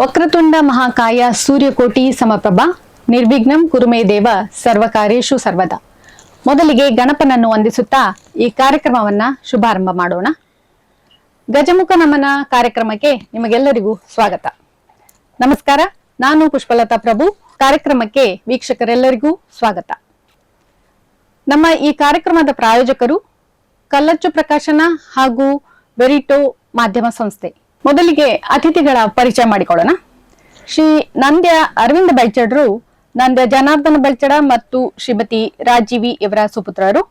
ವಕ್ರತುಂಡ ಮಹಾಕಾಯ ಸೂರ್ಯಕೋಟಿ ಸಮಪ್ರಭ ನಿರ್ವಿಘ್ನಂ ಕುರುಮೇ ದೇವ ಸರ್ವಕಾರ್ಯೇಷು ಸರ್ವದಾ. ಮೊದಲಿಗೆ ಗಣಪನನ್ನು ವಂದಿಸುತ್ತಾ ಈ ಕಾರ್ಯಕ್ರಮವನ್ನ ಶುಭಾರಂಭ ಮಾಡೋಣ. ಗಜಮುಖ ನಮನ ಕಾರ್ಯಕ್ರಮಕ್ಕೆ ನಿಮಗೆಲ್ಲರಿಗೂ ಸ್ವಾಗತ. ನಮಸ್ಕಾರ, ನಾನು ಪುಷ್ಪಲತಾ ಪ್ರಭು. ಕಾರ್ಯಕ್ರಮಕ್ಕೆ ವೀಕ್ಷಕರೆಲ್ಲರಿಗೂ ಸ್ವಾಗತ. ನಮ್ಮ ಈ ಕಾರ್ಯಕ್ರಮದ ಪ್ರಾಯೋಜಕರು ಕಲ್ಲಚ್ಚು ಪ್ರಕಾಶನ ಹಾಗೂ ವೆರಿಟೋ ಮಾಧ್ಯಮ ಸಂಸ್ಥೆ. ಮೊದಲಿಗೆ ಅತಿಥಿಗಳ ಪರಿಚಯ ಮಾಡಿಕೊಳ್ಳೋಣ. ಶ್ರೀ ನಂದ್ಯ ಅರವಿಂದ ಬೆಳ್ಚಡರು ನಂದ್ಯ ಜನಾರ್ದನ ಬೆಳ್ಚಡ ಮತ್ತು ಶ್ರೀಮತಿ ರಾಜೀವಿ ಇವರ ಸುಪುತ್ರರು.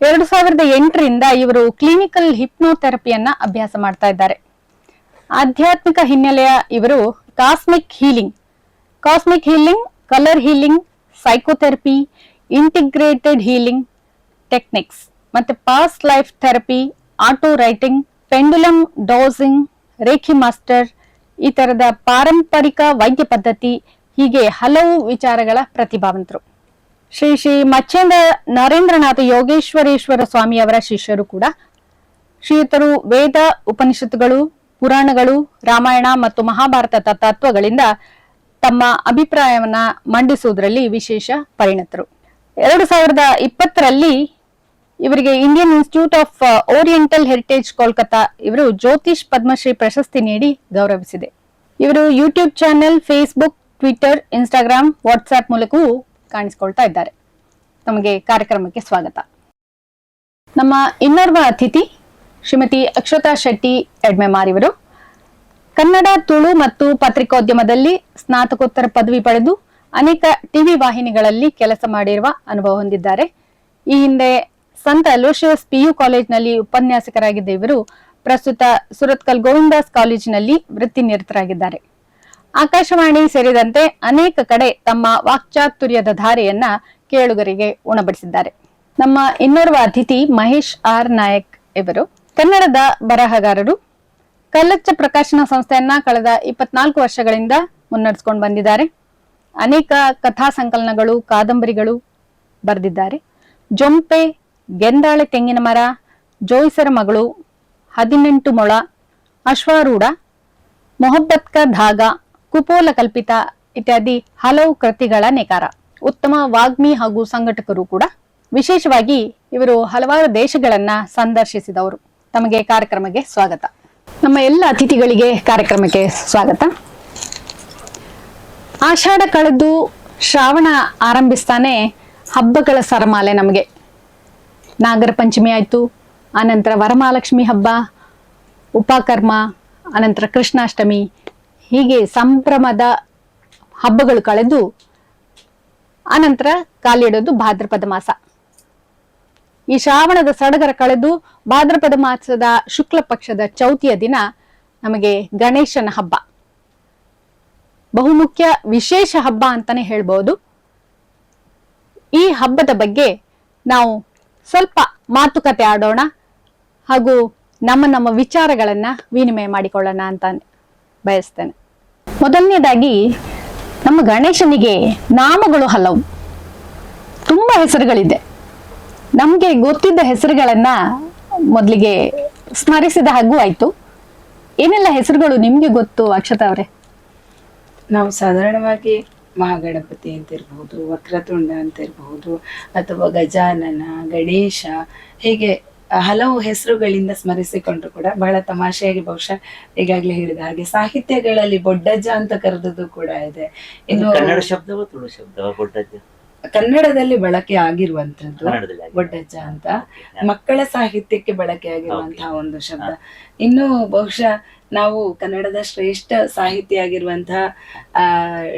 2008ರಿಂದ ಇವರು ಕ್ಲಿನಿಕಲ್ ಹಿಪ್ನೋಥೆರಪಿಯನ್ನ ಅಭ್ಯಾಸ ಮಾಡ್ತಾ ಇದ್ದಾರೆ. ಆಧ್ಯಾತ್ಮಿಕ ಹಿನ್ನೆಲೆಯ ಇವರು cosmic healing, colour healing, psychotherapy, integrated healing techniques ಮತ್ತೆ past life therapy, auto writing, pendulum dowsing, reiki master, ಈ ತರದ ಪಾರಂಪರಿಕ ವೈದ್ಯ ಪದ್ಧತಿ, ಹೀಗೆ ಹಲವು ವಿಚಾರಗಳ ಪ್ರತಿಭಾವಂತರು. ಶ್ರೀ ಶ್ರೀ ಮಚ್ಚೇಂದ್ರ ನರೇಂದ್ರನಾಥ ಯೋಗೇಶ್ವರೇಶ್ವರ ಸ್ವಾಮಿಯವರ ಶಿಷ್ಯರು ಕೂಡ. ಶ್ರೀಯುತರು ವೇದ, ಉಪನಿಷತ್ತುಗಳು, ಪುರಾಣಗಳು, ರಾಮಾಯಣ ಮತ್ತು ಮಹಾಭಾರತ ತತ್ವಗಳಿಂದ ತಮ್ಮ ಅಭಿಪ್ರಾಯವನ್ನ ಮಂಡಿಸುವುದರಲ್ಲಿ ವಿಶೇಷ ಪರಿಣತರು. 2020ರಲ್ಲಿ ಇವರಿಗೆ Indian institute of oriental heritage Kolkata ಇವರು ಜ್ಯೋತಿಷ್ ಪದ್ಮಶ್ರೀ ಪ್ರಶಸ್ತಿ ನೀಡಿ ಗೌರವಿಸಿದೆ. ಇವರು YouTube channel, Facebook, Twitter, Instagram, WhatsApp ಮೂಲಕವೂ ಕಾಣಿಸಿಕೊಳ್ತಾ ಇದ್ದಾರೆ. ತಮಗೆ ಕಾರ್ಯಕ್ರಮಕ್ಕೆ ಸ್ವಾಗತ. ನಮ್ಮ ಇನ್ನೋರ್ವ ಅತಿಥಿ ಶ್ರೀಮತಿ ಅಕ್ಷತಾ ಶೆಟ್ಟಿ ಎಡ್ಮೆಮಾರ್. ಇವರು ಕನ್ನಡ, ತುಳು ಮತ್ತು ಪತ್ರಿಕೋದ್ಯಮದಲ್ಲಿ ಸ್ನಾತಕೋತ್ತರ ಪದವಿ ಪಡೆದು ಅನೇಕ ಟಿವಿ ವಾಹಿನಿಗಳಲ್ಲಿ ಕೆಲಸ ಮಾಡಿರುವ ಅನುಭವ ಹೊಂದಿದ್ದಾರೆ. ಈ ಹಿಂದೆ ಸಂತ ಅಲೋಶಿಯಸ್ PU ಕಾಲೇಜಿನಲ್ಲಿ ಉಪನ್ಯಾಸಕರಾಗಿದ್ದ ಇವರು ಪ್ರಸ್ತುತ ಸುರತ್ಕಲ್ ಗೋವಿಂದಾಸ್ ಕಾಲೇಜಿನಲ್ಲಿ ವೃತ್ತಿ ನಿರತರಾಗಿದ್ದಾರೆ. ಆಕಾಶವಾಣಿ ಸೇರಿದಂತೆ ಅನೇಕ ಕಡೆ ತಮ್ಮ ವಾಕ್ಚಾತುರ್ಯದ ಧಾರೆಯನ್ನ ಕೇಳುಗರಿಗೆ ಉಣಬಡಿಸಿದ್ದಾರೆ. ನಮ್ಮ ಇನ್ನೋರ್ವ ಅತಿಥಿ ಮಹೇಶ್ R ನಾಯಕ್. ಇವರು ಕನ್ನಡದ ಬರಹಗಾರರು. ಕಲ್ಲಚ್ಚ ಪ್ರಕಾಶನ ಸಂಸ್ಥೆಯನ್ನ ಕಳೆದ 24 ವರ್ಷಗಳಿಂದ ಮುನ್ನಡೆಸ್ಕೊಂಡು ಬಂದಿದ್ದಾರೆ. ಅನೇಕ ಕಥಾ ಸಂಕಲನಗಳು, ಕಾದಂಬರಿಗಳು ಬರೆದಿದ್ದಾರೆ. ಜೊಂಪೆ, ಗೆಂದಾಳೆ ತೆಂಗಿನ ಮರ, ಜೋಯಿಸರ ಮಗಳು, 18 ಮೊಳ, ಅಶ್ವಾರೂಢ, ಮೊಹಬ್ಬತ್ ಕಾ ಧಾಗ, ಕುಪೋಲ ಕಲ್ಪಿತ ಇತ್ಯಾದಿ ಹಲವು ಕೃತಿಗಳ ನೇಕಾರ. ಉತ್ತಮ ವಾಗ್ಮಿ ಹಾಗೂ ಸಂಘಟಕರು ಕೂಡ. ವಿಶೇಷವಾಗಿ ಇವರು ಹಲವಾರು ದೇಶಗಳನ್ನ ಸಂದರ್ಶಿಸಿದವರು. ತಮಗೆ ಕಾರ್ಯಕ್ರಮಕ್ಕೆ ಸ್ವಾಗತ. ನಮ್ಮ ಎಲ್ಲ ಅತಿಥಿಗಳಿಗೆ ಕಾರ್ಯಕ್ರಮಕ್ಕೆ ಸ್ವಾಗತ. ಆಷಾಢ ಕಳೆದು ಶ್ರಾವಣ ಆರಂಭಿಸ್ತಾನೆ ಹಬ್ಬಗಳ ಸರಮಾಲೆ ನಮಗೆ. ನಾಗರ ಪಂಚಮಿ ಆಯ್ತು, ಆನಂತರ ವರಮಹಾಲಕ್ಷ್ಮಿ ಹಬ್ಬ, ಉಪಕರ್ಮ, ಅನಂತರ ಕೃಷ್ಣಾಷ್ಟಮಿ, ಹೀಗೆ ಸಂಭ್ರಮದ ಹಬ್ಬಗಳು ಕಳೆದು ಆನಂತರ ಕಾಲಿಡೋದು ಭಾದ್ರಪದ ಮಾಸ. ಈ ಶ್ರಾವಣದ ಸಡಗರ ಕಳೆದು ಭಾದ್ರಪದ ಮಾಸದ ಶುಕ್ಲ ಪಕ್ಷದ ಚೌತಿಯ ದಿನ ನಮಗೆ ಗಣೇಶನ ಹಬ್ಬ. ಬಹುಮುಖ್ಯ ವಿಶೇಷ ಹಬ್ಬ ಅಂತಾನೆ ಹೇಳ್ಬಹುದು. ಈ ಹಬ್ಬದ ಬಗ್ಗೆ ನಾವು ಸ್ವಲ್ಪ ಮಾತುಕತೆ ಆಡೋಣ ಹಾಗೂ ನಮ್ಮ ವಿಚಾರಗಳನ್ನ ವಿನಿಮಯ ಮಾಡಿಕೊಳ್ಳೋಣ ಅಂತ ಬಯಸ್ತೇನೆ. ಮೊದಲನೇದಾಗಿ, ನಮ್ಮ ಗಣೇಶನಿಗೆ ನಾಮಗಳು ಹಲವು, ತುಂಬಾ ಹೆಸರುಗಳಿದೆ. ನಮ್ಗೆ ಗೊತ್ತಿದ್ದ ಹೆಸರುಗಳನ್ನ ಮೊದಲಿಗೆ ಸ್ಮರಿಸಿದ ಹಾಗೂ ಆಯ್ತು. ಏನೆಲ್ಲ ಹೆಸರುಗಳು ನಿಮ್ಗೆ ಗೊತ್ತು ಅಕ್ಷತಾ ಅವರೇ? ನಾವು ಸಾಧಾರಣವಾಗಿ ಮಹಾಗಣಪತಿ ಅಂತ ಇರಬಹುದು, ವಕ್ರತುಂಡ ಅಂತ ಇರಬಹುದು, ಅಥವಾ ಗಜಾನನ, ಗಣೇಶ, ಹೀಗೆ ಹಲವು ಹೆಸರುಗಳಿಂದ ಸ್ಮರಿಸಿಕೊಂಡ್ರು ಕೂಡ ಬಹಳ ತಮಾಷೆಯಾಗಿ, ಬಹುಶಃ ಈಗಾಗಲೇ ಹೇಳಿದ ಹಾಗೆ ಸಾಹಿತ್ಯಗಳಲ್ಲಿ ಬೊಡ್ಡಜ್ಜ ಅಂತ ಕರೆದದ್ದು ಕೂಡ ಇದೆ. ಇನ್ನು ಕನ್ನಡ ಶಬ್ದವೋ ತುಳು ಶಬ್ದವೋ ಬೊಡ್ಡಜ್ಜ? ಕನ್ನಡದಲ್ಲಿ ಬಳಕೆ ಆಗಿರುವಂತದ್ದು ಬೊಡ್ಡಜ್ಜ ಅಂತ, ಮಕ್ಕಳ ಸಾಹಿತ್ಯಕ್ಕೆ ಬಳಕೆ ಆಗಿರುವಂತಹ ಒಂದು ಶಬ್ದ. ಇನ್ನು ಬಹುಶಃ ನಾವು ಕನ್ನಡದ ಶ್ರೇಷ್ಠ ಸಾಹಿತಿ ಆಗಿರುವಂತಹ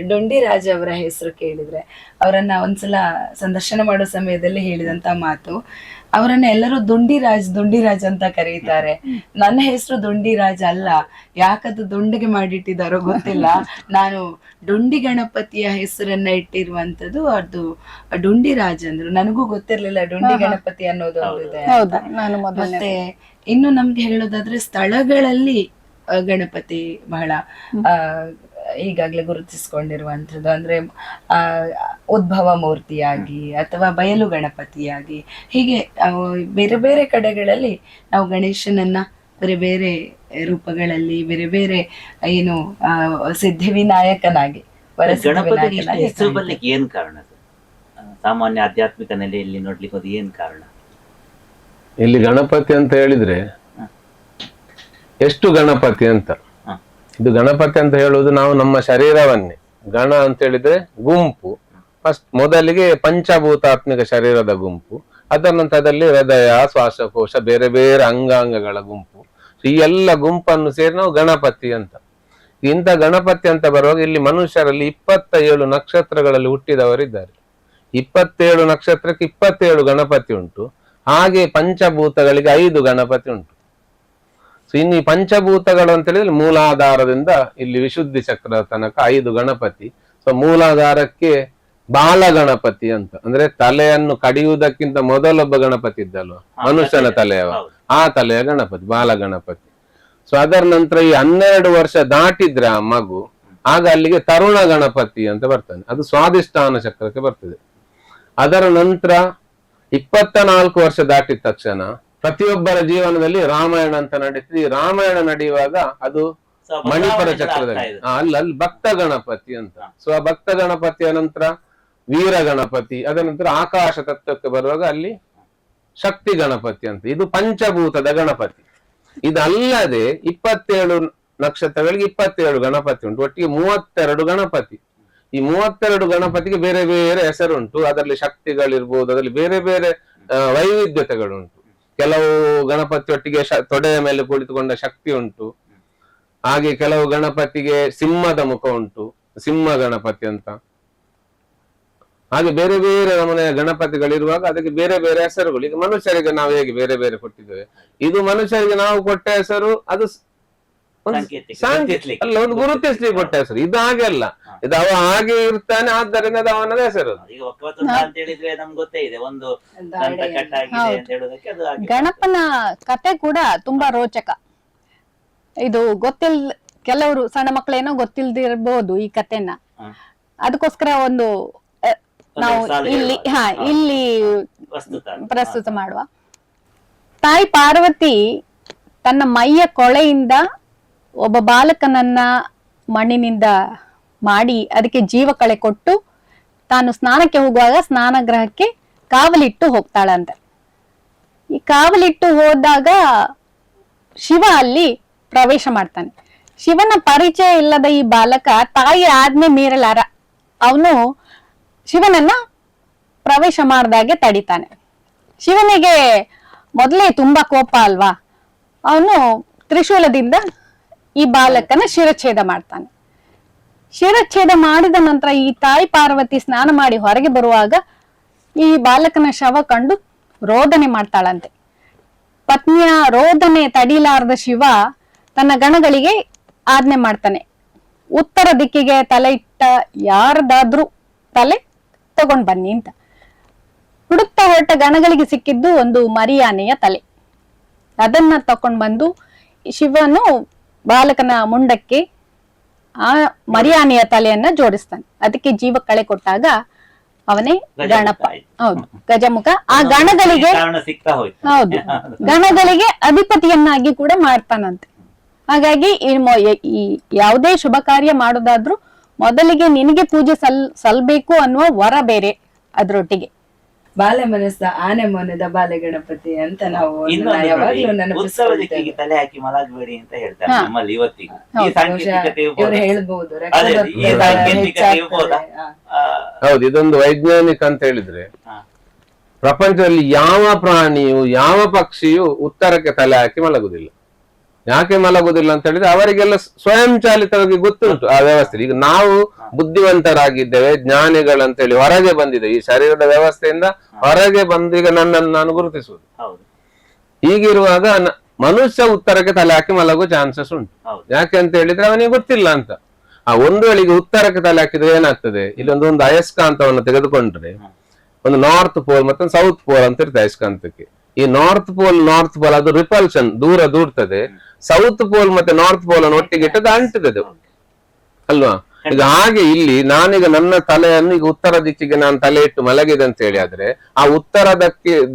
ಡೊಂಡಿರಾಜ್ ಅವರ ಹೆಸರು ಕೇಳಿದ್ರೆ, ಅವರನ್ನ ಒಂದ್ಸಲ ಸಂದರ್ಶನ ಮಾಡೋ ಸಮಯದಲ್ಲಿ ಹೇಳಿದಂತ ಮಾತು, ಅವರನ್ನ ಎಲ್ಲರೂ ದುಂಡಿರಾಜ್ ಅಂತ ಕರೀತಾರೆ. ನನ್ನ ಹೆಸರು ದುಂಡಿರಾಜ್ ಅಲ್ಲ, ಯಾಕದು ದುಂಡಿಗೆ ಮಾಡಿಟ್ಟಿದಾರೋ ಗೊತ್ತಿಲ್ಲ, ನಾನು ಡುಂಡಿ ಗಣಪತಿಯ ಹೆಸರನ್ನ ಇಟ್ಟಿರುವಂತದ್ದು, ಅದು ಡುಂಡಿರಾಜ್ ಅಂದ್ರು. ನನಗೂ ಗೊತ್ತಿರ್ಲಿಲ್ಲ ಡುಂಡಿ ಗಣಪತಿ ಅನ್ನೋದು ಇದೆ. ಮತ್ತೆ ಇನ್ನು ನಮ್ಗೆ ಹೇಳೋದಾದ್ರೆ ಸ್ಥಳಗಳಲ್ಲಿ ಗಣಪತಿ ಬಹಳ ಈಗಾಗಲೇ ಗುರುತಿಸಿಕೊಂಡಿರುವಂಥದ್ದು. ಅಂದ್ರೆ ಉದ್ಭವ ಮೂರ್ತಿಯಾಗಿ ಅಥವಾ ಬಯಲು ಗಣಪತಿಯಾಗಿ, ಹೀಗೆ ಬೇರೆ ಬೇರೆ ಕಡೆಗಳಲ್ಲಿ ನಾವು ಗಣೇಶನನ್ನ ಬೇರೆ ಬೇರೆ ರೂಪಗಳಲ್ಲಿ ಬೇರೆ ಬೇರೆ ಏನು ಸಿದ್ಧಿವಿನಾಯಕನಾಗಿ ಗಣಪತಿ ಹೆಸರು ಬರ್ಲಿಕ್ಕೆ ಏನ್ ಕಾರಣ ಸರ್? ಸಾಮಾನ್ಯ ಆಧ್ಯಾತ್ಮಿಕ ನೆಲೆಯಲ್ಲಿ ನೋಡ್ಲಿಕ್ಕೆ ಅದು ಏನ್ ಕಾರಣ? ಇಲ್ಲಿ ಗಣಪತಿ ಅಂತ ಹೇಳಿದ್ರೆ ಎಷ್ಟು ಗಣಪತಿ ಅಂತ, ಇದು ಗಣಪತಿ ಅಂತ ಹೇಳುವುದು ನಾವು ನಮ್ಮ ಶರೀರವನ್ನೇ. ಗಣ ಅಂತ ಹೇಳಿದ್ರೆ ಗುಂಪು, ಫಸ್ಟ್ ಮೊದಲಿಗೆ ಪಂಚಭೂತಾತ್ಮಿಕ ಶರೀರದ ಗುಂಪು, ಅದರ ನಂತರದಲ್ಲಿ ಹೃದಯ, ಶ್ವಾಸಕೋಶ, ಬೇರೆ ಬೇರೆ ಅಂಗಾಂಗಗಳ ಗುಂಪು. ಈ ಎಲ್ಲ ಗುಂಪನ್ನು ಸೇರಿ ನಾವು ಗಣಪತಿ ಅಂತ. ಇಂಥ ಗಣಪತಿ ಅಂತ ಬರುವಾಗ ಇಲ್ಲಿ ಮನುಷ್ಯರಲ್ಲಿ 27 ನಕ್ಷತ್ರಗಳಲ್ಲಿ ಹುಟ್ಟಿದವರಿದ್ದಾರೆ. 27 ನಕ್ಷತ್ರಕ್ಕೆ 27 ಗಣಪತಿ ಉಂಟು. ಹಾಗೆ ಪಂಚಭೂತಗಳಿಗೆ 5 ಗಣಪತಿ ಉಂಟು. ಸೊ ಇನ್ನು ಈ ಪಂಚಭೂತಗಳು ಅಂತ ಹೇಳಿದ್ರೆ ಮೂಲಾಧಾರದಿಂದ ಇಲ್ಲಿ ವಿಶುದ್ಧಿ ಚಕ್ರದ ತನಕ 5 ಗಣಪತಿ. ಸೊ ಮೂಲಾಧಾರಕ್ಕೆ ಬಾಲ ಗಣಪತಿ ಅಂತ, ಅಂದ್ರೆ ತಲೆಯನ್ನು ಕಡಿಯುವುದಕ್ಕಿಂತ ಮೊದಲೊಬ್ಬ ಗಣಪತಿ ಇದ್ದಲ್ವ, ಮನುಷ್ಯನ ತಲೆಯವ, ಆ ತಲೆಯ ಗಣಪತಿ ಬಾಲ ಗಣಪತಿ. ಸೊ ಅದರ ನಂತರ ಈ 12 ವರ್ಷ ದಾಟಿದ್ರೆ ಆ ಮಗು, ಆಗ ಅಲ್ಲಿಗೆ ತರುಣ ಗಣಪತಿ ಅಂತ ಬರ್ತಾನೆ, ಅದು ಸ್ವಾಧಿಷ್ಠಾನ ಚಕ್ರಕ್ಕೆ ಬರ್ತದೆ. ಅದರ ನಂತರ 24 ವರ್ಷ ದಾಟಿದ ತಕ್ಷಣ ಪ್ರತಿಯೊಬ್ಬರ ಜೀವನದಲ್ಲಿ ರಾಮಾಯಣ ಅಂತ ನಡೀತದೆ. ಈ ರಾಮಾಯಣ ನಡೆಯುವಾಗ ಅದು ಮಣಿಪುರ ಚಕ್ರದಲ್ಲಿ ಅಲ್ಲಿ ಭಕ್ತ ಗಣಪತಿ ಅಂತ. ಸೊ ಆ ಭಕ್ತ ಗಣಪತಿಯ ನಂತರ ವೀರ ಗಣಪತಿ, ಅದರ ನಂತರ ಆಕಾಶ ತತ್ವಕ್ಕೆ ಬರುವಾಗ ಅಲ್ಲಿ ಶಕ್ತಿ ಗಣಪತಿ ಅಂತ. ಇದು ಪಂಚಭೂತದ ಗಣಪತಿ. ಇದಲ್ಲದೆ 27 ನಕ್ಷತ್ರಗಳಿಗೆ 27 ಗಣಪತಿ ಉಂಟು. ಒಟ್ಟಿಗೆ 32 ಗಣಪತಿ. ಈ 32 ಗಣಪತಿಗೆ ಬೇರೆ ಬೇರೆ ಹೆಸರುಂಟು. ಅದರಲ್ಲಿ ಶಕ್ತಿಗಳಿರ್ಬೋದು, ಅದರಲ್ಲಿ ಬೇರೆ ಬೇರೆ ವೈವಿಧ್ಯತೆಗಳುಂಟು. ಕೆಲವು ಗಣಪತಿ ಒಟ್ಟಿಗೆ ತೊಡೆಯ ಮೇಲೆ ಕುಳಿತುಕೊಂಡ ಶಕ್ತಿ ಉಂಟು. ಹಾಗೆ ಕೆಲವು ಗಣಪತಿಗೆ ಸಿಂಹದ ಮುಖ ಉಂಟು, ಸಿಂಹ ಗಣಪತಿ ಅಂತ. ಹಾಗೆ ಬೇರೆ ಬೇರೆ ನಮೂನೆಯ ಗಣಪತಿಗಳಿರುವಾಗ ಅದಕ್ಕೆ ಬೇರೆ ಬೇರೆ ಹೆಸರುಗಳು. ಈಗ ಮನುಷ್ಯರಿಗೆ ನಾವು ಹೇಗೆ ಬೇರೆ ಬೇರೆ ಕೊಟ್ಟಿದ್ದೇವೆ, ಇದು ಮನುಷ್ಯರಿಗೆ ನಾವು ಕೊಟ್ಟ ಹೆಸರು, ಅದು ಅಲ್ಲ, ಒಂದು ಗುರುತಿಸ್ಲಿಕ್ಕೆ ಕೊಟ್ಟ ಹೆಸರು. ಇದು ಹಾಗೆ ಅಲ್ಲ, ಇದು ಅವ ಹಾಗೆ ಇರ್ತಾನೆ, ಆದ್ದರಿಂದ ಅದು ಅವನದ ಹೆಸರು. ಗಣಪನ ಕತೆ ಕೂಡ ತುಂಬಾ ರೋಚಕ. ಇದು ಕೆಲವರು ಸಣ್ಣ ಮಕ್ಕಳೇನೋ ಗೊತ್ತಿಲ್ದಿರ್ಬೋದು ಈ ಕತೆನ. ಅದಕ್ಕೋಸ್ಕರ ಒಂದು ನಾವು ಇಲ್ಲಿ ಪ್ರಸ್ತುತ ಮಾಡುವ. ತಾಯಿ ಪಾರ್ವತಿ ತನ್ನ ಮೈಯ ಕೊಳೆಯಿಂದ ಒಬ್ಬ ಬಾಲಕನನ್ನ ಮಣ್ಣಿನಿಂದ ಮಾಡಿ ಅದಕ್ಕೆ ಜೀವ ಕಳೆ ಕೊಟ್ಟು ತಾನು ಸ್ನಾನಕ್ಕೆ ಹೋಗುವಾಗ ಸ್ನಾನಗೃಹಕ್ಕೆ ಕಾವಲಿಟ್ಟು ಹೋಗ್ತಾಳಂತೆ. ಈ ಕಾವಲಿಟ್ಟು ಹೋದಾಗ ಶಿವ ಅಲ್ಲಿ ಪ್ರವೇಶ ಮಾಡ್ತಾನೆ. ಶಿವನ ಪರಿಚಯ ಇಲ್ಲದ ಈ ಬಾಲಕ ತಾಯಿ ಆಜ್ಞೆ ಮೀರಲಾರ. ಅವನು ಶಿವನನ್ನ ಪ್ರವೇಶ ಮಾಡ್ದಾಗೆ ತಡಿತಾನೆ. ಶಿವನಿಗೆ ಮೊದಲೇ ತುಂಬಾ ಕೋಪ ಅಲ್ವಾ, ಅವನು ತ್ರಿಶೂಲದಿಂದ ಈ ಬಾಲಕನ ಶಿರಚ್ಛೇದ ಮಾಡ್ತಾನೆ. ಶಿರಚ್ಛೇದ ಮಾಡಿದ ನಂತರ ಈ ತಾಯಿ ಪಾರ್ವತಿ ಸ್ನಾನ ಮಾಡಿ ಹೊರಗೆ ಬರುವಾಗ ಈ ಬಾಲಕನ ಶವ ಕಂಡು ರೋದನೆ ಮಾಡ್ತಾಳಂತೆ. ಪತ್ನಿಯ ರೋದನೆ ತಡಿಲಾರದ ಶಿವ ತನ್ನ ಗಣಗಳಿಗೆ ಆಜ್ಞೆ ಮಾಡ್ತಾನೆ, ಉತ್ತರ ದಿಕ್ಕಿಗೆ ತಲೆ ಇಟ್ಟ ಯಾರದಾದ್ರೂ ತಲೆ ತಗೊಂಡ್ ಬನ್ನಿ ಅಂತ. ಹುಡುಕ್ತಾ ಹೊರಟ ಗಣಗಳಿಗೆ ಸಿಕ್ಕಿದ್ದು ಒಂದು ಮರಿಯಾನೆಯ ತಲೆ. ಅದನ್ನ ತಕೊಂಡ್ ಬಂದು ಶಿವನು ಬಾಲಕನ ಮುಂಡಕ್ಕೆ ಆ ಮರಿಯಾನೆಯ ತಲೆಯನ್ನ ಜೋಡಿಸ್ತಾನೆ. ಅದಕ್ಕೆ ಜೀವ ಕಳೆ ಕೊಟ್ಟಾಗ ಅವನೇ ಗಣಪ. ಹೌದು, ಗಜಮುಖ. ಆ ಗಣಗಳಿಗೆ ಹೌದು ಗಣಗಳಿಗೆ ಅಧಿಪತಿಯನ್ನಾಗಿ ಕೂಡ ಮಾಡ್ತಾನಂತೆ. ಹಾಗಾಗಿ ಈ ಯಾವುದೇ ಶುಭ ಕಾರ್ಯ ಮಾಡೋದಾದ್ರೂ ಮೊದಲಿಗೆ ನಿನಗೆ ಪೂಜೆ ಸಲ್ಬೇಕು ಅನ್ನುವ ವರ ಬೇರೆ ಅದ್ರೊಟ್ಟಿಗೆ. ಬಾಲ ಮನಸ್ಸ ಆನೆ ಮನದ ಬಾಲ ಗಣಪತಿ ಅಂತ ನಾವು ತಲೆ ಹಾಕಿ ಮಲಗಬೇಡಿ ಅಂತ ಹೇಳ್ತಾರೆ ನಮ್ಮಲ್ಲಿ ಇವತ್ತಿಗೆ. ಇವ್ರು ಹೇಳ್ಬಹುದು. ಹೌದು, ಇದೊಂದು ವೈಜ್ಞಾನಿಕ ಅಂತ ಹೇಳಿದ್ರೆ ಪ್ರಪಂಚದಲ್ಲಿ ಯಾವ ಪ್ರಾಣಿಯು ಯಾವ ಪಕ್ಷಿಯು ಉತ್ತರಕ್ಕೆ ತಲೆ ಹಾಕಿ ಮಲಗುದಿಲ್ಲ. ಯಾಕೆ ಮಲಗುದಿಲ್ಲ ಅಂತ ಹೇಳಿದ್ರೆ ಅವರಿಗೆಲ್ಲ ಸ್ವಯಂಚಾಲಿತವಾಗಿ ಗೊತ್ತುಂಟು ಆ ವ್ಯವಸ್ಥೆ. ಈಗ ನಾವು ಬುದ್ಧಿವಂತರಾಗಿದ್ದೇವೆ, ಜ್ಞಾನಿಗಳಂತ ಹೇಳಿ ಹೊರಗೆ ಬಂದಿದೆ, ಈ ಶರೀರದ ವ್ಯವಸ್ಥೆಯಿಂದ ಹೊರಗೆ ಬಂದು ಈಗ ನನ್ನನ್ನು ನಾನು ಗುರುತಿಸುವುದು. ಹೀಗಿರುವಾಗ ಮನುಷ್ಯ ಉತ್ತರಕ್ಕೆ ತಲೆ ಹಾಕಿ ಮಲಗುವ ಚಾನ್ಸಸ್ ಉಂಟು. ಯಾಕೆ ಅಂತ ಹೇಳಿದ್ರೆ ಅವನಿಗೆ ಗೊತ್ತಿಲ್ಲ ಅಂತ. ಒಂದು ವೇಳೆಗೆ ಉತ್ತರಕ್ಕೆ ತಲೆ ಹಾಕಿದ್ರೆ ಏನಾಗ್ತದೆ, ಇಲ್ಲೊಂದು ಅಯಸ್ಕಾಂತವನ್ನು ತೆಗೆದುಕೊಂಡ್ರೆ ಒಂದು ನಾರ್ತ್ ಪೋಲ್ ಮತ್ತೆ ಸೌತ್ ಪೋಲ್ ಅಂತ ಇರ್ತದೆ ಅಯಸ್ಕಾಂತಕ್ಕೆ. ಈ ನಾರ್ತ್ ಪೋಲ್ ಅದು ರಿಪಲ್ಷನ್, ದೂರ ದೂಡ್ತದೆ. ಸೌತ್ ಪೋಲ್ ಮತ್ತೆ ನಾರ್ತ್ ಪೋಲ್ ಅನ್ನು ಒಟ್ಟಿಗೆ ಇಟ್ಟದ್ದು ಅಂಟುತ್ತದೆ ಅಲ್ವಾ. ಈಗ ಹಾಗೆ ಇಲ್ಲಿ ನಾನೀಗ ನನ್ನ ತಲೆಯನ್ನು ಈಗ ಉತ್ತರ ದಿಕ್ಕಿಗೆ ನಾನು ತಲೆ ಇಟ್ಟು ಮಲಗಿದೆ ಅಂತ ಹೇಳಿ ಆದ್ರೆ ಆ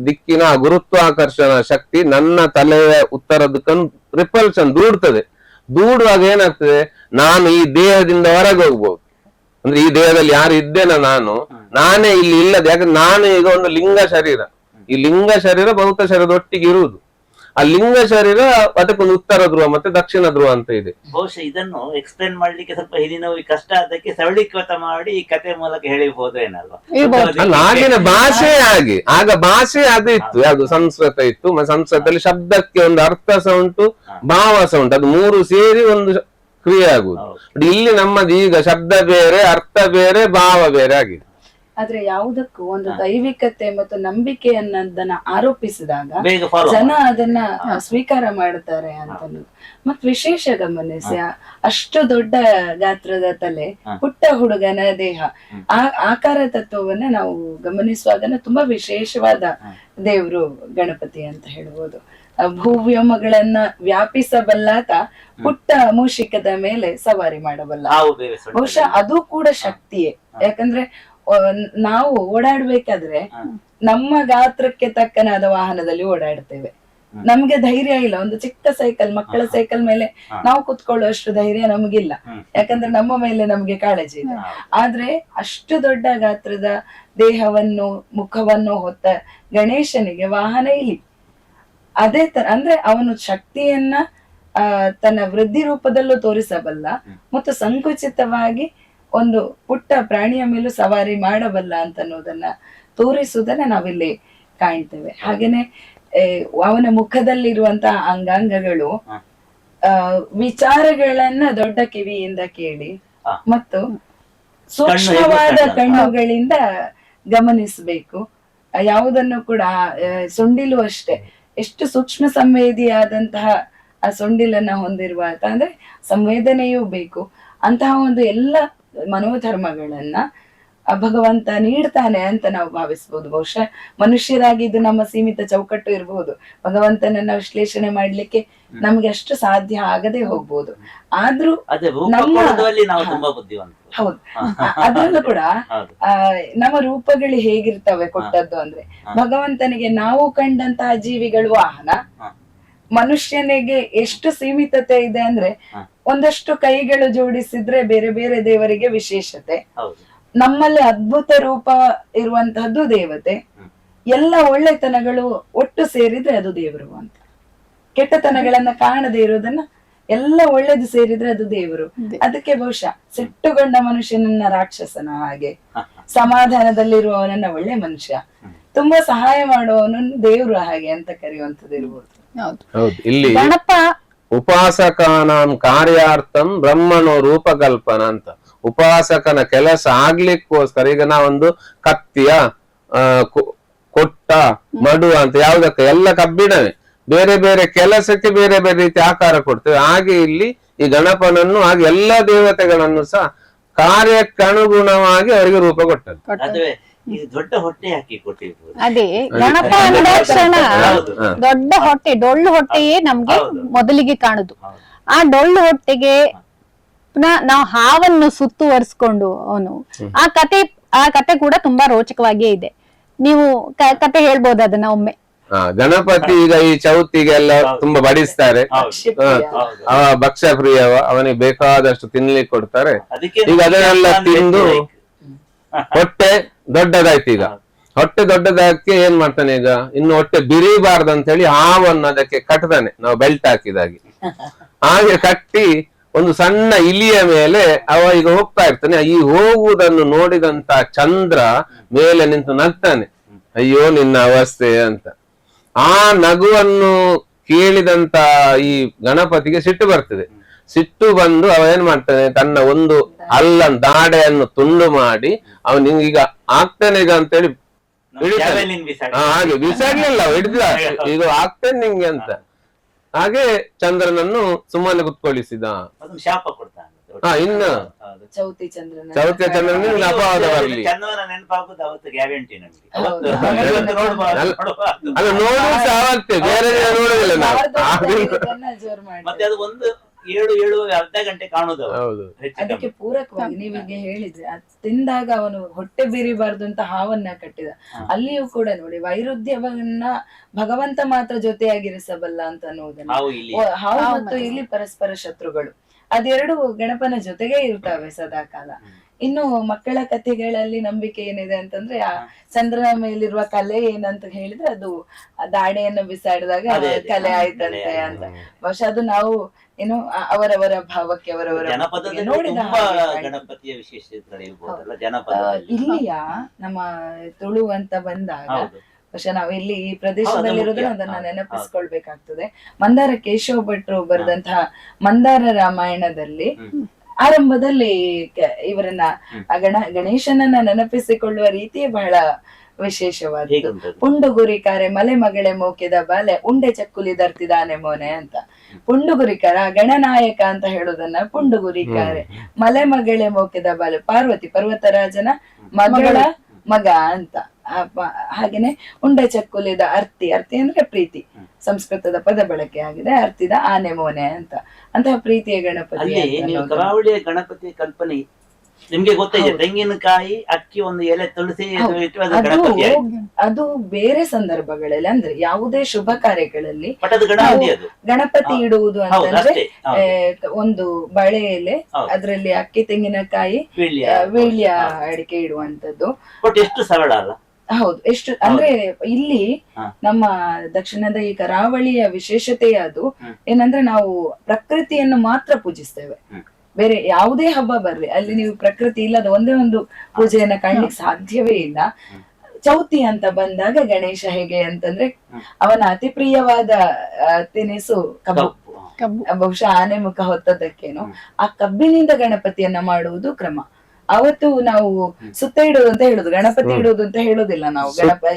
ದಿಕ್ಕಿನ ಆ ಗುರುತ್ವಾಕರ್ಷಣ ಶಕ್ತಿ ನನ್ನ ತಲೆಯ ಉತ್ತರ ದಿಕ್ಕನ್ನು ರಿಪಲ್ಷನ್ ದೂಡುವಾಗ ಏನಾಗ್ತದೆ, ನಾನು ಈ ದೇಹದಿಂದ ಹೊರಗೆ ಹೋಗ್ಬೋದು. ಅಂದ್ರೆ ಈ ದೇಹದಲ್ಲಿ ಯಾರು ಇದ್ದೇನ ನಾನೇ ಇಲ್ಲಿ ಇಲ್ಲದೆ, ಯಾಕಂದ್ರೆ ನಾನು ಈಗ ಒಂದು ಲಿಂಗ ಶರೀರ, ಈ ಲಿಂಗ ಶರೀರ ಭೌತ ಶರೀರದ ಒಟ್ಟಿಗೆ ಇರುವುದು. ಆ ಲಿಂಗ ಶರೀರ ಅದಕ್ಕೊಂದು ಉತ್ತರ ಧ್ರುವ ಮತ್ತೆ ದಕ್ಷಿಣ ಧ್ರುವ ಅಂತ ಇದೆ. ಬಹುಶಃ ಇದನ್ನು ಎಕ್ಸ್ಪ್ಲೇನ್ ಮಾಡ್ಲಿಕ್ಕೆ ಸ್ವಲ್ಪ ಹಿರಿನವರಿಗೆ ಕಷ್ಟ, ಅದಕ್ಕೆ ಸರಳೀಕೃತ ಮಾಡಿ ಈ ಕಥೆ ಮೂಲಕ ಹೇಳಿಬಹುದು ಏನಲ್ವಾ? ಅಲ್ಲ, ಆಗಿನ ಭಾಷೆ ಹಾಗೆ, ಆಗ ಭಾಷೆ ಅದು ಇತ್ತು, ಯಾವುದು ಸಂಸ್ಕೃತ ಇತ್ತು. ಸಂಸ್ಕೃತದಲ್ಲಿ ಶಬ್ದಕ್ಕೆ ಒಂದು ಅರ್ಥ ಸಹ ಉಂಟು, ಭಾವ ಸಹ ಉಂಟು, ಅದು ಮೂರು ಸೇರಿ ಒಂದು ಕ್ರಿಯೆ ಆಗುವುದು. ಇಲ್ಲಿ ನಮ್ಮದು ಈಗ ಶಬ್ದ ಬೇರೆ, ಅರ್ಥ ಬೇರೆ, ಭಾವ ಬೇರೆ ಆಗಿದೆ. ಆದ್ರೆ ಯಾವುದಕ್ಕೂ ಒಂದು ದೈವಿಕತೆ ಮತ್ತು ನಂಬಿಕೆ ಅನ್ನೋದನ್ನ ಆರೋಪಿಸಿದಾಗ ಜನ ಅದನ್ನ ಸ್ವೀಕಾರ ಮಾಡ್ತಾರೆ ಅಂತ. ಮತ್ ವಿಶೇಷ ಗಮನಿಸಿ, ಅಷ್ಟು ದೊಡ್ಡ ಗಾತ್ರದ ತಲೆ, ಪುಟ್ಟ ಹುಡುಗನ ದೇಹ, ಆ ಆಕಾರ ತತ್ವವನ್ನ ನಾವು ಗಮನಿಸುವಾಗ ತುಂಬಾ ವಿಶೇಷವಾದ ದೇವ್ರು ಗಣಪತಿ ಅಂತ ಹೇಳ್ಬೋದು. ಭೂವ್ಯೋಮಗಳನ್ನ ವ್ಯಾಪಿಸಬಲ್ಲಾತ ಪುಟ್ಟ ಮೂಷಿಕದ ಮೇಲೆ ಸವಾರಿ ಮಾಡಬಲ್ಲ. ಬಹುಶಃ ಅದು ಕೂಡ ಶಕ್ತಿಯೇ. ಯಾಕಂದ್ರೆ ನಾವು ಓಡಾಡ್ಬೇಕಾದ್ರೆ ನಮ್ಮ ಗಾತ್ರಕ್ಕೆ ತಕ್ಕನಾದ ವಾಹನದಲ್ಲಿ ಓಡಾಡ್ತೇವೆ. ನಮ್ಗೆ ಧೈರ್ಯ ಇಲ್ಲ, ಒಂದು ಚಿಕ್ಕ ಸೈಕಲ್, ಮಕ್ಕಳ ಸೈಕಲ್ ಮೇಲೆ ನಾವು ಕುತ್ಕೊಳ್ಳುವಷ್ಟು ಧೈರ್ಯ ನಮಗಿಲ್ಲ, ಯಾಕಂದ್ರೆ ನಮ್ಮ ಮೇಲೆ ನಮ್ಗೆ ಕಾಳಜಿ ಇದೆ. ಆದ್ರೆ ಅಷ್ಟು ದೊಡ್ಡ ಗಾತ್ರದ ದೇಹವನ್ನು, ಮುಖವನ್ನು ಹೊತ್ತ ಗಣೇಶನಿಗೆ ವಾಹನ ಇಲ್ಲಿ. ಅದೇ ತರ ಅಂದ್ರೆ ಅವನು ಶಕ್ತಿಯನ್ನ ತನ್ನ ವೃದ್ಧಿ ರೂಪದಲ್ಲೂ ತೋರಿಸಬಲ್ಲ ಮತ್ತು ಸಂಕುಚಿತವಾಗಿ ಒಂದು ಪುಟ್ಟ ಪ್ರಾಣಿಯ ಮೇಲೂ ಸವಾರಿ ಮಾಡಬಲ್ಲ ಅಂತ ಅನ್ನೋದನ್ನ ತೋರಿಸುವುದನ್ನ ನಾವಿಲ್ಲಿ ಕಾಣ್ತೇವೆ. ಹಾಗೇನೆ ಅವನ ಮುಖದಲ್ಲಿರುವಂತಹ ಅಂಗಾಂಗಗಳು ವಿಚಾರಗಳನ್ನ ದೊಡ್ಡ ಕಿವಿಯಿಂದ ಕೇಳಿ ಮತ್ತು ಸೂಕ್ಷ್ಮವಾದ ಕಣ್ಣುಗಳಿಂದ ಗಮನಿಸಬೇಕು. ಯಾವುದನ್ನು ಕೂಡ ಸೊಂಡಿಲು ಅಷ್ಟೇ, ಎಷ್ಟು ಸೂಕ್ಷ್ಮ ಸಂವೇದಿಯಾದಂತಹ ಆ ಸೊಂಡಿಲನ್ನ ಹೊಂದಿರುವ, ಅಂದ್ರೆ ಸಂವೇದನೆಯೂ ಬೇಕು. ಅಂತಹ ಒಂದು ಎಲ್ಲ ಮನೋಧರ್ಮಗಳನ್ನ ಭಗವಂತ ನೀಡ್ತಾನೆ ಅಂತ ನಾವು ಭಾವಿಸ್ಬೋದು. ಬಹುಶಃ ಮನುಷ್ಯರಾಗಿ ಇದು ನಮ್ಮ ಸೀಮಿತ ಚೌಕಟ್ಟು ಇರಬಹುದು, ಭಗವಂತನನ್ನ ವಿಶ್ಲೇಷಣೆ ಮಾಡ್ಲಿಕ್ಕೆ ನಮ್ಗೆ ಅಷ್ಟು ಸಾಧ್ಯ ಆಗದೆ ಹೋಗ್ಬೋದು. ಆದ್ರೂ ಹೌದು, ಅದ್ರಲ್ಲೂ ಕೂಡ ನಮ್ಮ ರೂಪಗಳು ಹೇಗಿರ್ತವೆ ಕೊಟ್ಟದ್ದು ಅಂದ್ರೆ, ಭಗವಂತನಿಗೆ ನಾವು ಕಂಡಂತಹ ಜೀವಿಗಳು ವಾಹನ, ಮನುಷ್ಯನಿಗೆ ಎಷ್ಟು ಸೀಮಿತತೆ ಇದೆ ಅಂದ್ರೆ ಒಂದಷ್ಟು ಕೈಗಳು ಜೋಡಿಸಿದ್ರೆ ಬೇರೆ ಬೇರೆ ದೇವರಿಗೆ ವಿಶೇಷತೆ, ನಮ್ಮಲ್ಲಿ ಅದ್ಭುತ ರೂಪ ಇರುವಂತಹದ್ದು ದೇವತೆ. ಎಲ್ಲ ಒಳ್ಳೆತನಗಳು ಒಟ್ಟು ಸೇರಿದ್ರೆ ಅದು ದೇವರು ಅಂತ. ಕೆಟ್ಟತನಗಳನ್ನ ಕಾಣದೇ ಇರೋದನ್ನ ಎಲ್ಲ ಒಳ್ಳೇದು ಸೇರಿದ್ರೆ ಅದು ದೇವರು. ಅದಕ್ಕೆ ಬಹುಶಃ ಸಿಟ್ಟುಗೊಂಡ ಮನುಷ್ಯನನ್ನ ರಾಕ್ಷಸನ ಹಾಗೆ, ಸಮಾಧಾನದಲ್ಲಿರುವವನನ್ನ ಒಳ್ಳೆ ಮನುಷ್ಯ, ತುಂಬಾ ಸಹಾಯ ಮಾಡುವವನನ್ನ ದೇವ್ರು ಹಾಗೆ ಅಂತ ಕರೆಯುವಂಥದ್ದು ಇರ್ಬೋದು. ಇಲ್ಲಿ ಉಪಾಸಕಾನಾಂ ಕಾರ್ಯಾರ್ಥಂ ಬ್ರಹ್ಮಣೋ ರೂಪಕಲ್ಪನ ಅಂತ. ಉಪಾಸಕನ ಕೆಲಸ ಆಗ್ಲಿಕ್ಕೋಸ್ಕರ, ಈಗ ನಾವೊಂದು ಕತ್ತಿಯ ಕೊಟ್ಟ ಮಡು ಅಂತ ಯಾವ್ದಕ್ಕೆ ಎಲ್ಲ ಕಬ್ಬಿಣವೇ, ಬೇರೆ ಬೇರೆ ಕೆಲಸಕ್ಕೆ ಬೇರೆ ಬೇರೆ ರೀತಿ ಆಕಾರ ಕೊಡ್ತೇವೆ. ಹಾಗೆ ಇಲ್ಲಿ ಈ ಗಣಪನನ್ನು ಹಾಗೆ ಎಲ್ಲಾ ದೇವತೆಗಳನ್ನು ಸಹ ಕಾರ್ಯಕ್ಕನುಗುಣವಾಗಿ ಅವರಿಗೆ ರೂಪ ಕೊಟ್ಟದ್ದು. ದೊಡ್ಡ ಹೊಟ್ಟೆ ಹಾಕಿ ಕೊಟ್ಟಿರ್ಬೋದು. ಅದೇ ಗಣಪ ಅಂದ ಕ್ಷಣ ದೊಡ್ಡ ಹೊಟ್ಟೆ, ಡೊಳ್ಳು ಹೊಟ್ಟೆಯೇ ನಮ್ಗೆ ಮೊದಲಿಗೆ ಕಾಣುದು. ಆ ಡೊಳ್ಳು ಹೊಟ್ಟೆಗೆ ಪುನಃ ನಾವು ಹಾವನ್ನು ಸುತ್ತುವರಿಸ್ಕೊಂಡು ಅವನು ಆ ಕತೆ ಕೂಡ ತುಂಬಾ ರೋಚಕವಾಗಿಯೇ ಇದೆ. ನೀವು ಕತೆ ಹೇಳ್ಬೋದು ಅದನ್ನ ಒಮ್ಮೆ. ಗಣಪತಿ ಈಗ ಈ ಚೌತಿಗೆಲ್ಲ ತುಂಬಾ ಬಡಿಸ್ತಾರೆ, ಭಕ್ಷ್ಯ ಪ್ರಿಯವ, ಅವನಿಗೆ ಬೇಕಾದಷ್ಟು ತಿನ್ಲಿಕ್ಕೆ ಕೊಡ್ತಾರೆ. ಈಗ ಅದನ್ನೆಲ್ಲ ತಿಂದು ಹೊಟ್ಟೆ ದೊಡ್ಡದಾಯ್ತು. ಈಗ ಹೊಟ್ಟೆ ದೊಡ್ಡದಾಕ್ಕೆ ಏನ್ ಮಾಡ್ತಾನೆ, ಈಗ ಇನ್ನು ಹೊಟ್ಟೆ ಬಿರಿಬಾರ್ದು ಅಂತ ಹೇಳಿ ಹಾವನ್ನು ಅದಕ್ಕೆ ಕಟ್ತಾನೆ, ನಾವು ಬೆಲ್ಟ್ ಹಾಕಿದಾಗಿ. ಹಾಗೆ ಕಟ್ಟಿ ಒಂದು ಸಣ್ಣ ಇಲಿಯ ಮೇಲೆ ಅವ ಈಗ ಹೋಗ್ತಾ ಇರ್ತಾನೆ. ಈ ಹೋಗುವುದನ್ನು ನೋಡಿದಂತ ಚಂದ್ರ ಮೇಲೆ ನಿಂತು ನಗ್ತಾನೆ, ಅಯ್ಯೋ ನಿನ್ನ ಅವಸ್ಥೆ ಅಂತ. ಆ ನಗುವನ್ನು ಕೇಳಿದಂತ ಈ ಗಣಪತಿಗೆ ಸಿಟ್ಟು ಬರ್ತದೆ. ಸಿಟ್ಟು ಬಂದು ಅವ ಏನ್ ಮಾಡ್ತಾನೆ, ತನ್ನ ಒಂದು ದಾಡೆಯನ್ನು ತುಂಡು ಮಾಡಿ ಅವನಿಗೀಗ ಆಗ್ತಾನೆ ಈಗ ಅಂತೇಳಿ ಹಾಗೆ ಬಿಸಾಡ್ಲಿಲ್ಲ, ಹಿಡಿದ ಈಗ ಆಗ್ತೇನೆ ನಿಂಗೆ ಅಂತ. ಹಾಗೆ ಚಂದ್ರನನ್ನು ಸುಮ್ಮನೆ ಕುತ್ಕೊಳಿಸಿದ. ಶಾಪ ಕೊಡ್ತಾನೆ. ಇನ್ನು ಚೌತಿ ಚಂದ್ರನಿಗೆ ಅಪವಾದ ಬರಲಿ ಅಲ್ಲ, ನೋಡುದು ಅವತ್ತೇ, ಬೇರೆ ದಿನ ನೋಡುದಿಲ್ಲ ನಾವು. ಮತ್ತೆ ಅದು ಒಂದು ಏಳು ಅರ್ಧ ಗಂಟೆ ಕಾಣುದು ಹೌದು. ಅದಕ್ಕೆ ಪೂರಕವಾಗಿ ನೀವೀಗ ಹೇಳಿದ್ರೆ ಅದ್ ತಿಂದಾಗ ಅವನು ಹೊಟ್ಟೆ ಬೀರಿಬಾರ್ದು ಅಂತ ಹಾವನ್ನ ಕಟ್ಟಿದ. ಅಲ್ಲಿಯೂ ಕೂಡ ನೋಡಿ ವೈರುಧ್ಯವನ್ನ ಭಗವಂತ ಮಾತ್ರ ಜೊತೆಯಾಗಿರಿಸಬಲ್ಲ ಅಂತ ಅನ್ನೋದನ್ನ. ಹಾವು ಮತ್ತು ಇಲ್ಲಿ ಪರಸ್ಪರ ಶತ್ರುಗಳು ಅದೆರಡು ಗಣಪನ ಜೊತೆಗೆ ಇರ್ತವೆ ಸದಾಕಾಲ. ಇನ್ನು ಮಕ್ಕಳ ಕಥೆಗಳಲ್ಲಿ ನಂಬಿಕೆ ಏನಿದೆ ಅಂತಂದ್ರೆ ಆ ಚಂದ್ರನ ಮೇಲಿರುವ ಕಲೆ ಏನಂತ ಹೇಳಿದ್ರೆ ಅದು ದಾಡೆಯನ್ನು ಬಿಸಾಡಿದಾಗ ಕಲೆ ಆಯ್ತಂತೆ ಅಂತ. ಬಹುಶಃ ಅದು ನಾವು ಏನು ಅವರವರ ಭಾವಕ್ಕೆ ಅವರವರ ನೋಡಿದ ಗಣಪತಿಯ ವಿಶೇಷತೆ ಇಲ್ಲಿಯ ನಮ್ಮ ತುಳು ಅಂತ ಬಂದಾಗ ಬಹುಶಃ ನಾವು ಇಲ್ಲಿ ಈ ಪ್ರದೇಶದಲ್ಲಿರೋದ್ರೆ ಅದನ್ನ ನೆನಪಿಸ್ಕೊಳ್ಬೇಕಾಗ್ತದೆ. ಮಂದಾರ ಕೇಶವ ಭಟ್ರು ಬರೆದಂತಹ ಮಂದಾರ ರಾಮಾಯಣದಲ್ಲಿ ಆರಂಭದಲ್ಲಿ ಇವರನ್ನ ಗಣೇಶನನ್ನ ನೆನಪಿಸಿಕೊಳ್ಳುವ ರೀತಿಯೇ ಬಹಳ ವಿಶೇಷವಾದದ್ದು. ಪುಂಡುಗುರಿಕಾರೆ ಮಲೆ ಮಗಳೇ ಮೋಕಿದ ಬಾಲೆ ಉಂಡೆ ಚಕ್ಕುಲಿ ಧರ್ತಿದಾನೆ ಮೋನೆ ಅಂತ. ಪುಂಡುಗುರಿಕಾರ ಗಣನಾಯಕ ಅಂತ ಹೇಳುದನ್ನ ಪುಂಡುಗುರಿಕಾರೆ ಮಲೆ ಮಗಳೇ ಮೋಕಿದ ಬಾಲೆ ಪಾರ್ವತಿ ಪರ್ವತರಾಜನ ಮಗಳ ಮಗ ಅಂತ. ಹಾಗೇನೆ ಉಂಡೆ ಚಕ್ಕುಲಿದ ಅರ್ತಿ ಅಂದ್ರೆ ಪ್ರೀತಿ, ಸಂಸ್ಕೃತದ ಪದ ಬಳಕೆ ಆಗಿದೆ. ಅರ್ತಿದ ಆನೆ ಮೋನೆ ಅಂತ. ಅಂತಹ ಪ್ರೀತಿಯ ಗಣಪತಿ. ಕರಾವಳಿಯ ಗಣಪತಿ ಕಲ್ಪನೆ ನಿಮ್ಗೆ ಗೊತ್ತಿದೆ, ತೆಂಗಿನಕಾಯಿ ಅಕ್ಕಿ ಒಂದು ಎಲೆ ತುಳಸಿ ಅದು ಬೇರೆ ಸಂದರ್ಭಗಳಲ್ಲಿ ಅಂದ್ರೆ ಯಾವುದೇ ಶುಭ ಕಾರ್ಯಗಳಲ್ಲಿ ಗಣಪತಿ ಇಡುವುದು ಅಂತಂದ್ರೆ ಒಂದು ಬಳೆ ಎಲೆ, ಅದ್ರಲ್ಲಿ ಅಕ್ಕಿ ತೆಂಗಿನಕಾಯಿ ವೀಳ್ಯ ಅಡಿಕೆ ಇಡುವಂತದ್ದು. ಎಷ್ಟು ಸರಳ ಅಲ್ಲ. ಹೌದು, ಎಷ್ಟು ಅಂದ್ರೆ ಇಲ್ಲಿ ನಮ್ಮ ದಕ್ಷಿಣದ ಈ ಕರಾವಳಿಯ ವಿಶೇಷತೆಯ ಅದು ಏನಂದ್ರೆ ನಾವು ಪ್ರಕೃತಿಯನ್ನು ಮಾತ್ರ ಪೂಜಿಸ್ತೇವೆ. ಬೇರೆ ಯಾವುದೇ ಹಬ್ಬ ಬರ್ಲಿ ಅಲ್ಲಿ ನೀವು ಪ್ರಕೃತಿ ಇಲ್ಲದ ಒಂದೇ ಒಂದು ಪೂಜೆಯನ್ನ ಕಾಣ್ಲಿಕ್ಕೆ ಸಾಧ್ಯವೇ ಇಲ್ಲ. ಚೌತಿ ಅಂತ ಬಂದಾಗ ಗಣೇಶ ಹೇಗೆ ಅಂತಂದ್ರೆ ಅವನ ಅತಿ ಪ್ರಿಯವಾದ ತಿನಿಸು ಕಬ್ಬು. ಬಹುಶಃ ಆನೆ ಮುಖ ಹೊತ್ತದಕ್ಕೇನು ಆ ಕಬ್ಬಿನಿಂದ ಗಣಪತಿಯನ್ನ ಮಾಡುವುದು ಕ್ರಮ. ಅವತ್ತು ನಾವು ಸುತ್ತ ಇಡುವುದು ಅಂತ ಹೇಳುದು, ಗಣಪತಿ ಇಡುವುದು ಅಂತ ಹೇಳುದಿಲ್ಲ ನಾವು.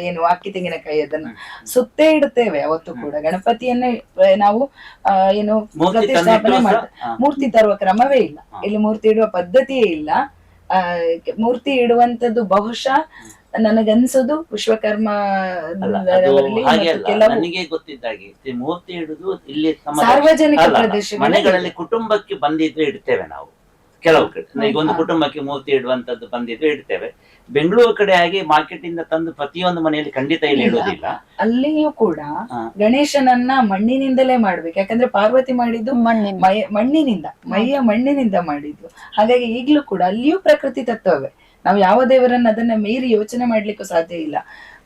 ಏನು ಅಕ್ಕಿ ತೆಂಗಿನಕಾಯಿ ಅದನ್ನ ಸುತ್ತೇ ಇಡುತ್ತೇವೆ. ಅವತ್ತು ಕೂಡ ಗಣಪತಿಯನ್ನೇ ನಾವು ಏನು ಪ್ರತಿಷ್ಠಾಪನೆ ಮಾಡ್ತೇವೆ. ಮೂರ್ತಿ ತರುವ ಕ್ರಮವೇ ಇಲ್ಲ ಇಲ್ಲಿ, ಮೂರ್ತಿ ಇಡುವ ಪದ್ಧತಿಯೇ ಇಲ್ಲ. ಮೂರ್ತಿ ಇಡುವಂತದ್ದು ಬಹುಶಃ ನನಗನ್ಸೋದು ವಿಶ್ವಕರ್ಮ ನನಗೆ ಗೊತ್ತಿದ್ದಾಗೆ ಮೂರ್ತಿ ಇಡುದು ಇಲ್ಲಿ ಸಾರ್ವಜನಿಕ ಪ್ರದೇಶ ಮನೆಗಳಲ್ಲಿ ಕುಟುಂಬಕ್ಕೆ ಬಂದಿದ್ರೆ ಇಡ್ತೇವೆ ನಾವು. ಕೆಲವು ಕಡೆ ಈಗ ಒಂದು ಕುಟುಂಬಕ್ಕೆ ಮೂರ್ತಿ ಇಡುವಂತದ್ದು ಬಂದಿದ್ದು ಇಡ್ತೇವೆ. ಬೆಂಗಳೂರು ಕಡೆ ಹಾಗೆ ಮಾರ್ಕೆಟ್ ಇಂದ ತಂದು ಪ್ರತಿಯೊಂದು ಮನೆಯಲ್ಲಿ ಖಂಡಿತ ಇಲ್ಲಿ ಇಡುವುದಿಲ್ಲ. ಅಲ್ಲಿಯೂ ಕೂಡ ಗಣೇಶನನ್ನ ಮಣ್ಣಿನಿಂದಲೇ ಮಾಡ್ಬೇಕು. ಯಾಕಂದ್ರೆ ಪಾರ್ವತಿ ಮಾಡಿದ್ದು ಮಣ್ಣಿನಿಂದ, ಮೈಯ ಮಣ್ಣಿನಿಂದ ಮಾಡಿದ್ದು. ಹಾಗಾಗಿ ಈಗ್ಲೂ ಕೂಡ ಅಲ್ಲಿಯೂ ಪ್ರಕೃತಿ ತತ್ವವೇ. ನಾವು ಯಾವ ದೇವರನ್ನ ಅದನ್ನ ಮೀರಿ ಯೋಚನೆ ಮಾಡ್ಲಿಕ್ಕೂ ಸಾಧ್ಯ ಇಲ್ಲ.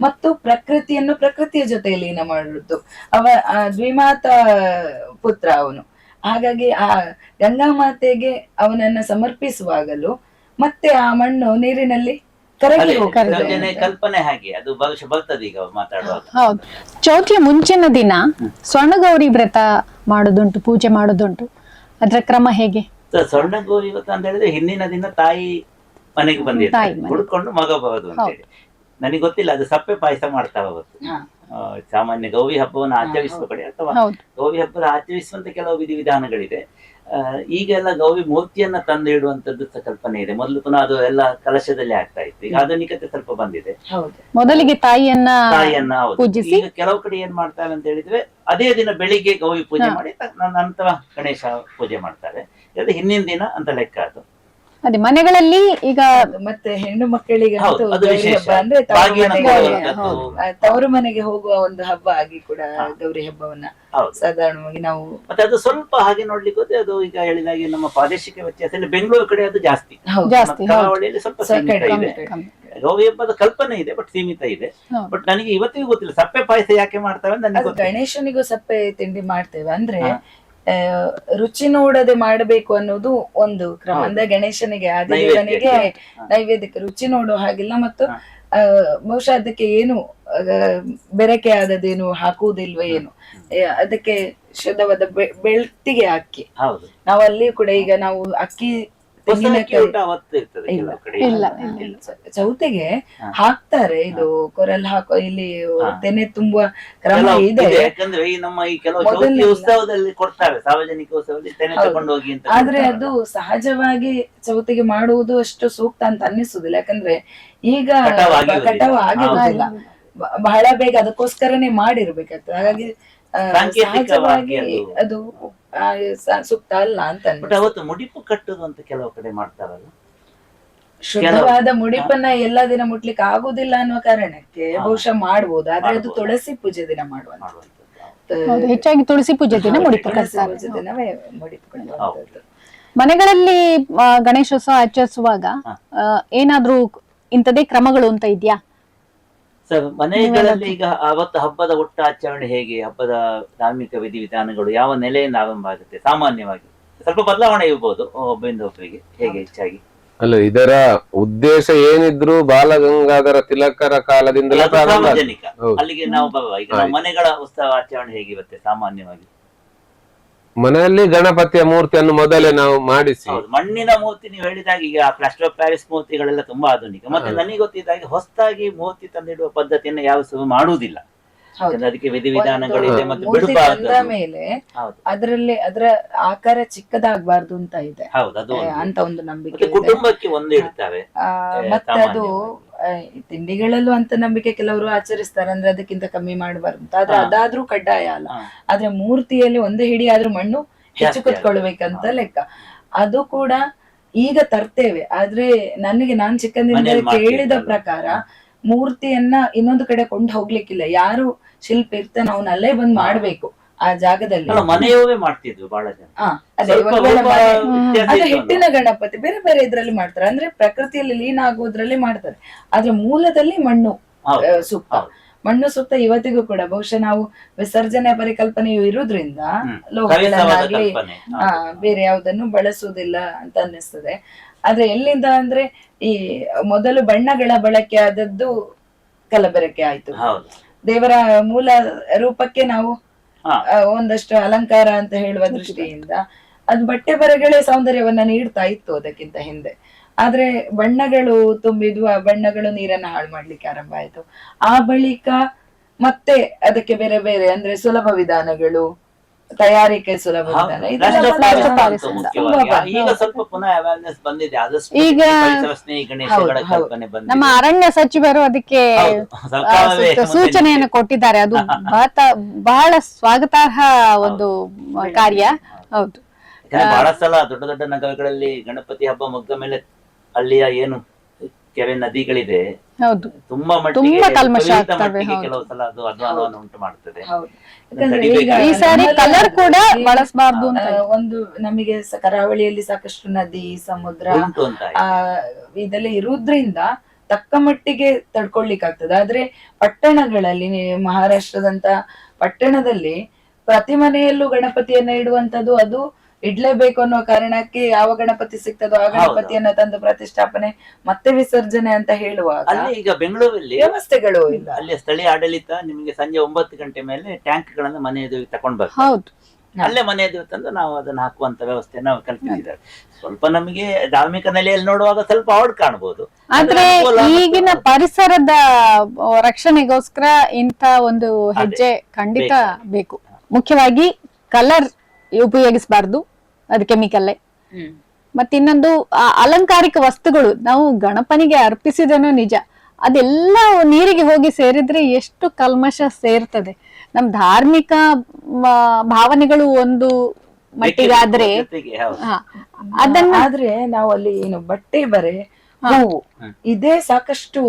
ಮತ್ತು ಪ್ರಕೃತಿಯನ್ನು ಪ್ರಕೃತಿಯ ಜೊತೆ ಲೀನ ಮಾಡುದು. ದ್ವಿಮಾತ ಪುತ್ರ ಅವನು. ಹಾಗಾಗಿ ಆ ಗಂಗಾ ಮಾತೆಗೆ ಅವನನ್ನ ಸಮರ್ಪಿಸುವಾಗಲೂ ಮತ್ತೆ ಆ ಮಣ್ಣು ನೀರಿನಲ್ಲಿ ಕರಗಿ ಹೋಗ್ತದೆ. ಕಲ್ಪನೆ ಹಾಗೆ ಅದು ಭವಿಷ್ಯ ಬರ್ತದೆ ಈಗ ಮಾತಾಡುವಾಗ. ಹೌದು, ಚೌತಿಯ ಮುಂಚಿನ ದಿನ ಸ್ವರ್ಣಗೌರಿ ವ್ರತ ಮಾಡೋದುಂಟು, ಪೂಜೆ ಮಾಡೋದುಂಟು. ಅದರ ಕ್ರಮ ಹೇಗೆ? ಸ್ವರ್ಣಗೌರಿ ವ್ರತ ಅಂತ ಹೇಳಿದ್ರೆ ಹಿಂದಿನ ದಿನ ತಾಯಿ ಮನೆಗೆ ಬಂದಿರ್ತಾರೆ, ಹುಡ್ಕೊಂಡು ಮಗ ಬರೋದು ಅಂತ ಹೇಳಿ. ನನಗೆ ಗೊತ್ತಿಲ್ಲ, ಅದು ಸಪ್ಪೆ ಪಾಯಸ ಮಾಡ್ತಾವ ಅವತ್ತು. ಸಾಮಾನ್ಯ ಗೌರಿ ಹಬ್ಬವನ್ನು ಆಚರಿಸುವ ಕಡೆ ಅಥವಾ ಗೌರಿ ಹಬ್ಬದ ಆಚರಿಸುವಂತ ಕೆಲವು ವಿಧಿವಿಧಾನಗಳಿದೆ. ಈಗೆಲ್ಲ ಗೌರಿ ಮೂರ್ತಿಯನ್ನ ತಂದು ಇಡುವಂತದ್ದು ಕಲ್ಪನೆ ಇದೆ. ಮೊದಲು ಪುನಃ ಅದು ಎಲ್ಲ ಕಲಶದಲ್ಲಿ ಆಗ್ತಾ ಇತ್ತು. ಈಗ ಆಧುನಿಕತೆ ಸ್ವಲ್ಪ ಬಂದಿದೆ. ಮೊದಲಿಗೆ ತಾಯಿಯನ್ನ ಈಗ ಕೆಲವು ಕಡೆ ಏನ್ ಮಾಡ್ತಾರೆ ಅಂತ ಹೇಳಿದ್ರೆ ಅದೇ ದಿನ ಬೆಳಿಗ್ಗೆ ಗೌರಿ ಪೂಜೆ ಮಾಡಿ ನಂತರ ಗಣೇಶ ಪೂಜೆ ಮಾಡ್ತಾರೆ. ಅದು ಹಿಂದಿನ ದಿನ ಅಂತ ಲೆಕ್ಕ. ಅದು ಅದೇ ಮನೆಗಳಲ್ಲಿ ಈಗ ಮತ್ತೆ ಹೆಣ್ಣು ಮಕ್ಕಳಿಗೆ ಅಂದ್ರೆ ತವರು ಮನೆಗೆ ಹೋಗುವ ಒಂದು ಹಬ್ಬ ಆಗಿ ಕೂಡ ಗೌರಿ ಹಬ್ಬವನ್ನ ಸಾಧಾರಣವಾಗಿ ನಾವು ಮತ್ತೆ ಅದು ಸ್ವಲ್ಪ ಹಾಗೆ ನೋಡ್ಲಿಕ್ಕೆ ಹೋದ್ರೆ ಅದು ಈಗ ಹೇಳಿದಾಗೆ ನಮ್ಮ ಪ್ರಾದೇಶಿಕ ವ್ಯತ್ಯಾಸ. ಬೆಂಗಳೂರು ಕಡೆ ಅದು ಜಾಸ್ತಿ, ಕರಾವಳಿಯಲ್ಲಿ ಸ್ವಲ್ಪ ಸೀಮಿತ ಇದೆ. ಗೌರಿ ಹಬ್ಬದ ಕಲ್ಪನೆ ಇದೆ, ಬಟ್ ಸೀಮಿತ ಇದೆ. ಬಟ್ ನನಗೆ ಇವತ್ತಿಗೂ ಗೊತ್ತಿಲ್ಲ ಸಪ್ಪೆ ಪಾಯಸ ಯಾಕೆ ಮಾಡ್ತೇವೆ ಅಂತ. ಗಣೇಶನಿಗೂ ಸಪ್ಪೆ ತಿಂಡಿ ಮಾಡ್ತೇವೆ ಅಂದ್ರೆ ರುಚಿ ನೋಡದೆ ಮಾಡಬೇಕು ಅನ್ನೋದು ಒಂದು ಕ್ರಮ. ಅಂದ್ರೆ ಗಣೇಶನಿಗೆ ಆದಿದೇವನಿಗೆ ನೈವೇದ್ಯಕ್ಕೆ ರುಚಿ ನೋಡೋ ಹಾಗಿಲ್ಲ. ಮತ್ತು ಬಹುಶಃ ಅದಕ್ಕೆ ಏನು ಬೆರಕೆ ಆದದೇನು ಹಾಕುವುದಿಲ್ವ ಏನು, ಅದಕ್ಕೆ ಶುದ್ಧವಾದ ಬೆಳ್ತಿಗೆ ಅಕ್ಕಿ. ನಾವು ಅಲ್ಲಿ ಕೂಡ ಈಗ ನಾವು ಅಕ್ಕಿ ಚೌತಿಗೆ ಹಾಕ್ತಾರೆ, ಇದು ಕೊರಲ್ ಹಾಕೋ ಇಲ್ಲಿ ತೆನೆ ತುಂಬುವ ಕ್ರಮ ಇದೆ. ಯಾಕಂದ್ರೆ ಈ ನಮ್ಮ ಈ ಕೆಲವು ಉತ್ಸವದಲ್ಲಿ ಕೊಡ್ತಾರೆ, ಸಾರ್ವಜನಿಕ ಉತ್ಸವದಲ್ಲಿ ತೆನೆ ತಗೊಂಡು ಹೋಗಿ ಅಂತ. ಆದ್ರೆ ಅದು ಸಹಜವಾಗಿ ಚೌತಿಗೆ ಮಾಡುವುದು ಅಷ್ಟು ಸೂಕ್ತ ಅಂತ ಅನ್ನಿಸುದಿಲ್ಲ. ಯಾಕಂದ್ರೆ ಈಗ ಕಟಾವು ಆಗಿರುವುದಿಲ್ಲ, ಬಹಳ ಬೇಗ ಅದಕ್ಕೋಸ್ಕರನೇ ಮಾಡಿರ್ಬೇಕಾಗ್ತದೆ. ಹಾಗಾಗಿ ಸಹಜವಾಗಿ ಅದು ಸೂಕ್ತ ಅಲ್ಲ ಅಂತ ಬಟ್ ಅವತ್ತು ಮುಡಿಪು ಕಟ್ಟುದು ಅಂತ ಕೆಲವು ಕಡೆ ಮಾಡ್ತಾರಲ್ಲ, ಶುದ್ಧವಾದ ಮುಡಿಪನ್ನ ಎಲ್ಲಾ ದಿನ ಮುಟ್ಲಿಕ್ಕೆ ಆಗುದಿಲ್ಲ ಅನ್ನುವ ಕಾರಣಕ್ಕೆ ಬಹುಶಃ ಮಾಡ್ಬೋದು, ಆದ್ರೆ ಅದು ತುಳಸಿ ಪೂಜೆ ದಿನ ಹೌದು, ಹೆಚ್ಚಾಗಿ ತುಳಸಿ ಪೂಜೆ ದಿನ ಮುಡಿಪು ಕಟ್ತಾರೆ. ಪೂಜೆ ದಿನವೇ ಮುಡಿಪು ಕಟ್ಟುವಂತದ್ದು. ಮನೆಗಳಲ್ಲಿ ಗಣೇಶೋತ್ಸವ ಆಚರಿಸುವಾಗ ಏನಾದ್ರೂ ಇಂಥದೇ ಕ್ರಮಗಳು ಅಂತ ಇದ್ಯಾ ಸರ್? ಮನೆಗಳಲ್ಲಿ ಈಗ ಅವತ್ತು ಹಬ್ಬದ ಒಟ್ಟು ಆಚರಣೆ ಹೇಗೆ, ಹಬ್ಬದ ಧಾರ್ಮಿಕ ವಿಧಿವಿಧಾನಗಳು ಯಾವ ನೆಲೆಯಿಂದ ಆರಂಭ ಆಗುತ್ತೆ? ಸಾಮಾನ್ಯವಾಗಿ ಸ್ವಲ್ಪ ಬದಲಾವಣೆ ಇರ್ಬೋದು ಒಬ್ಬರಿಂದ ಒಬ್ಬರಿಗೆ, ಹೇಗೆ ಹೆಚ್ಚಾಗಿ? ಅಲ್ಲ, ಇದರ ಉದ್ದೇಶ ಏನಿದ್ರು ಬಾಲಗಂಗಾಧರ ತಿಲಕರ ಕಾಲದಿಂದಲೇ ಪ್ರಾರಂಭ ಆಗಿದೆ. ಸಾರ್ವಜನಿಕ ಅಲ್ಲಿಗೆ ನಾವು ಬರುವ ಈಗ ನಾವು ಮನೆಗಳ ಉತ್ಸವ ಆಚರಣೆ ಹೇಗಿರುತ್ತೆ ಸಾಮಾನ್ಯವಾಗಿ? ಮನೆಯಲ್ಲಿ ಗಣಪತಿಯ ಮೂರ್ತಿಯನ್ನು ಮೊದಲೇ ನಾವು ಮಾಡಿಸಿ, ಹೌದು, ಮಣ್ಣಿನ ಮೂರ್ತಿ ನೀವು ಹೇಳಿದಾಗ ಈಗ ಪ್ಲಾಸ್ಟರ್ ಆಫ್ ಪ್ಯಾರಿಸ್ ಮೂರ್ತಿಗಳೆಲ್ಲ ತುಂಬಾ ಆಧುನಿಕ. ಮತ್ತೆ ನನಗೆ ಗೊತ್ತಿದ್ದಾಗೆ ಹೊಸದಾಗಿ ಮೂರ್ತಿ ತಂದಿಡುವ ಪದ್ಧತಿಯನ್ನು ಯಾವ ಸಹ ಮಾಡುವುದಿಲ್ಲ. ಅದಕ್ಕೆ ವಿಧಿವಿಧಾನಗಳಿದೆ ಮತ್ತು ಬಿಡಬಾರ್ದು ಮೇಲೆ ಅದರಲ್ಲಿ ಅದರ ಆಕಾರ ಚಿಕ್ಕದಾಗಬಾರ್ದು ಅಂತ ಇದೆ. ಹೌದು, ಅದು ಅಂತ ಒಂದು ನಂಬಿಕೆ ಕುಟುಂಬಕ್ಕೆ ಒಂದು ಇಡ್ತವೆ. ಮತ್ತೆ ಅದು ತಿಂಡಿಗಳಲ್ಲೂ ಅಂತ ನಂಬಿಕೆ ಕೆಲವರು ಆಚರಿಸ್ತಾರೆ, ಅಂದ್ರೆ ಅದಕ್ಕಿಂತ ಕಮ್ಮಿ ಮಾಡಬಾರ್ದು ಅಂತ. ಆದ್ರೆ ಅದಾದ್ರೂ ಕಡ್ಡಾಯ ಅಲ್ಲ. ಆದ್ರೆ ಮೂರ್ತಿಯಲ್ಲಿ ಒಂದೇ ಹಿಡಿ ಆದ್ರೂ ಮಣ್ಣು ಹೆಚ್ಚು ಕುತ್ಕೊಳ್ಬೇಕಂತ ಲೆಕ್ಕ. ಅದು ಕೂಡ ಈಗ ತರ್ತೇವೆ, ಆದ್ರೆ ನಾನ್ ಚಿಕ್ಕಂದಿನ ಕೇಳಿದ ಪ್ರಕಾರ ಮೂರ್ತಿಯನ್ನ ಇನ್ನೊಂದು ಕಡೆ ಕೊಂಡು ಹೋಗ್ಲಿಕ್ಕಿಲ್ಲ. ಯಾರು ಶಿಲ್ಪಿ ಇರ್ತಾನೆ ಅವನು ಅಲ್ಲೇ ಬಂದ್ ಮಾಡ್ಬೇಕು ಆ ಜಾಗದಲ್ಲಿ. ಮನೆಯವೇ ಮಾಡ್ತಿದ್ವು ಬಹಳ ಜನ. ಅದೇ ಹಿಟ್ಟಿನ ಗಣಪತಿ ಬೇರೆ ಬೇರೆ ಇದ್ರಲ್ಲಿ ಮಾಡ್ತಾರೆ, ಅಂದ್ರೆ ಪ್ರಕೃತಿಯಲ್ಲಿ ಲೀನ ಆಗುವುದ್ರಲ್ಲಿ ಮಾಡ್ತಾರೆ. ಆದ್ರೆ ಮೂಲದಲ್ಲಿ ಮಣ್ಣು ಸೂಕ್ತ. ಮಣ್ಣು ಸೂಕ್ತ ಇವತ್ತಿಗೂ ಕೂಡ ಬಹುಶಃ ನಾವು ವಿಸರ್ಜನೆ ಪರಿಕಲ್ಪನೆಯು ಇರುವುದ್ರಿಂದ ಲೋಹಗಳನ್ನಾಗ್ಲಿ ಬೇರೆ ಯಾವುದನ್ನು ಬಳಸುವುದಿಲ್ಲ ಅಂತ ಅನ್ನಿಸ್ತದೆ. ಆದ್ರೆ ಎಲ್ಲಿಂದ ಅಂದ್ರೆ ಈ ಮೊದಲು ಬಣ್ಣಗಳ ಬಳಕೆ ಆದದ್ದು ಕಲಬೆರಕೆ ಆಯ್ತು. ದೇವರ ಮೂಲ ರೂಪಕ್ಕೆ ನಾವು ಒಂದಷ್ಟು ಅಲಂಕಾರ ಅಂತ ಹೇಳುವ ದೃಷ್ಟಿಯಿಂದ ಅದು ಬಟ್ಟೆ ಬರೆಗಳೇ ಸೌಂದರ್ಯವನ್ನ ನೀಡ್ತಾ ಇತ್ತು ಅದಕ್ಕಿಂತ ಹಿಂದೆ. ಆದ್ರೆ ಬಣ್ಣಗಳು ತುಂಬಿದ್ವು, ಆ ಬಣ್ಣಗಳು ನೀರನ್ನ ಹಾಳು ಮಾಡ್ಲಿಕ್ಕೆ ಆರಂಭ ಆಯ್ತು. ಆ ಬಳಿಕ ಮತ್ತೆ ಅದಕ್ಕೆ ಬೇರೆ ಬೇರೆ ಅಂದ್ರೆ ಸುಲಭ ವಿಧಾನಗಳು, ತಯಾರಿಕೆ ಸುಲಭ ವಿಧಾನ, ಈಗ ಸ್ವಲ್ಪ ಪುನಃ ಅವೇರ್ನೆಸ್ ಬಂದಿದೆ. ಈಗ ನಮ್ಮ ಅರಣ್ಯ ಸಚಿವರು ಅದಕ್ಕೆ ಸೂಚನೆಯನ್ನು ಕೊಟ್ಟಿದ್ದಾರೆ. ಅದು ಬಹಳ ಸ್ವಾಗತಾರ್ಹ ಒಂದು ಕಾರ್ಯ. ಹೌದು, ಬಹಳ ಸಲ ದೊಡ್ಡ ದೊಡ್ಡ ನಗರಗಳಲ್ಲಿ ಗಣಪತಿ ಹಬ್ಬ ಮುಗಿದ ಮೇಲೆ ಅಲ್ಲಿಯ ಏನು ಕೆರೆ ನದಿಗಳಿದೆ ತುಂಬಾ ಮಟ್ಟಿಗೆ ಕೆಲವು ಸಲ ಅದು ಅಧ್ವಾನವನ್ನು ಉಂಟು ಮಾಡ್ತದೆ. ಈ ಸಾರಿ ಕಲರ್ ಕೂಡ ಬಳಸಬಾರ್ದು ಅಂತ ಒಂದು ನಮಗೆ ಕರಾವಳಿಯಲ್ಲಿ ಸಾಕಷ್ಟು ನದಿ ಸಮುದ್ರ ಇದೆಲ್ಲ ಇರುವುದ್ರಿಂದ ತಕ್ಕ ಮಟ್ಟಿಗೆ ತಡ್ಕೊಳ್ಲಿಕ್ಕಾಗ್ತದೆ. ಆದ್ರೆ ಪಟ್ಟಣಗಳಲ್ಲಿ ಮಹಾರಾಷ್ಟ್ರದಂತ ಪಟ್ಟಣದಲ್ಲಿ ಪ್ರತಿ ಮನೆಯಲ್ಲೂ ಗಣಪತಿಯನ್ನ ಇಡುವಂತದ್ದು, ಅದು ಇಡ್ಲೇಬೇಕು ಅನ್ನೋ ಕಾರಣಕ್ಕೆ ಯಾವ ಗಣಪತಿ ಸಿಗ್ತದೋ ಆ ಗಣಪತಿಯನ್ನ ತಂದು ಪ್ರತಿಷ್ಠಾಪನೆ ಮತ್ತೆ ವಿಸರ್ಜನೆ ಅಂತ ಹೇಳುವಾಗ ಅಲ್ಲಿ ಈಗ ಬೆಂಗಳೂರಲ್ಲಿ ವ್ಯವಸ್ಥೆಗಳು ಇಲ್ಲ. ಅಲ್ಲಿ ಸ್ಥಳೀಯ ಆಡಳಿತ ನಿಮಗೆ ಸಂಜೆ 9 ಗಂಟೆ ಮೇಲೆ ಟ್ಯಾಂಕ್ ಗಳನ್ನ ಮನೆ ಎದುರಿಗೆ ತಕೊಂಡ್ ಬರ್ತಾರೆ. ಅಲ್ಲೇ ಮನೆ ಎದುರು ತಂದು ನಾವು ಅದನ್ನ ಹಾಕುವಂತ ವ್ಯವಸ್ಥೆಯನ್ನು ಕಲ್ಪಿಸಿದ್ದಾರೆ. ಸ್ವಲ್ಪ ನಮಗೆ ಧಾರ್ಮಿಕ ನೆಲೆಯಲ್ಲಿ ನೋಡುವಾಗ ಸ್ವಲ್ಪ ಔಡ್ ಕಾಣಬಹುದು. ಆದ್ರೆ ಈಗಿನ ಪರಿಸರದ ರಕ್ಷಣೆಗೋಸ್ಕರ ಇಂತ ಒಂದು ಹೆಜ್ಜೆ ಖಂಡಿತ ಬೇಕು. ಮುಖ್ಯವಾಗಿ ಕಲರ್ ಉಪಯೋಗಿಸಬಾರ್ದು, ಅದು ಕೆಮಿಕಲ್ಲೇ. ಮತ್ತಿನ್ನೊಂದು ಅಲಂಕಾರಿಕ ವಸ್ತುಗಳು ನಾವು ಗಣಪನಿಗೆ ಅರ್ಪಿಸಿದನೋ ನಿಜ, ಅದೆಲ್ಲ ನೀರಿಗೆ ಹೋಗಿ ಸೇರಿದ್ರೆ ಎಷ್ಟು ಕಲ್ಮಶ ಸೇರ್ತದೆ. ನಮ್ ಧಾರ್ಮಿಕ ಭಾವನೆಗಳು ಒಂದು ಮಟ್ಟಿಗಾದ್ರೆ ಅದನ್ನ ಆದ್ರೆ ನಾವು ಅಲ್ಲಿ ಏನು ಬಟ್ಟೆ ಬರೆ ಹೂವು ಇದೇ ಸಾಕಷ್ಟು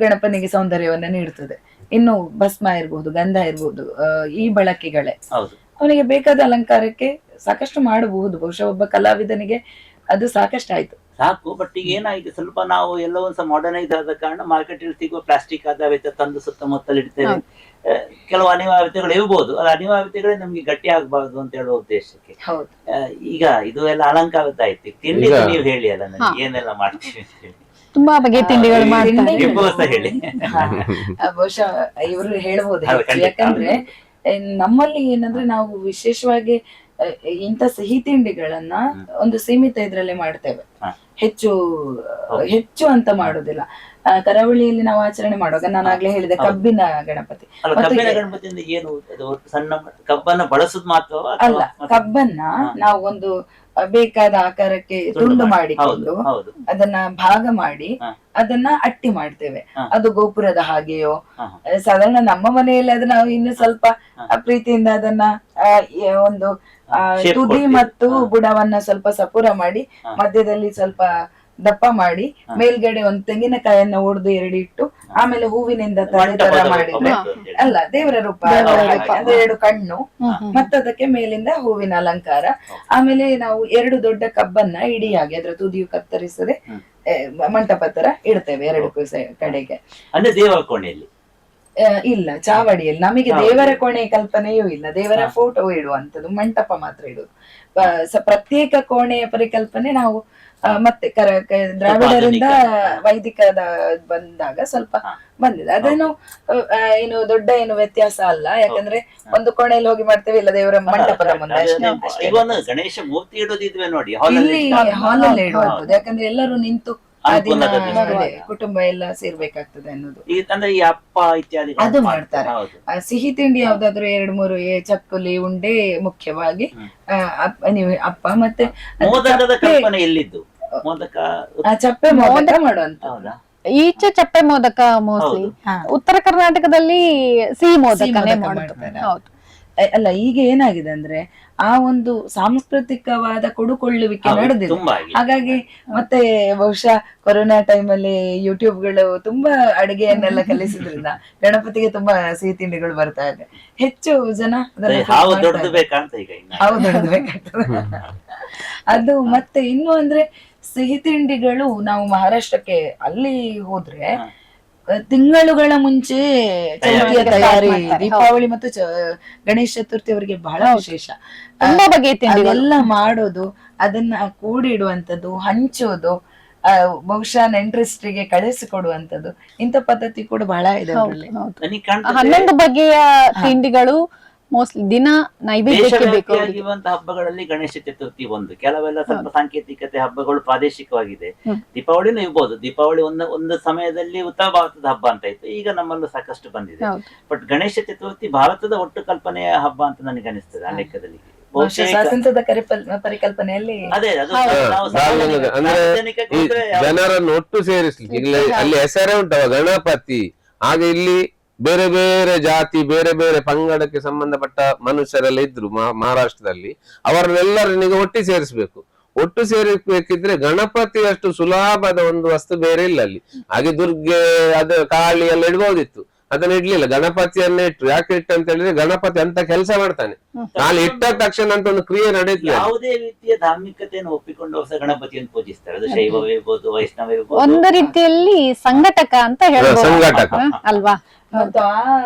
ಗಣಪನಿಗೆ ಸೌಂದರ್ಯವನ್ನ ನೀಡುತ್ತದೆ. ಇನ್ನು ಭಸ್ಮ ಇರ್ಬಹುದು, ಗಂಧ ಇರ್ಬಹುದು, ಈ ಬಳಕೆಗಳೇ ಅವನಿಗೆ ಬೇಕಾದ ಅಲಂಕಾರಕ್ಕೆ ಸಾಕಷ್ಟು ಮಾಡಬಹುದು. ಬಹುಶಃ ಒಬ್ಬ ಕಲಾವಿದನಿಗೆ ಅದು ಸಾಕಷ್ಟು ಆಯ್ತು, ಸಾಕು. ಬಟ್ ಈಗ ಏನಾಗಿದೆ, ಸ್ವಲ್ಪ ನಾವು ಎಲ್ಲೋ ಒಂದ್ಸ ಮಾಡರ್ನೈಸ್ ಆದ ಕಾರಣ ಮಾರ್ಕೆಟ್ ಅಲ್ಲಿ ಸಿಗುವ ಪ್ಲಾಸ್ಟಿಕ್ ಆಧಾರಿತ ತಂದು ಸುತ್ತಮುತ್ತಲು ಇಡ್ತೇವೆ. ಕೆಲವು ಅನಿವಾರ್ಯತೆಗಳು ಇರ್ಬೋದು, ಅದು ಅನಿವಾರ್ಯತೆಗಳೇ ನಮ್ಗೆ ಗಟ್ಟಿ ಆಗ್ಬಾರ್ದು ಅಂತ ಹೇಳುವ ಉದ್ದೇಶಕ್ಕೆ. ಈಗ ಇದು ಎಲ್ಲ ಅಲಂಕಾರದ್ದಾಯ್ತು. ತಿಂಡಿ ನೀವು ಹೇಳಿ ಅಲ್ಲ ನನಗೆ ಏನೆಲ್ಲ ಮಾಡ್ತೀವಿ ಅಂತ ಹೇಳಿ. ತುಂಬಾ ಬಗೆಯ ತಿಂಡಿಗಳು ಮಾಡ್ತಾರೆ ಹೇಳಿ. ಬಹುಶಃ ಇವರು ಹೇಳ್ಬೋದು, ಯಾಕಂದ್ರೆ ನಮ್ಮಲ್ಲಿ ಏನಂದ್ರೆ ನಾವು ವಿಶೇಷವಾಗಿ ಇಂಥ ಸಿಹಿ ತಿಂಡಿಗಳನ್ನ ಒಂದು ಸೀಮಿತ ಇದ್ರಲ್ಲಿ ಮಾಡ್ತೇವೆ, ಹೆಚ್ಚು ಅಂತ ಮಾಡುದಿಲ್ಲ. ಕರಾವಳಿಯಲ್ಲಿ ನಾವು ಆಚರಣೆ ಮಾಡುವಾಗ ನಾನು ಆಗ್ಲೇ ಹೇಳಿದೆ ಕಬ್ಬಿನ ಗಣಪತಿ. ಏನು ಸಣ್ಣ ಕಬ್ಬನ್ನ ಬಳಸುದು ಮಾತ್ರ ಅಲ್ಲ, ಕಬ್ಬನ್ನ ನಾವು ಒಂದು ಬೇಕಾದ ಆಕಾರಕ್ಕೆ ತುಂಡು ಮಾಡಿಕೊಂಡು ಅದನ್ನ ಭಾಗ ಮಾಡಿ ಅದನ್ನ ಅಟ್ಟಿ ಮಾಡ್ತೇವೆ. ಅದು ಗೋಪುರದ ಹಾಗೆಯೋ, ಸಾಧಾರಣ ನಮ್ಮ ಮನೆಯಲ್ಲಿ ಅದನ್ನ ನಾವು ಇನ್ನು ಸ್ವಲ್ಪ ಪ್ರೀತಿಯಿಂದ ಅದನ್ನ ಒಂದು Shape ತುದಿ ಕೊಡ್ತೀವಿ. ಮತ್ತು ಬುಡವನ್ನ ಸ್ವಲ್ಪ ಸಪುರ ಮಾಡಿ ಮಧ್ಯದಲ್ಲಿ ಸ್ವಲ್ಪ ದಪ್ಪ ಮಾಡಿ ಮೇಲ್ಗಡೆ ಒಂದು ತೆಂಗಿನಕಾಯನ್ನ ಒಡೆದು ಎರಡಿಟ್ಟು ಆಮೇಲೆ ಹೂವಿನಿಂದ ತಲೆ ತರ ಮಾಡಿದ್ರೆ ಅಲ್ಲ ದೇವರ ರೂಪ ಹಾಗೆ. ಅಂದ್ರೆ 2 ಕಣ್ಣು ಮತ್ತದಕ್ಕೆ ಮೇಲಿಂದ ಹೂವಿನ ಅಲಂಕಾರ. ಆಮೇಲೆ ನಾವು 2 ದೊಡ್ಡ ಕಬ್ಬನ್ನ ಇಡಿಯಾಗಿ ಅದ್ರ ತುದಿಯು ಕತ್ತರಿಸದೆ ಮಂಟಪ ತರ ಇಡ್ತೇವೆ 2 ಕಡೆಗೆ. ಅಂದ್ರೆ ದೇವರ ಕೋಣೆಯಲ್ಲಿ ಇಲ್ಲ, ಚಾವಡಿಯಲ್ಲಿ. ನಮಗೆ ದೇವರ ಕೋಣೆ ಕಲ್ಪನೆಯೂ ಇಲ್ಲ, ದೇವರ ಫೋಟೋ ಇಡುವಂತದ್ದು, ಮಂಟಪ ಮಾತ್ರ ಇಡುದು. ಪ್ರತ್ಯೇಕ ಕೋಣೆಯ ಪರಿಕಲ್ಪನೆ ನಾವು ಮತ್ತೆ ದ್ರಾವಿಡರಿಂದ ವೈದಿಕದ ಬಂದಾಗ ಸ್ವಲ್ಪ ಬಂದಿದೆ. ಅದೇನು ಏನು ದೊಡ್ಡ ಏನು ವ್ಯತ್ಯಾಸ ಅಲ್ಲ, ಯಾಕಂದ್ರೆ ಒಂದು ಕೋಣೆಯಲ್ಲಿ ಹೋಗಿ ಮಾಡ್ತೇವೆ, ಇಲ್ಲ ದೇವರ ಮಂಟಪದ ಮುಂದೆ ಅಷ್ಟೇ. ಗಣೇಶ ಮೂರ್ತಿ ಇಡೋದಿದ್ವಿ ನೋಡಿ, ಇಲ್ಲಿ ಹಾಲಲ್ಲಿ ಇಡುವಂತದ್ದು, ಯಾಕಂದ್ರೆ ಎಲ್ಲರೂ ನಿಂತು ಕುಟುಂಬ ಎಲ್ಲ ಸೇರ್ಬೇಕಾಗ್ತದೆ ಅನ್ನೋದು. ಅಂದ್ರೆ ಈ ಅಪ್ಪ ಇತ್ಯಾದಿ ಅದು ಮಾಡ್ತಾರೆ. ಸಿಹಿ ತಿಂಡಿ ಯಾವ್ದಾದ್ರು 2-3 ಚಕ್ಕುಲಿ ಉಂಡೆ ಮುಖ್ಯವಾಗಿ ನೀವು ಅಪ್ಪ ಮತ್ತೆ ಮೋದಕದ ಕಲ್ಪನೆ ಎಲ್ಲಿದ್ದು? ಮೋದಕ ಚಪ್ಪೆ ಮೋದಕ ಮಾಡುವಂತ. ಈಚೆ ಚಪ್ಪೆ ಮೋದಕ ಮೋಸ್ಟ್ಲಿ, ಉತ್ತರ ಕರ್ನಾಟಕದಲ್ಲಿ ಸಿಹಿ ಮೋದಕನೇ ಮಾಡ್ತಾರೆ. ಹೌದು. ಅಲ್ಲ, ಈಗ ಏನಾಗಿದೆ ಅಂದ್ರೆ ಆ ಒಂದು ಸಾಂಸ್ಕೃತಿಕವಾದ ಕೊಡುಕೊಳ್ಳುವಿಕೆ ನಡೆದಿದೆ. ಹಾಗಾಗಿ ಮತ್ತೆ ಬಹುಶಃ ಕೊರೋನಾ ಟೈಮಲ್ಲಿ ಯೂಟ್ಯೂಬ್ಗಳು ತುಂಬಾ ಅಡುಗೆಯನ್ನೆಲ್ಲ ಕಲಿಸಿದ್ರಿಂದ ಗಣಪತಿಗೆ ತುಂಬಾ ಸಿಹಿ ತಿಂಡಿಗಳು ಬರ್ತಾ ಇದೆ. ಹೆಚ್ಚು ಜನ ಅದು. ಮತ್ತೆ ಇನ್ನು ಅಂದ್ರೆ ಸಿಹಿ ತಿಂಡಿಗಳು ನಾವು ಮಹಾರಾಷ್ಟ್ರಕ್ಕೆ ಅಲ್ಲಿ ಹೋದ್ರೆ ತಿಂಗಳುಗಳ ಮುಂಚೆ ಚೌತಿಯ ತಯಾರಿ, ದೀಪಾವಳಿ ಮತ್ತು ಗಣೇಶ ಚತುರ್ಥಿ ಅವರಿಗೆ ಬಹಳ ವಿಶೇಷ. ಅದೆಲ್ಲ ಮಾಡೋದು, ಅದನ್ನ ಕೂಡಿಡುವಂಥದ್ದು, ಹಂಚೋದು, ಬಹುಶಃ ನೆಂಟ್ರಿಸ್ಟ್ರಿಗೆ ಕಳಿಸಿಕೊಡುವಂಥದ್ದು, ಇಂಥ ಪದ್ಧತಿ ಕೂಡ ಬಹಳ ಇದೆ ಅವರಲ್ಲಿ. 11 ಬಗೆಯ ತಿಂಡಿಗಳು ಮೋಸ್ಟ್ಲಿ ದಿನ ನೈವೇದ್ಯಕ್ಕೆ ಬೇಕು. ಹಬ್ಬಗಳಲ್ಲಿ ಗಣೇಶ ಚತುರ್ಥಿ ಒಂದು, ಕೆಲವೆಲ್ಲ ಸ್ವಲ್ಪ ಸಾಂಕೇತಿಕತೆ ಹಬ್ಬಗಳು ಪ್ರಾದೇಶಿಕವಾಗಿದೆ. ದೀಪಾವಳಿನೂ ಇರ್ಬೋದು, ದೀಪಾವಳಿ ಒಂದು ಸಮಯದಲ್ಲಿ ಉತ್ತರ ಭಾರತದ ಹಬ್ಬ ಅಂತ ಇತ್ತು, ಈಗ ನಮ್ಮಲ್ಲೂ ಸಾಕಷ್ಟು ಬಂದಿದೆ. ಬಟ್ ಗಣೇಶ ಚತುರ್ಥಿ ಭಾರತದ ಒಟ್ಟು ಕಲ್ಪನೆಯ ಹಬ್ಬ ಅಂತ ನನಗೆ ಅನಿಸ್ತದೆ ಆ ಲೆಕ್ಕದಲ್ಲಿ. ಸ್ವಾತಂತ್ರ್ಯದ ಪರಿಕಲ್ಪನೆಯಲ್ಲಿ ಅಂದ್ರೆ ಜನರನ್ನು ಒಟ್ಟು ಸೇರಿಸ್ಲಿಕ್ಕೆ ಅಲ್ಲಿ ಹೆಸರೇ ಉಂಟವ ಗಣಪತಿ. ಆಗ ಇಲ್ಲಿ ಬೇರೆ ಬೇರೆ ಜಾತಿ, ಬೇರೆ ಬೇರೆ ಪಂಗಡಕ್ಕೆ ಸಂಬಂಧಪಟ್ಟ ಮನುಷ್ಯರೆಲ್ಲ ಇದ್ರು ಮಹಾರಾಷ್ಟ್ರದಲ್ಲಿ. ಅವರನ್ನೆಲ್ಲರನ್ನೀಗ ಒಟ್ಟಿ ಸೇರಿಸ್ಬೇಕು. ಒಟ್ಟು ಸೇರಿಸ್ಬೇಕಿದ್ರೆ ಗಣಪತಿ ಅಷ್ಟು ಸುಲಭದ ಒಂದು ವಸ್ತು ಬೇರೆ ಇಲ್ಲ ಅಲ್ಲಿ. ಹಾಗೆ ದುರ್ಗೆ, ಅದು ಕಾಳಿ ಎಲ್ಲ ಇಡ್ಬೋದಿತ್ತು, ಅದನ್ನ ಇಡ್ಲಿಲ್ಲ. ಗಣಪತಿಯನ್ನೇ ಇಟ್ರು. ಯಾಕೆ ಇಟ್ಟು ಅಂತ ಹೇಳಿದ್ರೆ ಗಣಪತಿ ಅಂತ ಕೆಲಸ ಮಾಡ್ತಾನೆ. ನಾಳೆ ಇಟ್ಟ ತಕ್ಷಣ ಅಂತ ಒಂದು ಕ್ರಿಯೆ ನಡೆಯುತ್ತೆ. ಯಾವುದೇ ರೀತಿಯ ಧಾರ್ಮಿಕತೆಯನ್ನು ಒಪ್ಪಿಕೊಂಡು ಹೊಸ ಗಣಪತಿಯನ್ನು ಪೂಜಿಸ್ತಾರೆ. ಅದು ಶೈವವೇ ಇರ್ಬೋದು, ವೈಷ್ಣವ ಇರ್ಬೋದು. ಒಂದು ರೀತಿಯಲ್ಲಿ ಸಂಘಟಕ ಅಂತ ಹೇಳ್ಬೋದು, ಸಂಘಟಕ ಅಲ್ವಾ? ಮತ್ತು ಆ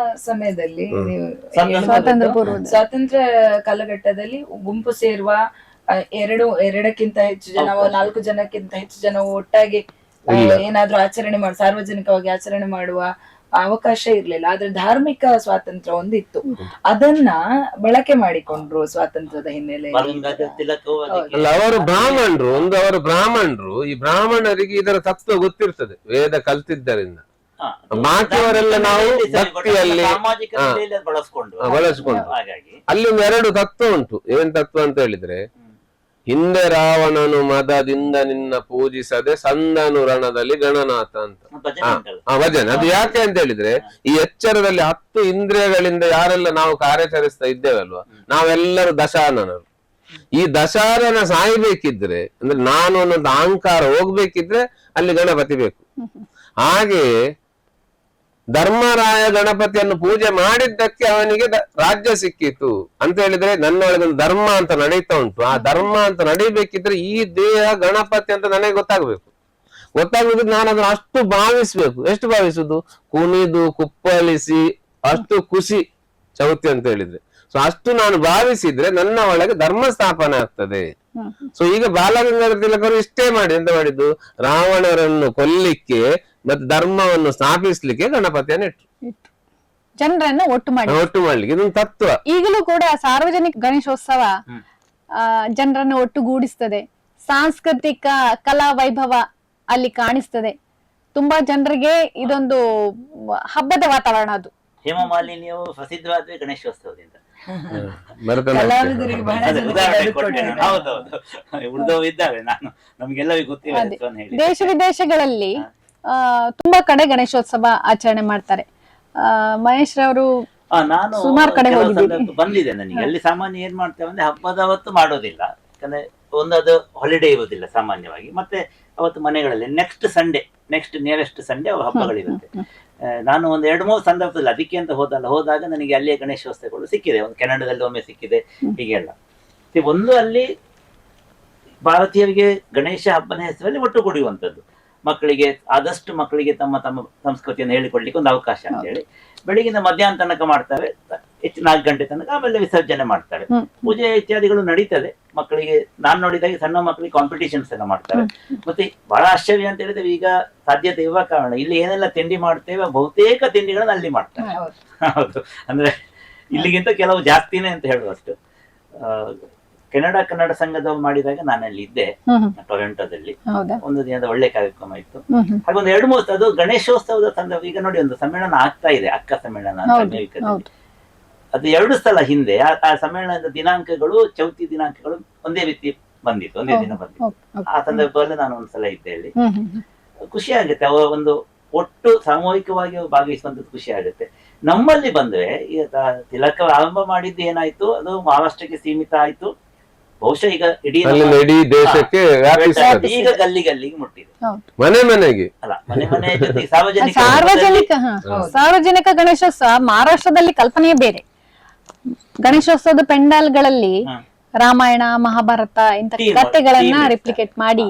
ಸಮಯದಲ್ಲಿ ಸ್ವಾತಂತ್ರ್ಯ ಕಾಲಘಟ್ಟದಲ್ಲಿ ಗುಂಪು ಸೇರುವ 2-2ಕ್ಕಿಂತ ಹೆಚ್ಚು ಜನ, 4 ಜನಕ್ಕಿಂತ ಹೆಚ್ಚು ಜನ ಒಟ್ಟಾಗಿ ಏನಾದ್ರೂ ಆಚರಣೆ ಸಾರ್ವಜನಿಕವಾಗಿ ಆಚರಣೆ ಮಾಡುವ ಅವಕಾಶ ಇರ್ಲಿಲ್ಲ. ಆದ್ರೆ ಧಾರ್ಮಿಕ ಸ್ವಾತಂತ್ರ್ಯ ಒಂದಿತ್ತು, ಅದನ್ನ ಬಳಕೆ ಮಾಡಿಕೊಂಡ್ರು ಸ್ವಾತಂತ್ರ್ಯದ ಹಿನ್ನೆಲೆಯಲ್ಲಿ. ಅವರು ಬ್ರಾಹ್ಮಣರು, ಅವರು ಬ್ರಾಹ್ಮಣರು. ಈ ಬ್ರಾಹ್ಮಣರಿಗೆ ಇದರ ತತ್ವ ಗೊತ್ತಿರ್ತದೆ, ವೇದ ಕಲ್ತಿದ್ದರಿಂದ. ಬಾಕಿಯವರೆಲ್ಲ ನಾವು ಭಕ್ತಿಯಲ್ಲಿ ಬಳಸ್ಕೊಂಡು ಅಲ್ಲಿ 2 ತತ್ವ ಉಂಟು. ಏನ್ ತತ್ವ ಅಂತ ಹೇಳಿದ್ರೆ, ಹಿಂದೆ ರಾವಣನು ಮದದಿಂದ ನಿನ್ನ ಪೂಜಿಸದೆ ಸಂದನು ರಣದಲ್ಲಿ ಗಣನಾಥ ಅಂತ ಭಜನೆ. ಅದು ಯಾಕೆ ಅಂತ ಹೇಳಿದ್ರೆ, ಈ ಎಚ್ಚರದಲ್ಲಿ 10 ಇಂದ್ರಿಯಗಳಿಂದ ಯಾರೆಲ್ಲ ನಾವು ಕಾರ್ಯಾಚರಿಸ್ತಾ ಇದ್ದೇವಲ್ವಾ, ನಾವೆಲ್ಲರೂ ದಶಾನನರು. ಈ ದಶಾನನ ಸಾಯ್ಬೇಕಿದ್ರೆ, ಅಂದ್ರೆ ನಾನು ಅನ್ನೋದು ಅಹಂಕಾರ ಹೋಗ್ಬೇಕಿದ್ರೆ ಅಲ್ಲಿ ಗಣಪತಿ ಬೇಕು. ಹಾಗೆ ಧರ್ಮರಾಯ ಗಣಪತಿಯನ್ನು ಪೂಜೆ ಮಾಡಿದ್ದಕ್ಕೆ ಅವನಿಗೆ ರಾಜ್ಯ ಸಿಕ್ಕಿತು ಅಂತ ಹೇಳಿದ್ರೆ, ನನ್ನೊಳಗೊಂದು ಧರ್ಮ ಅಂತ ನಡೀತಾ ಉಂಟು. ಆ ಧರ್ಮ ಅಂತ ನಡೀಬೇಕಿದ್ರೆ ಈ ದೇಹ ಗಣಪತಿ ಅಂತ ನನಗೆ ಗೊತ್ತಾಗ್ಬೇಕು. ನಾನು ಅದನ್ನ ಅಷ್ಟು ಭಾವಿಸ್ಬೇಕು. ಎಷ್ಟು ಭಾವಿಸುದು? ಕುಣಿದು ಕುಪ್ಪಳಿಸಿ ಅಷ್ಟು ಖುಷಿ ಚೌತಿ ಅಂತ ಹೇಳಿದ್ರೆ. ಸೊ ಅಷ್ಟು ನಾನು ಭಾವಿಸಿದ್ರೆ ನನ್ನ ಒಳಗೆ ಧರ್ಮ ಸ್ಥಾಪನೆ ಆಗ್ತದೆ. ಸೊ ಈಗ ಬಾಲಗಂಗಾಧರ ತಿಲಕರು ಇಷ್ಟೇ ಮಾಡಿ ಎಂತ ಮಾಡಿದ್ದು, ರಾವಣರನ್ನು ಕೊಲ್ಲಿಕ್ಕೆ ಮತ್ತೆ ಧರ್ಮವನ್ನು ಸ್ಥಾಪಿಸ್ಲಿಕ್ಕೆ ಗಣಪತಿಯನ್ನು ಇಟ್ರು, ಜನರನ್ನು ಒಟ್ಟು ಮಾಡ್ಲಿಕ್ಕೆ. ಇದೊಂದು ತತ್ವ. ಈಗಲೂ ಕೂಡ ಸಾರ್ವಜನಿಕ ಗಣೇಶೋತ್ಸವ ಜನರನ್ನು ಒಟ್ಟುಗೂಡಿಸ್ತದೆ. ಸಾಂಸ್ಕೃತಿಕ ಕಲಾ ವೈಭವ ಅಲ್ಲಿ ಕಾಣಿಸ್ತದೆ. ತುಂಬಾ ಜನರಿಗೆ ಇದೊಂದು ಹಬ್ಬದ ವಾತಾವರಣ. ಅದು ಹೇಮಮಾಲಿನ್ಯವು ಪ್ರಸಿದ್ಧವಾದ ಗಣೇಶೋತ್ಸವದಿಂದ ದೇಶ ವಿದೇಶಗಳಲ್ಲಿ ತುಂಬಾ ಕಡೆ ಗಣೇಶೋತ್ಸವ ಆಚರಣೆ ಮಾಡ್ತಾರೆ. ಮಹೇಶ್ ರವರು ನಾನು ಸುಮಾರು ಕಡೆ ಕೆಲವು ಹೋಗಿದ್ದೀನಿ. ಸಂದರ್ಭ ಬಂದಿದೆ ನನಗೆ. ಅಲ್ಲಿ ಸಾಮಾನ್ಯ ಏನ್ ಮಾಡ್ತೇವೆ ಅಂದ್ರೆ ಹಬ್ಬದ ಅವತ್ತು ಮಾಡೋದಿಲ್ಲ, ಯಾಕಂದ್ರೆ ಒಂದು ಅದು ಹಾಲಿಡೇ ಇರುವುದಿಲ್ಲ ಸಾಮಾನ್ಯವಾಗಿ. ಮತ್ತೆ ಅವತ್ತು ಮನೆಗಳಲ್ಲಿ ನೆಕ್ಸ್ಟ್ ನಿಯರೆಸ್ಟ್ ಸಂಡೇ ಹಬ್ಬಗಳಿರುತ್ತೆ. ನಾನು ಒಂದು 2-3 ಸಂದರ್ಭದಲ್ಲಿ ಅದಕ್ಕೆ ಅಂತ ಹೋದಾಗ ನನಗೆ ಅಲ್ಲಿಯ ಗಣೇಶೋತ್ಸವಗಳು ಸಿಕ್ಕಿದೆ. ಒಂದು ಕೆನಡಾದಲ್ಲಿ ಒಮ್ಮೆ ಸಿಕ್ಕಿದೆ, ಹೀಗೆಲ್ಲ. ಒಂದು ಅಲ್ಲಿ ಭಾರತೀಯರಿಗೆ ಗಣೇಶ ಹಬ್ಬನ ಹೆಸರಲ್ಲಿ ಒಟ್ಟುಗೂಡುವಂಥದ್ದು, ಮಕ್ಕಳಿಗೆ ಆದಷ್ಟು ಮಕ್ಕಳಿಗೆ ತಮ್ಮ ಸಂಸ್ಕೃತಿಯನ್ನು ಹೇಳಿಕೊಡ್ಲಿಕ್ಕೆ ಒಂದು ಅವಕಾಶ ಅಂತ ಹೇಳಿ ಬೆಳಿಗಿನ ಮಧ್ಯಾಹ್ನ ತನಕ ಮಾಡ್ತಾರೆ, ಹೆಚ್ಚು 4 ಗಂಟೆ ತನಕ, ಆಮೇಲೆ ವಿಸರ್ಜನೆ ಮಾಡ್ತಾರೆ. ಪೂಜೆ ಇತ್ಯಾದಿಗಳು ನಡೀತದೆ. ಮಕ್ಕಳಿಗೆ ನಾನು ನೋಡಿದಾಗೆ ಸಣ್ಣ ಮಕ್ಕಳಿಗೆ ಕಾಂಪಿಟಿಷನ್ಸ್ ಎಲ್ಲ ಮಾಡ್ತಾರೆ. ಮತ್ತೆ ಬಹಳ ಆಶ್ಚರ್ಯ ಅಂತ ಹೇಳಿದ್ರೆ, ಈಗ ಸಾಧ್ಯತೆ ಇರುವ ಕಾರಣ ಇಲ್ಲಿ ಏನೆಲ್ಲ ತಿಂಡಿ ಮಾಡ್ತೇವೆ ಬಹುತೇಕ ತಿಂಡಿಗಳನ್ನ ಅಲ್ಲಿ ಮಾಡ್ತಾರೆ. ಹೌದು, ಅಂದ್ರೆ ಇಲ್ಲಿಗಿಂತ ಕೆಲವು ಜಾಸ್ತಿನೇ ಅಂತ ಹೇಳುವಷ್ಟು. ಕೆನಡಾ ಕನ್ನಡ ಸಂಘದವರು ಮಾಡಿದಾಗ ನಾನು ಅಲ್ಲಿ ಇದ್ದೆ, ಟೊರೆಂಟೋದಲ್ಲಿ. ಒಂದು ದಿನದ ಒಳ್ಳೆ ಕಾರ್ಯಕ್ರಮ ಇತ್ತು. ಹಾಗೊಂದು 2-3 ಅದು ಗಣೇಶೋತ್ಸವದ ಸಂದರ್ಭ. ಈಗ ನೋಡಿ, ಒಂದು ಸಮ್ಮೇಳನ ಆಗ್ತಾ ಇದೆ, ಅಕ್ಕ ಸಮ್ಮೇಳನ ಅಂತ ಅಮೆರಿಕದಲ್ಲಿ. ಅದು 2 ಸಲ ಹಿಂದೆ ಆ ಸಮ್ಮೇಳನದ ದಿನಾಂಕಗಳು, ಚೌತಿ ದಿನಾಂಕಗಳು ಒಂದೇ ರೀತಿ ಬಂದಿತ್ತು, ಒಂದೇ ದಿನ ಬಂದಿತ್ತು. ಆ ಸಂದರ್ಭದಲ್ಲಿ ನಾನು ಒಂದ್ಸಲ ಇದ್ದೆ ಅಲ್ಲಿ. ಖುಷಿ ಆಗುತ್ತೆ, ಅವರ ಒಂದು ಒಟ್ಟು ಸಾಮೂಹಿಕವಾಗಿ ಭಾಗವಹಿಸುವಂತದ್ದು ಖುಷಿ ಆಗುತ್ತೆ. ನಮ್ಮಲ್ಲಿ ಬಂದ್ರೆ ಈಗ ತಿಲಕ ಆರಂಭ ಮಾಡಿದ್ದು ಏನಾಯ್ತು, ಅದು ಮಹಾರಾಷ್ಟ್ರಕ್ಕೆ ಸೀಮಿತ ಆಯ್ತು. ಬಹುಶಃ ಈಗ ಇಡೀ ದೇಶಕ್ಕೆ ಈಗ ಗಲ್ಲಿಗೆ ಮುಟ್ಟಿದೆ, ಮನೆಗೆ ಅಲ್ಲ, ಮನೆ ಜೊತೆ ಸಾರ್ವಜನಿಕ ಗಣೇಶೋತ್ಸವ ಮಹಾರಾಷ್ಟ್ರದಲ್ಲಿ ಕಲ್ಪನೆಯೇ ಬೇರೆ. ಗಣೇಶೋತ್ಸವದ ಪೆಂಡಾಲ್ಗಳಲ್ಲಿ ರಾಮಾಯಣ, ಮಹಾಭಾರತ ಇಂತ ಕಥೆಗಳನ್ನ ರಿಪ್ಲಿಕೇಟ್ ಮಾಡಿ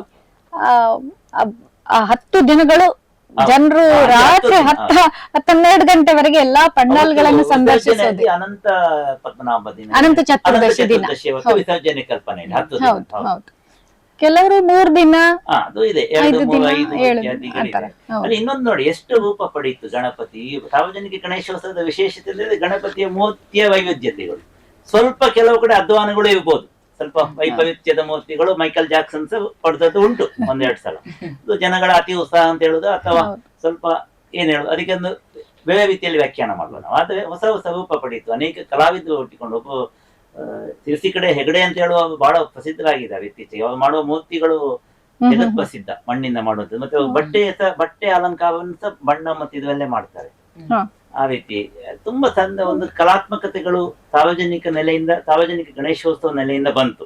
10 ದಿನಗಳು ಜನರು ರಾತ್ರಿ 10-12 ಗಂಟೆವರೆಗೆ ಎಲ್ಲಾ ಪಂಡಾಲ್ಗಳನ್ನು ಸಂದರ್ಶಿಸೋದು. ಅನಂತ ಪದ್ಮನಾಭ ದಿನ, ಅನಂತ ಚತುರ್ದಶಿ ದಿನ ವಿಸರ್ಜನೆ ಕಲ್ಪನೆ. ಕೆಲವರು 3 ದಿನ, ಅದು ಇದೆ, 2, 3, 5 ಅಲ್ಲಿ. ಇನ್ನೊಂದು ನೋಡಿ ಎಷ್ಟು ರೂಪ ಪಡೆಯಿತು ಗಣಪತಿ. ಸಾರ್ವಜನಿಕ ಗಣೇಶೋತ್ಸವದ ವಿಶೇಷತೆ ಗಣಪತಿಯ ಮೂರ್ತಿಯ ವೈವಿಧ್ಯತೆಗಳು. ಸ್ವಲ್ಪ ಕೆಲವು ಕಡೆ ಅಧ್ವಾನಗಳು ಇರ್ಬೋದು, ಸ್ವಲ್ಪ ವೈಪರೀತ್ಯದ ಮೂರ್ತಿಗಳು. ಮೈಕಲ್ ಜಾಕ್ಸನ್ ಪಡೆದದ್ದು ಉಂಟು 1-2 ಸಲ. ಇದು ಜನಗಳ ಅತಿ ಉತ್ಸಾಹ ಅಂತ ಹೇಳುದು, ಅಥವಾ ಸ್ವಲ್ಪ ಏನ್ ಹೇಳುದು, ಅದಕ್ಕೆ ಒಂದು ಬೇರೆ ರೀತಿಯಲ್ಲಿ ವ್ಯಾಖ್ಯಾನ ಮಾಡುವ ನಾವು. ಆದ್ರೆ ಹೊಸ ರೂಪ ಪಡೀತು. ಅನೇಕ ಕಲಾವಿದರು ಒಟ್ಟಿಕೊಂಡು, ಒಬ್ಬ ತಿರ್ಸಿ ಕಡೆ ಹೆಗಡೆ ಅಂತ ಹೇಳುವ ಬಹಳ ಪ್ರಸಿದ್ಧರಾಗಿದ್ದಾರೆ ಇತ್ತೀಚೆಗೆ. ಅವರು ಮಾಡುವ ಮೂರ್ತಿಗಳು ಜಗತ್ ಪ್ರಸಿದ್ಧ, ಮಣ್ಣಿಂದ ಮಾಡುವಂಥದ್ದು. ಮತ್ತೆ ಬಟ್ಟೆ ಅಲಂಕಾರವನ್ನು ಸಹ ಬಣ್ಣ ಮತ್ತು ಇದರಲ್ಲೇ ಮಾಡ್ತಾರೆ. ಆ ರೀತಿ ತುಂಬಾ ಚಂದ ಒಂದು ಕಲಾತ್ಮಕತೆಗಳು ಸಾರ್ವಜನಿಕ ಗಣೇಶೋತ್ಸವ ನೆಲೆಯಿಂದ ಬಂತು.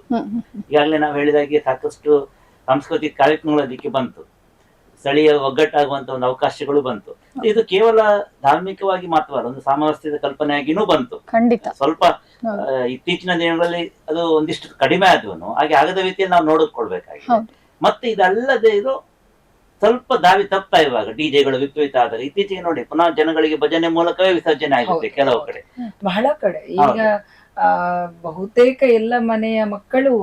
ಈಗಾಗಲೇ ನಾವು ಹೇಳಿದಾಗೆ ಸಾಕಷ್ಟು ಸಾಂಸ್ಕೃತಿಕ ಕಾರ್ಯಕ್ರಮಗಳು ಅದಕ್ಕೆ ಬಂತು. ಸ್ಥಳೀಯ ಒಗ್ಗಟ್ಟಾಗುವಂತ ಒಂದು ಅವಕಾಶಗಳು ಬಂತು. ಇದು ಕೇವಲ ಧಾರ್ಮಿಕವಾಗಿ ಮಾತ್ರವಲ್ಲ, ಒಂದು ಸಾಮರಸ್ಯದ ಕಲ್ಪನೆಯಾಗಿನೂ ಬಂತು. ಖಂಡಿತ ಸ್ವಲ್ಪ ಇತ್ತೀಚಿನ ದಿನಗಳಲ್ಲಿ ಅದು ಒಂದಿಷ್ಟು ಕಡಿಮೆ ಆದ್ರೂ ಹಾಗೆ ಆಗದ ರೀತಿಯಲ್ಲಿ ನಾವು ನೋಡಿಕೊಳ್ಬೇಕಾಗಿದೆ. ಮತ್ತೆ ಇದಲ್ಲದೆ ಇದು ಸ್ವಲ್ಪ ದಾರಿ ತಪ್ತಾ ಇರುವಾಗ ಡಿಜೆಗಳು ವಿಪರೀತ ಆದಾಗ ಇತ್ತೀಚೆಗೆ ನೋಡಿ ಪುನಃ ಜನಗಳಿಗೆ ಭಜನೆ ಮೂಲಕವೇ ವಿಸರ್ಜನೆ ಆಗುತ್ತೆ ಕೆಲವು ಕಡೆ, ಬಹಳ ಕಡೆ. ಈಗ ಬಹುತೇಕ ಎಲ್ಲ ಮನೆಯ ಮಕ್ಕಳು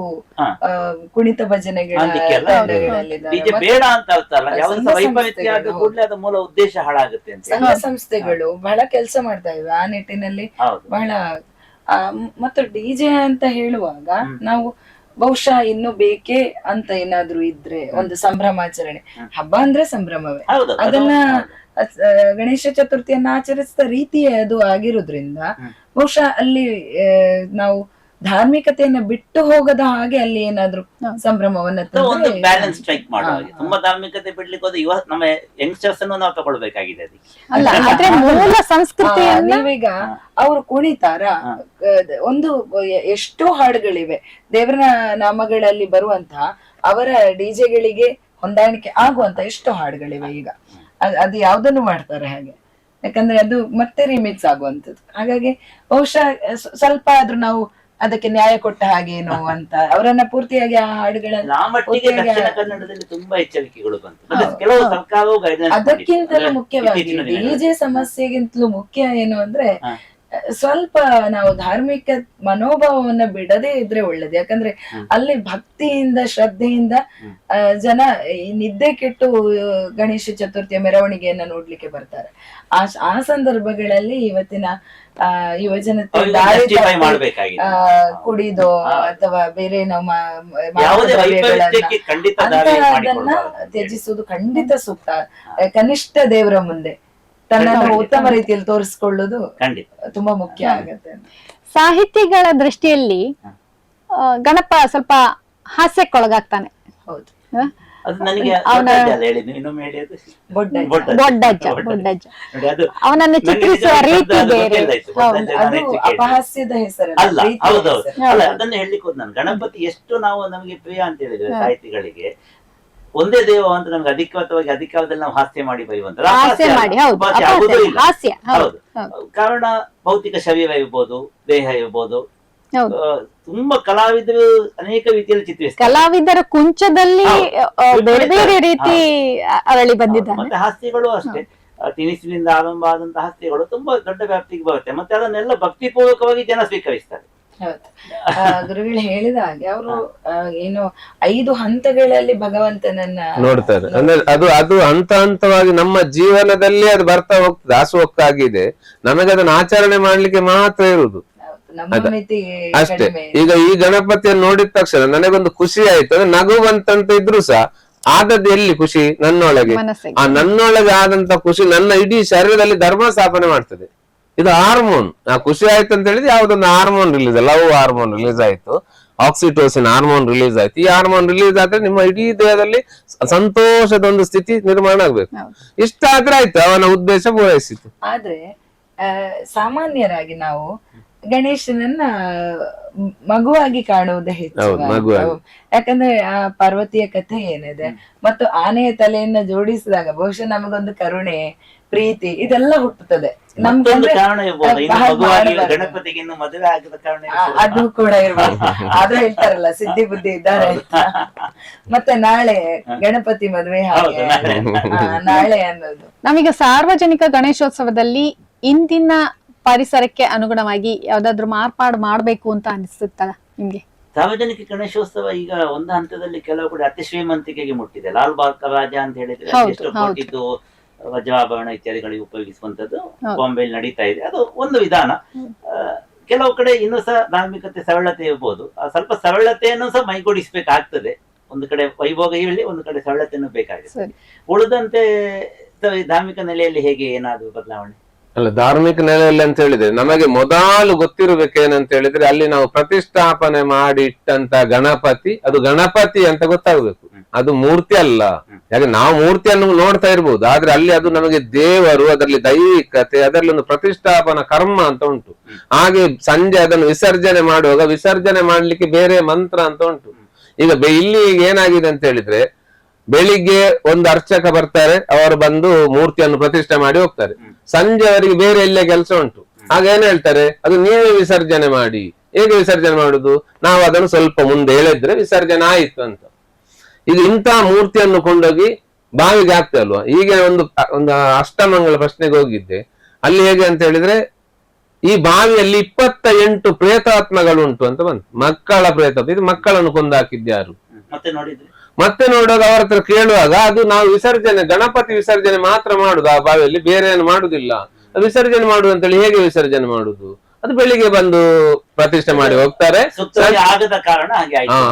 ಕುಣಿತ ಭಜನೆಗಳಲ್ಲಿ ಡಿಜೆ ಬೇಡ ಅಂತ ಅರ್ಥ ಅಲ್ಲ, ಯಾವ ವೈಪರೀತ್ಯ ಆದ ಕೂಡಲೇ ಅದ ಮೂಲ ಉದ್ದೇಶ ಹಾಳಾಗುತ್ತೆ ಅಂತ ಸಂಘ ಸಂಸ್ಥೆಗಳು ಬಹಳ ಕೆಲಸ ಮಾಡ್ತಾ ಇವೆ ಆ ನಿಟ್ಟಿನಲ್ಲಿ. ಬಹಳ ಮತ್ತು ಡಿಜೆ ಅಂತ ಹೇಳುವಾಗ ನಾವು ಬಹುಶಃ ಇನ್ನು ಬೇಕೇ ಅಂತ ಏನಾದ್ರು ಇದ್ರೆ ಒಂದು ಸಂಭ್ರಮಾಚರಣೆ. ಹಬ್ಬ ಅಂದ್ರೆ ಸಂಭ್ರಮವೇ. ಅದನ್ನ ಗಣೇಶ ಚತುರ್ಥಿಯನ್ನ ಆಚರಿಸಿದ ರೀತಿಯೇ ಅದು ಆಗಿರೋದ್ರಿಂದ ಬಹುಶಃ ಅಲ್ಲಿ ನಾವು ಧಾರ್ಮಿಕತೆಯನ್ನ ಬಿಟ್ಟು ಹೋಗದ ಹಾಗೆ ಅಲ್ಲಿ ಏನಾದ್ರು ಸಂಭ್ರಮವನ್ನ ಬ್ಯಾಲೆನ್ಸ್ ಸ್ಟ್ರೈಕ್ ಮಾಡುವ. ತುಂಬಾ ಧಾರ್ಮಿಕತೆ ಬಿಡ್ಲಿಕ್ಕೆ ಹೋದ್ರೆ ಇವತ್ತು ನಮ್ಮ ಯಂಗ್ಸ್ಟರ್ಸ್ ಅನ್ನು ನಾವು ತಗೊಳ್ಬೇಕಾಗಿದೆ. ಮೂಲ ಸಂಸ್ಕೃತಿ ನೀವೀಗ ಅವರು ಕುಣಿತಾರ, ಒಂದು ಎಷ್ಟೋ ಹಾಡುಗಳಿವೆ ದೇವರ ನಾಮಗಳಲ್ಲಿ ಬರುವಂತಹ ಅವರ ಡಿಜೆಗಳಿಗೆ ಹೊಂದಾಣಿಕೆ ಆಗುವಂತ ಎಷ್ಟೋ ಹಾಡುಗಳಿವೆ. ಈಗ ಅದು ಯಾವ್ದನ್ನು ಮಾಡ್ತಾರೆ ಹಾಗೆ, ಯಾಕಂದ್ರೆ ಅದು ಮತ್ತೆ ರಿಮಿಕ್ಸ್ ಆಗುವಂಥದ್ದು. ಹಾಗಾಗಿ ಬಹುಶಃ ಸ್ವಲ್ಪ ಆದ್ರೂ ನಾವು ಅದಕ್ಕೆ ನ್ಯಾಯ ಕೊಟ್ಟ ಹಾಗೇನೋ ಅಂತ ಅವರನ್ನ ಪೂರ್ತಿಯಾಗಿ ಆ ಹಾಡುಗಳನ್ನ ತುಂಬಾ ಎಚ್ಚರಿಕೆಗಳು ಬಂತು. ಕೆಲವು ಸರ್ಕಾರವು ಅದಕ್ಕಿಂತಲೂ ಮುಖ್ಯವಾಗಿ ಡಿಜೆ ಸಮಸ್ಯೆಗಿಂತಲೂ ಮುಖ್ಯ ಏನು ಅಂದ್ರೆ ಸ್ವಲ್ಪ ನಾವು ಧಾರ್ಮಿಕ ಮನೋಭಾವವನ್ನ ಬಿಡದೇ ಇದ್ರೆ ಒಳ್ಳೇದು. ಯಾಕಂದ್ರೆ ಅಲ್ಲಿ ಭಕ್ತಿಯಿಂದ ಶ್ರದ್ಧೆಯಿಂದ ಜನ ನಿದ್ದೆ ಕೆಟ್ಟು ಗಣೇಶ ಚತುರ್ಥಿಯ ಮೆರವಣಿಗೆಯನ್ನ ನೋಡ್ಲಿಕ್ಕೆ ಬರ್ತಾರೆ. ಆ ಸಂದರ್ಭಗಳಲ್ಲಿ ಇವತ್ತಿನ ಯುವಜನತೆ ಕುಡಿದೋ ಅಥವಾ ಬೇರೆ ನಾವು ಅದನ್ನ ತ್ಯಜಿಸುವುದು ಖಂಡಿತ ಸೂಕ್ತ. ಕನಿಷ್ಠ ದೇವರ ಮುಂದೆ ತನ್ನನ್ನು ಉತ್ತಮ ರೀತಿಯಲ್ಲಿ ತೋರಿಸಿಕೊಳ್ಳುವುದು ತುಂಬಾ ಮುಖ್ಯ ಆಗತ್ತೆ. ಸಾಹಿತಿಗಳ ದೃಷ್ಟಿಯಲ್ಲಿ ಗಣಪ ಸ್ವಲ್ಪ ಹಾಸ್ಯಕ್ಕೊಳಗಾಗ್ತಾನೆ. ಹೌದು. ಅದು ನನಗೆ ಅವನ ಗೊತ್ತಾಯ್ತಲ್ಲ ಹೇಳಿ, ನೀವು ಇನ್ನೊಮ್ಮೆ ಹೇಳಿ ಅದು. ಬೊಡ್ಡಜ್ಜ. ಬೊಡ್ಡಜ್ಜ ನೋಡಿ ಅದು ಅವನನ್ನು ನನಗೆ ಚಿತ್ರಿಸುವ ನಿಜವಾಗಿ ರೀತಿ ಅದು ಬೇರೆ. ಗೊತ್ತಿಲ್ಲ ಇತ್ತು. ಹೌದು. ಬೊಡ್ಡಜ್ಜ ನಾನು ಅದು ಹೆಚ್ಚು ಕೇಳಿದೆ. ಅಪಹಾಸ್ಯದ ಹೆಸರಲ್ಲ, ಅಲ್ಲ, ಪ್ರೀತಿಯ ಹೌದೌದು. ಹೆಸರು. ಅಲ್ಲ, ಅದನ್ನೇ ಹೇಳಲಿಕ್ಕೆ ಹೋದ್ ನಾನು. ಗಣಪತಿ ಎಷ್ಟು ನಾವು ನಮಗೆ ಪ್ರಿಯ ಅಂತ ಹೇಳಿದ್ರೆ ಸಾಹಿತಿಗಳಿಗೆ, ಒಂದೇ ದೇವ ಅಂತ ನಮ್ಗೆ ಅಧಿಕೃತವಾಗಿ ಅಧಿಕಾರದಲ್ಲಿ ನಾವು ಹಾಸ್ಯ ಮಾಡಿ ಬರೆಯುವಂತ ಹಾಸ್ಯ ಮಾಡಿ, ಹೌದು, ಆಗುವುದೂ ಇಲ್ಲ. ಹಾಸ್ಯ, ಹೌದು, ಹೌದು. ಕಾರಣ ಭೌತಿಕ ಶರೀರ ಇರ್ಬೋದು, ದೇಹ ಇರ್ಬೋದು, ಹೌದು. ತುಂಬಾ ಕಲಾವಿದರು ಅನೇಕ ರೀತಿಯಲ್ಲಿ ಚಿತ್ರಿಸ್ತಾರೆ. ಕಲಾವಿದರ ಕುಂಚದಲ್ಲಿ ಬೇರೆ ಬೇರೆ ರೀತಿ ಅರಳಿ ಬಂದಿದ್ದಾನೆ. ಮತ್ತೆ ಹಾಸ್ಯಗಳು ಅಷ್ಟೇ, ತಿನಿಸಿನಿಂದ ಆರಂಭ ಆದಂತಹ ಹಾಸ್ಯಗಳು ತುಂಬಾ ದೊಡ್ಡ ವ್ಯಾಪ್ತಿಗೆ ಬರುತ್ತೆ. ಮತ್ತೆ ಅದನ್ನೆಲ್ಲ ಭಕ್ತಿಪೂರ್ವಕವಾಗಿ ಜನ ಸ್ವೀಕರಿಸ್ತಾರೆ. ಹೌದು. ಗುರುಗಳು ಹೇಳಿದ ಹಾಗೆ ಅವರು ಏನು 5 ಹಂತಗಳಲ್ಲಿ ಭಗವಂತನನ್ನ ನೋಡ್ತಾರೆ. ಅಂದ್ರೆ ಅದು ಹಂತ ಹಂತವಾಗಿ ನಮ್ಮ ಜೀವನದಲ್ಲಿ ಅದು ಬರ್ತಾ ಹೋಗ್ತದೆ, ದಾಸೋಹಕ್ಕಾಗಿದೆ. ನಮಗೆ ಅದನ್ನ ಆಚರಣೆ ಮಾಡ್ಲಿಕ್ಕೆ ಮಾತ್ರ ಇರುವುದು ನಮ್ಮ ಮಿತಿ ಅಷ್ಟೇ. ಕಡಿಮೆ. ಈಗ ಈ ಗಣಪತಿಯನ್ನು ನೋಡಿದ ತಕ್ಷಣ ನನಗೊಂದು ಖುಷಿ ಆಯ್ತು, ಅಂದ್ರೆ ನಗುವಂತಂತ ಇದ್ರು ಸಹ ಆದದ್ದು ಎಲ್ಲಿ ಖುಷಿ ನನ್ನೊಳಗೆ, ಮನಸ್ಸಿಗೆ. ಆ ನನ್ನೊಳಗೆ ಆದಂತ ಖುಷಿ ನನ್ನ ಇಡೀ ಶರೀರದಲ್ಲಿ ಧರ್ಮ ಸ್ಥಾಪನೆ ಮಾಡ್ತದೆ. ಇದು ಹಾರ್ಮೋನ್. ಆ ಖುಷಿ ಆಯ್ತು ಅಂತ ಹೇಳಿದ್ರೆ ಯಾವ್ದೊಂದು hormone release, love hormone release ಆಯ್ತು, ಆಕ್ಸಿಟೋಸಿನ್ ಹಾರ್ಮೋನ್ ರಿಲೀಸ್ ಆಯ್ತು. ಈ ಹಾರ್ಮೋನ್ ರಿಲೀಸ್ ಆದ್ರೆ ನಿಮ್ಮ ಇಡೀ ದೇಹದಲ್ಲಿ ಸಂತೋಷದ ಒಂದು ಸ್ಥಿತಿ ನಿರ್ಮಾಣ ಆಗ್ಬೇಕು. ಇಷ್ಟಾದ್ರೆ ಆಯ್ತು, ಅವನ ಉದ್ದೇಶ ಪೂರೈಸಿತು. ಆದ್ರೆ ಸಾಮಾನ್ಯರಾಗಿ ನಾವು ಗಣೇಶನನ್ನ ಮಗುವಾಗಿ ಕಾಣುವುದೇ ಹೆಚ್ಚು. ಹೌದು, ಮಗುವಾಗಿ. ಯಾಕಂದ್ರೆ ಆ ಪಾರ್ವತಿಯ ಕಥೆ ಏನಿದೆ ಮತ್ತು ಆನೆಯ ತಲೆಯನ್ನ ಜೋಡಿಸಿದಾಗ ಬಹುಶಃ ನಮಗೊಂದು ಕರುಣೆ, ಪ್ರೀತಿ ಇದೆಲ್ಲ ಹುಟ್ಟುತ್ತದೆ ನಮ್ಗೆ. ಮತ್ತೊಂದು ಕಾರಣ ಇರ್ಬೋದು, ಇನ್ನು ಬಹಳ ಮಗುವಾಗಿ ಮಾಡಬಾರ್ದು. ಗಣಪತಿಗೆ ಇನ್ನು ಮದುವೆ ಆಗದ ಕಾರಣ ಇರ್ಬೋದು. ಅದು ಕೂಡ ಇರ್ಬೋದು. ಆದ್ರೂ ಹೇಳ್ತಾರಲ್ಲ ಸಿದ್ಧಿ ಬುದ್ಧಿ ಇದ್ದಾರೆ ಅಂತ. ಮತ್ತೆ ನಾಳೆ ಗಣಪತಿ ಮದುವೆ ಹಾಗೆ ನಾಳೆ ಅನ್ನೋದು. ನಮಗೆ ಸಾರ್ವಜನಿಕ ಗಣೇಶೋತ್ಸವದಲ್ಲಿ ಇಂದಿನ ಪರಿಸರಕ್ಕೆ ಅನುಗುಣವಾಗಿ ಯಾವ್ದಾದ್ರು ಮಾರ್ಪಾಡು ಮಾಡ್ಬೇಕು ಅಂತ ಅನಿಸುತ್ತ ನಿಮ್ಗೆ? ಸಾರ್ವಜನಿಕ ಗಣೇಶೋತ್ಸವ ಈಗ ಒಂದು ಹಂತದಲ್ಲಿ ಕೆಲವು ಕಡೆ ಅತಿ ಶ್ರೀಮಂತಿಕೆಗೆ ಮುಟ್ಟಿದೆ. ಲಾಲ್ ಬಾಗ್ ರಾಜ ಅಂತ ಹೇಳಿದ್ರೆ ಎಷ್ಟು ಕೋಟಿದ್ದು ವಜ್ರಾಭರಣ ಇತ್ಯಾದಿಗಳಿಗೆ ಉಪಯೋಗಿಸುವಂತದ್ದು ಬಾಂಬೆಯಲ್ಲಿ ನಡೀತಾ ಇದೆ. ಅದು ಒಂದು ವಿಧಾನ. ಕೆಲವು ಕಡೆ ಇನ್ನೂ ಸಹ ಧಾರ್ಮಿಕತೆ ಸರಳತೆ ಇರ್ಬೋದು. ಸ್ವಲ್ಪ ಸರಳತೆಯನ್ನು ಸಹ ಮೈಗೂಡಿಸ್ಬೇಕಾಗ್ತದೆ. ಒಂದು ಕಡೆ ವೈಭೋಗ ಇರಲಿ, ಒಂದು ಕಡೆ ಸರಳತೆಯನ್ನು ಬೇಕಾಗಿದೆ. ಉಳಿದಂತೆ ಧಾರ್ಮಿಕ ನೆಲೆಯಲ್ಲಿ ಹೇಗೆ ಏನಾದ್ರು ಬದಲಾವಣೆ? ಅಲ್ಲ, ಧಾರ್ಮಿಕ ನೆಲೆಯಲ್ಲಿ ಅಂತ ಹೇಳಿದ್ರೆ ನಮಗೆ ಮೊದಲು ಗೊತ್ತಿರ್ಬೇಕೇನಂತ ಹೇಳಿದ್ರೆ, ಅಲ್ಲಿ ನಾವು ಪ್ರತಿಷ್ಠಾಪನೆ ಮಾಡಿ ಇಟ್ಟಂತ ಗಣಪತಿ ಅದು ಗಣಪತಿ ಅಂತ ಗೊತ್ತಾಗ್ಬೇಕು. ಅದು ಮೂರ್ತಿ ಅಲ್ಲ. ಯಾಕೆ ನಾವು ಮೂರ್ತಿಯನ್ನು ನೋಡ್ತಾ ಇರ್ಬೋದು, ಆದ್ರೆ ಅಲ್ಲಿ ಅದು ನಮಗೆ ದೇವರು, ಅದರಲ್ಲಿ ದೈವಿಕತೆ, ಅದರಲ್ಲಿ ಒಂದು ಪ್ರತಿಷ್ಠಾಪನಾ ಕರ್ಮ ಅಂತ ಉಂಟು. ಹಾಗೆ ಸಂಜೆ ಅದನ್ನು ವಿಸರ್ಜನೆ ಮಾಡುವಾಗ ವಿಸರ್ಜನೆ ಮಾಡ್ಲಿಕ್ಕೆ ಬೇರೆ ಮಂತ್ರ ಅಂತ ಉಂಟು. ಈಗ ಇಲ್ಲಿ ಏನಾಗಿದೆ ಅಂತ ಹೇಳಿದ್ರೆ, ಬೆಳಿಗ್ಗೆ ಒಂದು ಅರ್ಚಕ ಬರ್ತಾರೆ, ಅವರು ಬಂದು ಮೂರ್ತಿಯನ್ನು ಪ್ರತಿಷ್ಠೆ ಮಾಡಿ ಹೋಗ್ತಾರೆ. ಸಂಜೆ ಅವರಿಗೆ ಬೇರೆ ಎಲ್ಲೇ ಕೆಲಸ ಉಂಟು. ಆಗ ಏನ್ ಹೇಳ್ತಾರೆ, ಅದು ನೀವೇ ವಿಸರ್ಜನೆ ಮಾಡಿ. ಹೇಗೆ ವಿಸರ್ಜನೆ ಮಾಡುದು? ನಾವು ಅದನ್ನು ಸ್ವಲ್ಪ ಮುಂದೆ ಹೇಳಿದ್ರೆ ವಿಸರ್ಜನೆ ಆಯ್ತು ಅಂತ. ಈಗ ಇಂತಹ ಮೂರ್ತಿಯನ್ನು ಕೊಂಡೋಗಿ ಬಾವಿಗೆ ಹಾಕ್ತೆ ಅಲ್ವಾ. ಈಗ ಒಂದು ಅಷ್ಟಮಂಗಲ ಪ್ರಶ್ನೆಗೆ ಹೋಗಿದ್ದೆ. ಅಲ್ಲಿ ಹೇಗೆ ಅಂತ ಹೇಳಿದ್ರೆ, ಈ ಬಾವಿಯಲ್ಲಿ 28 ಪ್ರೇತಾತ್ಮಗಳುಂಟು ಅಂತ ಬಂತು. ಮಕ್ಕಳ ಪ್ರೇತಾತ್ಮ. ಇದು ಮಕ್ಕಳನ್ನು ಕೊಂದಾಕಿದ್ಯಾರು? ಮತ್ತೆ ನೋಡುವಾಗ ಅವರ ಹತ್ರ ಕೇಳುವಾಗ, ಅದು ನಾವು ವಿಸರ್ಜನೆ ಗಣಪತಿ ವಿಸರ್ಜನೆ ಮಾತ್ರ ಮಾಡುದು ಆ ಬಾವಿಯಲ್ಲಿ, ಬೇರೆ ಏನು ಮಾಡುದಿಲ್ಲ. ವಿಸರ್ಜನೆ ಮಾಡುದು ಅಂತೇಳಿ ಹೇಗೆ ವಿಸರ್ಜನೆ ಮಾಡುದು? ಅದು ಬೆಳಿಗ್ಗೆ ಬಂದು ಪ್ರತಿಷ್ಠೆ ಮಾಡಿ ಹೋಗ್ತಾರೆ.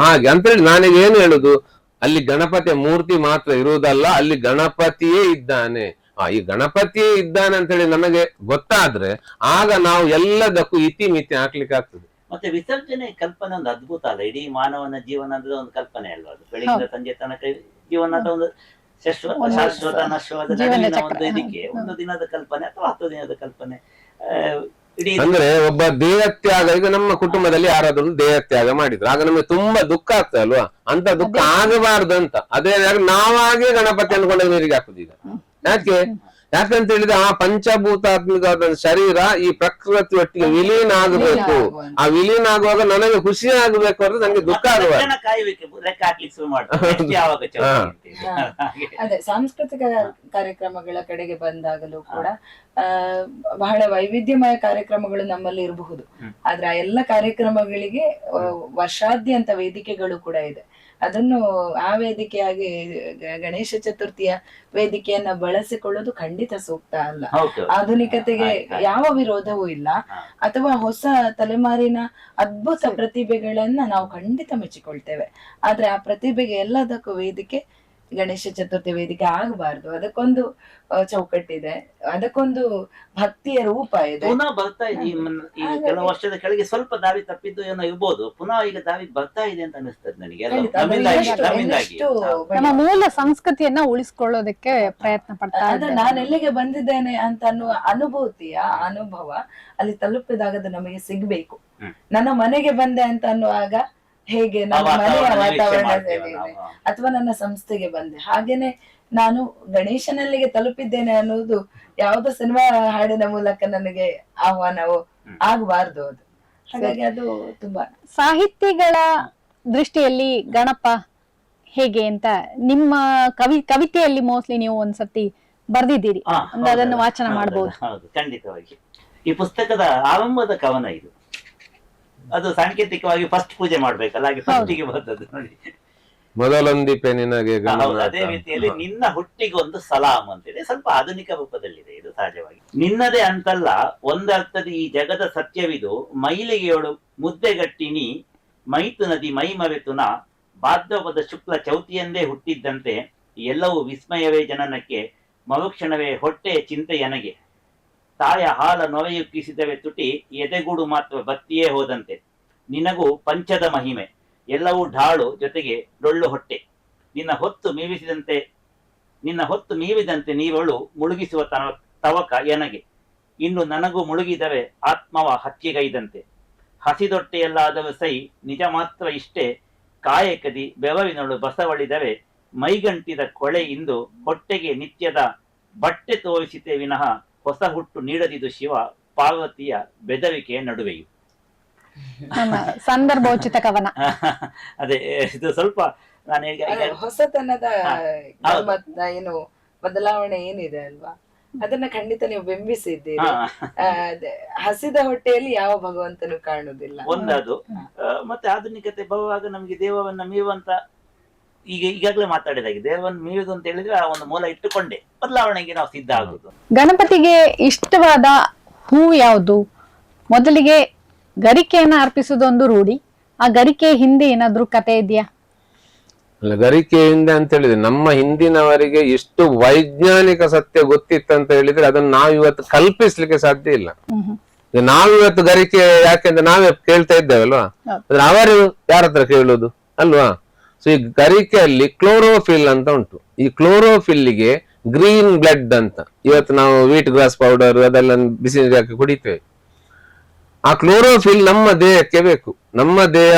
ಹಾಗೆ ಅಂತೇಳಿ ನಾನೀಗ ಏನು ಹೇಳುದು, ಅಲ್ಲಿ ಗಣಪತಿಯ ಮೂರ್ತಿ ಮಾತ್ರ ಇರುವುದಲ್ಲ, ಅಲ್ಲಿ ಗಣಪತಿಯೇ ಇದ್ದಾನೆ. ಈ ಗಣಪತಿಯೇ ಇದ್ದಾನೆ ಅಂತ ಹೇಳಿ ನಮಗೆ ಗೊತ್ತಾದ್ರೆ ಆಗ ನಾವು ಎಲ್ಲದಕ್ಕೂ ಇತಿ ಮಿತಿ ಹಾಕ್ಲಿಕ್ಕೆ ಆಗ್ತದೆ. ಮತ್ತೆ ವಿಸರ್ಜನೆ ಕಲ್ಪನೆ ಒಂದು ಅದ್ಭುತ ಅಲ್ಲ. ಇಡೀ ಮಾನವನ ಜೀವನ ಅಂದ್ರೆ ಒಂದು ಕಲ್ಪನೆ ಅಲ್ವಾ ಅದು. ಬೆಳಿಗ್ಗೆ ಸಂಜೆ ತನಕ ಜೀವನದ ಒಂದು ಶಾಶ್ವತ ನಶ್ವರದ ನಡುವಿನ ಒಂದು ಇದಕ್ಕೆ ಒಂದು ದಿನದ ಕಲ್ಪನೆ ಅಥವಾ 10 ದಿನದ ಕಲ್ಪನೆ. ಅಂದ್ರೆ ಒಬ್ಬ ದೇಹತ್ಯಾಗ, ಈಗ ನಮ್ಮ ಕುಟುಂಬದಲ್ಲಿ ಯಾರಾದ್ರೂ ದೇಹತ್ಯಾಗ ಮಾಡಿದ್ರು, ಆಗ ನಮಗೆ ತುಂಬಾ ದುಃಖ ಆಗ್ತದೆ ಅಲ್ವಾ. ಅಂತ ದುಃಖ ಆಗಬಾರ್ದು ಅಂತ ಅದೇ ನಾವಾಗೆ ಗಣಪತಿ ಅನ್ಕೊಂಡ ನೀರಿಗೆ ಹಾಕುದು. ಈಗ ಯಾಕಂತ ಹೇಳಿದ್ರೆ, ಆ ಪಂಚಭೂತಾತ್ಮಿಕ ಶರೀರ ಈ ಪ್ರಕೃತಿ ಒಟ್ಟಿಗೆ ವಿಲೀನ ಆಗಬೇಕು. ಆ ವಿಲೀನ ಆಗುವಾಗ ನನಗೆ ಖುಷಿ ಆಗಬೇಕು ಅಂದ್ರೆ ನನಗೆ ದುಃಖ ಆಗಬಾರ್ದು. ಅದೇ ಸಾಂಸ್ಕೃತಿಕ ಕಾರ್ಯಕ್ರಮಗಳ ಕಡೆಗೆ ಬಂದಾಗಲೂ ಕೂಡ ಬಹಳ ವೈವಿಧ್ಯಮಯ ಕಾರ್ಯಕ್ರಮಗಳು ನಮ್ಮಲ್ಲಿ ಇರಬಹುದು. ಆದ್ರೆ ಆ ಎಲ್ಲ ಕಾರ್ಯಕ್ರಮಗಳಿಗೆ ವರ್ಷಾದ್ಯಂತ ವೇದಿಕೆಗಳು ಕೂಡ ಇದೆ. ಅದನ್ನು ಆ ವೇದಿಕೆಯಾಗಿ ಗಣೇಶ ಚತುರ್ಥಿಯ ವೇದಿಕೆಯನ್ನ ಬಳಸಿಕೊಳ್ಳೋದು ಖಂಡಿತ ಸೂಕ್ತ ಅಲ್ಲ. ಆಧುನಿಕತೆಗೆ ಯಾವ ವಿರೋಧವೂ ಇಲ್ಲ. ಅಥವಾ ಹೊಸ ತಲೆಮಾರಿನ ಅದ್ಭುತ ಪ್ರತಿಭೆಗಳನ್ನ ನಾವು ಖಂಡಿತ ಮೆಚ್ಚಿಕೊಳ್ತೇವೆ. ಆದ್ರೆ ಆ ಪ್ರತಿಭೆಗೆ ಎಲ್ಲದಕ್ಕೂ ವೇದಿಕೆ ಗಣೇಶ ಚತುರ್ಥಿ ವೇದಿಕೆ ಆಗಬಾರ್ದು, ಅದಕ್ಕೊಂದು ಚೌಕಟ್ಟಿದೆ, ಅದಕ್ಕೊಂದು ಭಕ್ತಿಯ ರೂಪ ಇದೆ. ಪುನಃ ಬರ್ತಾ ಇದೆ. ಈ ಕೆಲವು ವರ್ಷದ ಕೆಳಗೆ ಸ್ವಲ್ಪ ದಾರಿ ತಪ್ಪಿದ್ದು ಏನೋ ಇರ್ಬೋದು, ಪುನಃ ಈಗ ದಾರಿ ಬರ್ತಾ ಇದೆ ಅಂತ ಅನಿಸ್ತದೆ ನನಗೆ. ಎಲ್ಲ ನಮ್ಮಿಂದಾಗಿ. ನಮ್ಮ ಮೂಲ ಸಂಸ್ಕೃತಿಯನ್ನ ಉಳಿಸ್ಕೊಳ್ಳೋದಕ್ಕೆ ಪ್ರಯತ್ನ ಪಡ್ತಾ ಅಂದ್ರೆ ನಾನು ಎಲ್ಲಿಗೆ ಬಂದಿದ್ದೇನೆ ಅಂತ ಅನ್ನುವ ಅನುಭೂತಿ, ಆ ಅನುಭವ ಅಲ್ಲಿ ತಲುಪಿದಾಗ ಅದು ನಮಗೆ ಸಿಗ್ಬೇಕು. ನನ್ನ ಮನೆಗೆ ಬಂದೆ ಅಂತ ಅನ್ನುವಾಗ ಹೇಗೆ ನನ್ನ ಮನೆಯ ವಾತಾವರಣ ಅಥವಾ ನನ್ನ ಸಂಸ್ಥೆಗೆ ಬಂದೆ, ಹಾಗೇನೆ ನಾನು ಗಣೇಶನಲ್ಲಿಗೆ ತಲುಪಿದ್ದೇನೆ ಅನ್ನುವುದು ಯಾವುದೋ ಸಿನಿಮಾ ಹಾಡಿನ ಮೂಲಕ ನನಗೆ ಆಹ್ವಾನವು ಆಗಬಾರ್ದು. ಅದು ಹಾಗಾಗಿ ಅದು ತುಂಬಾ ಸಾಹಿತಿಗಳ ದೃಷ್ಟಿಯಲ್ಲಿ ಗಣಪ ಹೇಗೆ ಅಂತ ನಿಮ್ಮ ಕವಿತೆಯಲ್ಲಿ ಮೋಸ್ಟ್ಲಿ ನೀವು ಒಂದ್ಸತಿ ಬರ್ದಿದ್ದೀರಿ, ಅದನ್ನು ವಾಚನ ಮಾಡಬಹುದು. ಹೌದು, ಖಂಡಿತವಾಗಿ. ಈ ಪುಸ್ತಕದ ಆರಂಭದ ಕವನ ಇದು. ಅದು ಸಾಂಕೇತಿಕವಾಗಿ ಫಸ್ಟ್ ಪೂಜೆ ಮಾಡ್ಬೇಕಲ್ಲ, ಹಾಗೆ ಫಸ್ಟಿಗೆ ಬರ್ತದೆ ನೋಡಿ. ಮೊದಲೊಂದಿಪೆ ನಿನಗೆ ಅದೇ ರೀತಿಯಲ್ಲಿ ನಿನ್ನ ಹುಟ್ಟಿಗೊಂದು ಸಲಾಂ ಅಂತೇಳಿ ಸ್ವಲ್ಪ ಆಧುನಿಕ ರೂಪದಲ್ಲಿದೆ ಇದು. ಸಹಜವಾಗಿ ನಿನ್ನದೇ ಅಂತಲ್ಲ ಒಂದರ್ಥದ ಈ ಜಗದ ಸತ್ಯವಿದು, ಮೈಲಿಗೆಯೊಳು ಮುದ್ದೆಗಟ್ಟಿನಿ ಮೈತು ನದಿ ಮೈ ಮರೆತುನ ಭಾದ್ರಪದ ಶುಕ್ಲ ಚೌತಿಯಂದೇ ಹುಟ್ಟಿದ್ದಂತೆ ಎಲ್ಲವೂ ವಿಸ್ಮಯವೇ ಜನನಕ್ಕೆ ಮರುಕ್ಷಣವೇ ಹೊಟ್ಟೆ ಚಿಂತೆ ನನಗೆ ತಾಯ ಹಾಲ ನೊರೆಯುಕ್ಕಿಸಿದವೆ ತುಟಿ ಎದೆಗೂಡು ಮಾತ್ರ ಬತ್ತಿಯೇ ಹೋದಂತೆ ನಿನಗೂ ಪಂಚದ ಮಹಿಮೆ ಎಲ್ಲವೂ ಢಾಳು ಜೊತೆಗೆ ಡೊಳ್ಳು ಹೊಟ್ಟೆ ನಿನ್ನ ಹೊತ್ತು ಮೀವಿದಂತೆ ನೀವಳು ಮುಳುಗಿಸುವ ತವಕ ಎನಗೆ ಇನ್ನು ನನಗೂ ಮುಳುಗಿದವೆ ಆತ್ಮವ ಹಕ್ಕಿಗೈದಂತೆ ಹಸಿದೊಟ್ಟೆಯಲ್ಲಾದವ ಸೈ ನಿಜ ಮಾತ್ರ ಇಷ್ಟೇ ಕಾಯಕದಿ ಬೆವರಿನೊಳು ಬಸವಳಿದವೆ ಮೈಗಂಟಿದ ಕೊಳೆ ಇಂದು ಹೊಟ್ಟೆಗೆ ನಿತ್ಯದ ಬಟ್ಟೆ ತೋರಿಸಿತೆ ವಿನಃ ಹೊಸ ಹುಟ್ಟು ನೀಡದಿದು ಶಿವ ಪಾರ್ವತಿಯ ಬೆದರಿಕೆಯ ನಡುವೆಯು. ಸಂದರ್ಭೋಚಿತ ಕವನ. ಅದೇ ಇದು ಸ್ವಲ್ಪ ಹೊಸತನದ ಏನು ಬದಲಾವಣೆ ಏನಿದೆ ಅಲ್ವಾ, ಅದನ್ನ ಖಂಡಿತ ನೀವು ಬಿಂಬಿಸಿದ್ದೀರಿ. ಹಸಿದ ಹೊಟ್ಟೆಯಲ್ಲಿ ಯಾವ ಭಗವಂತನು ಕಾಣುವುದಿಲ್ಲ ಒಂದದು. ಮತ್ತೆ ಆಧುನಿಕತೆ ಬರುವಾಗ ನಮ್ಗೆ ದೇವವನ್ನ ಮೀರುವಂತ ಈಗಾಗಲೇ ಮಾತಾಡಿದಾಗೆ ದೇವವನ್ನು ಮೀರುದು ಅಂತ ಹೇಳಿದ್ರೆ ಆ ಒಂದು ಮೂಲ ಇಟ್ಟುಕೊಂಡೆ ಬದಲಾವಣೆಗೆ ನಾವು ಸಿದ್ಧ ಆಗುದು. ಗಣಪತಿಗೆ ಇಷ್ಟವಾದ ಹೂ ಯಾವುದು? ಮೊದಲಿಗೆ ಗರಿಕೆಯನ್ನ ಅರ್ಪಿಸುವುದೊಂದು ರೂಢಿ, ಆ ಗರಿಕೆ ಹಿಂದೆ ಏನಾದ್ರೂ ಕತೆ ಇದೆಯಾ? ಅಲ್ಲ, ಗರಿಕೆಯಿಂದ ಅಂತ ಹೇಳಿದ್ರೆ ನಮ್ಮ ಹಿಂದಿನವರಿಗೆ ಎಷ್ಟು ವೈಜ್ಞಾನಿಕ ಸತ್ಯ ಗೊತ್ತಿತ್ತು ಅಂತ ಹೇಳಿದ್ರೆ ಅದನ್ನ ನಾವಿವತ್ತು ಕಲ್ಪಿಸ್ಲಿಕ್ಕೆ ಸಾಧ್ಯ ಇಲ್ಲ. ನಾವಿವತ್ತು ಗರಿಕೆ ಯಾಕೆಂದ್ರೆ ನಾವೇ ಕೇಳ್ತಾ ಇದ್ದೇವಲ್ವಾ, ಆದ್ರೆ ಅವರು ಯಾರ ಹತ್ರ ಕೇಳುದು ಅಲ್ವಾ? ಸೊ ಈ ಗರಿಕೆಯಲ್ಲಿ ಕ್ಲೋರೋಫಿಲ್ ಅಂತ ಉಂಟು. ಈ ಕ್ಲೋರೋಫಿಲ್ಗೆ ಗ್ರೀನ್ ಬ್ಲಡ್ ಅಂತ ಇವತ್ತು ನಾವು ವೀಟ್ ಗ್ರಾಸ್ ಪೌಡರ್ ಅದೆಲ್ಲ ಬಿಸಿ ನೀರು ಹಾಕಿ ಕುಡಿತೇವೆ. ಆ ಕ್ಲೋರೋಫಿಲ್ ನಮ್ಮ ದೇಹಕ್ಕೆ ಬೇಕು. ನಮ್ಮ ದೇಹ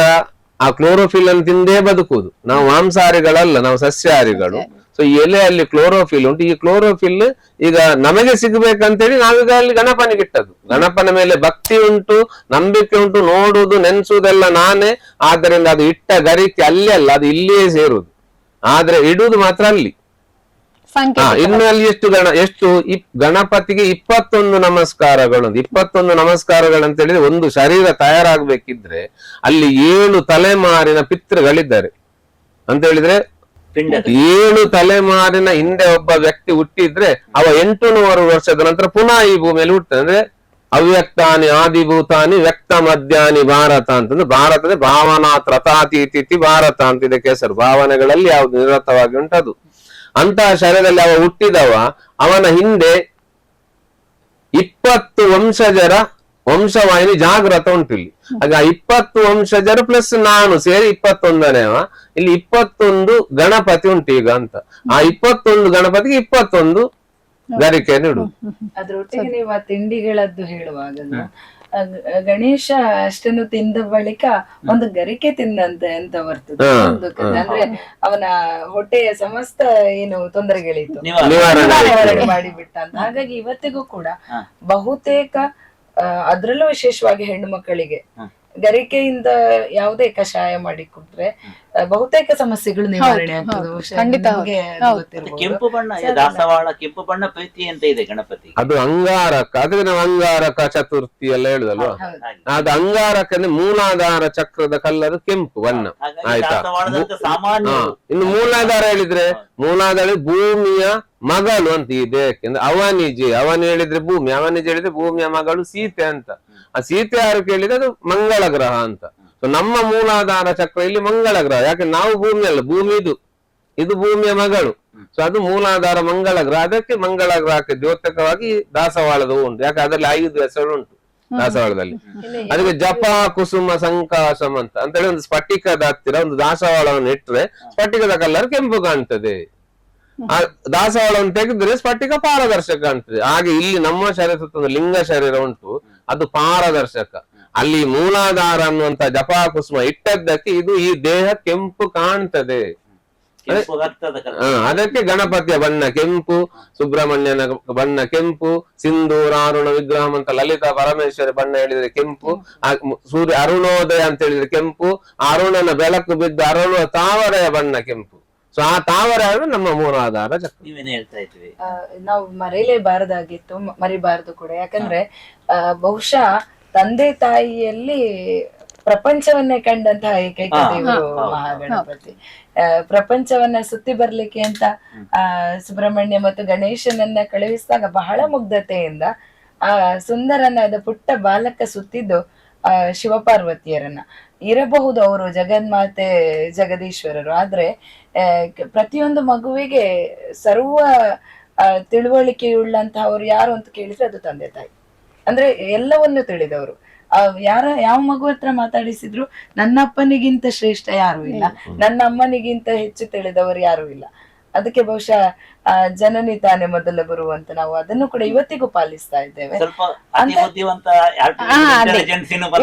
ಆ ಕ್ಲೋರೋಫಿಲ್ ಅನ್ನು ತಿಂದೇ ಬದುಕುವುದು. ನಾವು ಮಾಂಸಾಹಾರಿಗಳಲ್ಲ, ನಾವು ಸಸ್ಯಾಹಾರಿಗಳು. ಸೊ ಈ ಎಲೆಯಲ್ಲಿ ಕ್ಲೋರೋಫಿಲ್ ಉಂಟು. ಈ ಕ್ಲೋರೋಫಿಲ್ ಈಗ ನಮಗೆ ಸಿಗ್ಬೇಕಂತೇಳಿ ನಾವೀಗ ಅಲ್ಲಿ ಗಣಪನಿಗೆ ಇಟ್ಟದ್ದು. ಗಣಪನ ಮೇಲೆ ಭಕ್ತಿ ಉಂಟು, ನಂಬಿಕೆ ಉಂಟು, ನೋಡುವುದು ನೆನ್ಸುವುದೆಲ್ಲ ನಾನೇ. ಆದ್ದರಿಂದ ಅದು ಇಟ್ಟ ಗರಿಕೆ ಅಲ್ಲಿ ಅಲ್ಲ, ಅದು ಇಲ್ಲಿಯೇ ಸೇರುವುದು. ಆದ್ರೆ ಇಡುವುದು ಮಾತ್ರ ಅಲ್ಲಿ. ಇನ್ನು ಅಲ್ಲಿ ಎಷ್ಟು ಗಣಪತಿಗೆ 21 ನಮಸ್ಕಾರಗಳು. 21 ನಮಸ್ಕಾರಗಳಂತ ಹೇಳಿದ್ರೆ ಒಂದು ಶರೀರ ತಯಾರಾಗಬೇಕಿದ್ರೆ ಅಲ್ಲಿ 7 ತಲೆಮಾರಿನ ಪಿತೃಗಳಿದ್ದಾರೆ ಅಂತ ಹೇಳಿದ್ರೆ 7 ತಲೆಮಾರಿನ ಹಿಂದೆ ಒಬ್ಬ ವ್ಯಕ್ತಿ ಹುಟ್ಟಿದ್ರೆ ಅವ 800 ವರ್ಷದ ನಂತರ ಪುನಃ ಈ ಭೂಮಿಯಲ್ಲಿ ಹುಟ್ಟ. ಅಂದ್ರೆ ಅವ್ಯಕ್ತಾನಿ ಆದಿಭೂತಾನಿ ವ್ಯಕ್ತ ಮಧ್ಯಾನಿ ಭಾರತ ಅಂತಂದ್ರೆ ಭಾರತದ ಭಾವನಾ ತ್ರತಾತೀತಿ ಭಾರತ ಅಂತ ಇದಕ್ಕೆ ಹೆಸರು. ಭಾವನೆಗಳಲ್ಲಿ ಯಾವ್ದು ನಿರತವಾಗಿ ಉಂಟದು. ಅಂತಹ ಶರೀರದಲ್ಲಿ ಅವ ಹುಟ್ಟಿದವ, ಅವನ ಹಿಂದೆ 20 ವಂಶಜರ ವಂಶವಾಹಿನಿ ಜಾಗ್ರತ ಉಂಟು ಇಲ್ಲಿ. ಹಾಗೆ 20 ವಂಶಜರು ಪ್ಲಸ್ ನಾನು ಸೇರಿ 21ನೇವ. ಇಲ್ಲಿ 21 ಗಣಪತಿ ಉಂಟು ಈಗ ಅಂತ. ಆ 21 ಗಣಪತಿಗೆ 21 ಗರಿಕೆ ನೀಡು. ಅದ್ರೊಟ್ಟಿಗೆ ನೀವು ಆ ತಿಂಡಿಗಳದ್ದು ಹೇಳುವಾಗ ಗಣೇಶ ಅಷ್ಟನ್ನು ತಿಂದ ಬಳಿಕ ಒಂದು ಗರಿಕೆ ತಿಂದಂತೆ ಅಂತ ಬರ್ತದೆ. ಅಂದ್ರೆ ಅವನ ಹೊಟ್ಟೆಯ ಸಮಸ್ತ ಏನು ತೊಂದರೆಗಳಿತ್ತು ನಿವಾರಣೆ ಮಾಡಿಬಿಟ್ಟ ಅಂತ. ಹಾಗಾಗಿ ಇವತ್ತಿಗೂ ಕೂಡ ಬಹುತೇಕ ಅದ್ರಲ್ಲೂ ವಿಶೇಷವಾಗಿ ಹೆಣ್ಣು ಮಕ್ಕಳಿಗೆ ಗರಿಕೆಯಿಂದ ಯಾವುದೇ ಕಷಾಯ ಮಾಡಿ ಕೊಟ್ರೆ ಬಹುತೇಕ ಸಮಸ್ಯೆಗಳು ನಿವಾರಣೆ ಆಗ್ತದೆ. ಕೆಂಪು ಬಣ್ಣ ದಾಸವಾಳ ಕೆಂಪು ಬಣ್ಣ ಪ್ರೀತಿ ಅಂತ ಇದೆ ಗಣಪತಿ. ಅದು ಅಂಗಾರಕ, ಅದಕ್ಕೆ ನಾವು ಅಂಗಾರಕ ಚತುರ್ಥಿ ಎಲ್ಲ ಹೇಳುದಲ್ವಾ. ಅದು ಅಂಗಾರಕ ಅಂದ್ರೆ ಮೂಲಾಧಾರ ಚಕ್ರದ ಕಲ್ಲರು ಕೆಂಪು ಬಣ್ಣ. ಆಯ್ತಾ? ಇನ್ನು ಮೂಲಾಧಾರ ಹೇಳಿದ್ರೆ ಮೂಲಾಧಾರ ಭೂಮಿಯ ಮಗಳು ಅಂತ ಈ ದೇಹಕ್ಕೆ. ಅಂದ್ರೆ ಅವನಿಜಿ, ಅವನ್ ಹೇಳಿದ್ರೆ ಭೂಮಿ, ಅವನಿಜಿ ಹೇಳಿದ್ರೆ ಭೂಮಿಯ ಮಗಳು ಸೀತೆ ಅಂತ. ಆ ಸೀತೆ ಯಾರು ಕೇಳಿದ್ರೆ ಅದು ಮಂಗಳ ಗ್ರಹ ಅಂತ. ಸೊ ನಮ್ಮ ಮೂಲಾಧಾರ ಚಕ್ರ ಇಲ್ಲಿ ಮಂಗಳ ಗ್ರಹ. ಯಾಕೆ ನಾವು ಭೂಮಿ ಅಲ್ಲ, ಭೂಮಿ ಇದು ಇದು ಭೂಮಿಯ ಮಗಳು. ಸೊ ಅದು ಮೂಲಾಧಾರ ಮಂಗಳ ಗ್ರಹ. ಅದಕ್ಕೆ ಮಂಗಳ ಗ್ರಹಕ್ಕೆ ದ್ಯೋತಕವಾಗಿ ದಾಸವಾಳದ ಉಂಟು. ಯಾಕೆ ಅದರಲ್ಲಿ 5 ಹೆಸರು ಉಂಟು ದಾಸವಾಳದಲ್ಲಿ. ಅದಕ್ಕೆ ಜಪ ಕುಸುಮ ಸಂಕಾಶಂ ಅಂತ ಹೇಳಿ ಒಂದು ಸ್ಫಟಿಕದ ಹತ್ತಿರ ಒಂದು ದಾಸವಾಳವನ್ನು ಇಟ್ರೆ ಸ್ಫಟಿಕದ ಕಲರ್ ಕೆಂಪು ಕಾಣ್ತದೆ. ಆ ದಾಸವಾಳವನ್ನು ತೆಗೆದ್ರೆ ಸ್ಫಟಿಕ ಪಾರದರ್ಶಕ ಕಾಣ್ತದೆ. ಹಾಗೆ ಇಲ್ಲಿ ನಮ್ಮ ಶರೀರ ಸುತ್ತ ಲಿಂಗ ಶರೀರ ಉಂಟು, ಅದು ಪಾರದರ್ಶಕ. ಅಲ್ಲಿ ಮೂಲಾಧಾರ ಅನ್ನುವಂತ ಜಪ ಕುಸುಮ ಇಟ್ಟದ್ದಕ್ಕೆ ಇದು ಈ ದೇಹ ಕೆಂಪು ಕಾಣ್ತದೆ. ಅದಕ್ಕೆ ಗಣಪತಿಯ ಬಣ್ಣ ಕೆಂಪು, ಸುಬ್ರಹ್ಮಣ್ಯನ ಬಣ್ಣ ಕೆಂಪು, ಸಿಂಧೂರ ಅರುಣ ವಿಗ್ರಹಂ ಅಂತ ಲಲಿತಾ ಪರಮೇಶ್ವರಿ ಬಣ್ಣ ಹೇಳಿದ್ರೆ ಕೆಂಪು, ಸೂರ್ಯ ಅರುಣೋದಯ ಅಂತ ಹೇಳಿದ್ರೆ ಕೆಂಪು, ಅರುಣನ ಬೆಳಕು ಬಿದ್ದು ಅರುಣ ತಾವರೆಯ ಬಣ್ಣ ಕೆಂಪು. ಸೊ ಆ ತಾವರೆ ನಮ್ಮ ಮೂಲಾಧಾರ ಚಕ್ರ. ನೀವೇನ್ ಹೇಳ್ತಾ ಇದ್ವಿ? ನಾವು ಮರೆಯಲೇಬಾರದಾಗಿತ್ತು, ಮರಿಬಾರದು ಕೂಡ. ಯಾಕಂದ್ರೆ ಬಹುಶಃ ತಂದೆ ತಾಯಿಯಲ್ಲಿ ಪ್ರಪಂಚವನ್ನೇ ಕಂಡಂತಹ ಏಕೈಕ ದೇವರು ಮಹಾಗಣಪತಿ. ಪ್ರಪಂಚವನ್ನ ಸುತ್ತಿ ಬರ್ಲಿಕ್ಕೆ ಅಂತ ಸುಬ್ರಹ್ಮಣ್ಯ ಮತ್ತು ಗಣೇಶನನ್ನ ಕಳುಹಿಸಿದಾಗ ಬಹಳ ಮುಗ್ಧತೆಯಿಂದ ಆ ಸುಂದರನಾದ ಪುಟ್ಟ ಬಾಲಕ ಸುತ್ತಿದ್ದು ಶಿವಪಾರ್ವತಿಯರನ್ನ. ಇರಬಹುದು ಅವರು ಜಗನ್ಮಾತೆ ಜಗದೀಶ್ವರರು, ಆದ್ರೆ ಪ್ರತಿಯೊಂದು ಮಗುವಿಗೆ ಸರ್ವ ತಿಳುವಳಿಕೆಯುಳ್ಳಂತಹವ್ರು ಯಾರು ಅಂತ ಕೇಳಿದ್ರೆ ಅದು ತಂದೆ ತಾಯಿ. ಅಂದ್ರೆ ಎಲ್ಲವನ್ನು ತಿಳಿದವರು. ಯಾವ ಮಗು ಹತ್ರ ಮಾತಾಡಿಸಿದ್ರು ನನ್ನ ಅಪ್ಪನಿಗಿಂತ ಶ್ರೇಷ್ಠ ಯಾರು ಇಲ್ಲ, ನನ್ನ ಅಮ್ಮನಿಗಿಂತ ಹೆಚ್ಚು ತಿಳಿದವರು ಯಾರು ಇಲ್ಲ. ಅದಕ್ಕೆ ಬಹುಶಃ ಜನನಿ ತಾನೇ ಮೊದಲ ಗುರು ಅಂತ ನಾವು ಅದನ್ನು ಕೂಡ ಇವತ್ತಿಗೂ ಪಾಲಿಸ್ತಾ ಇದ್ದೇವೆ.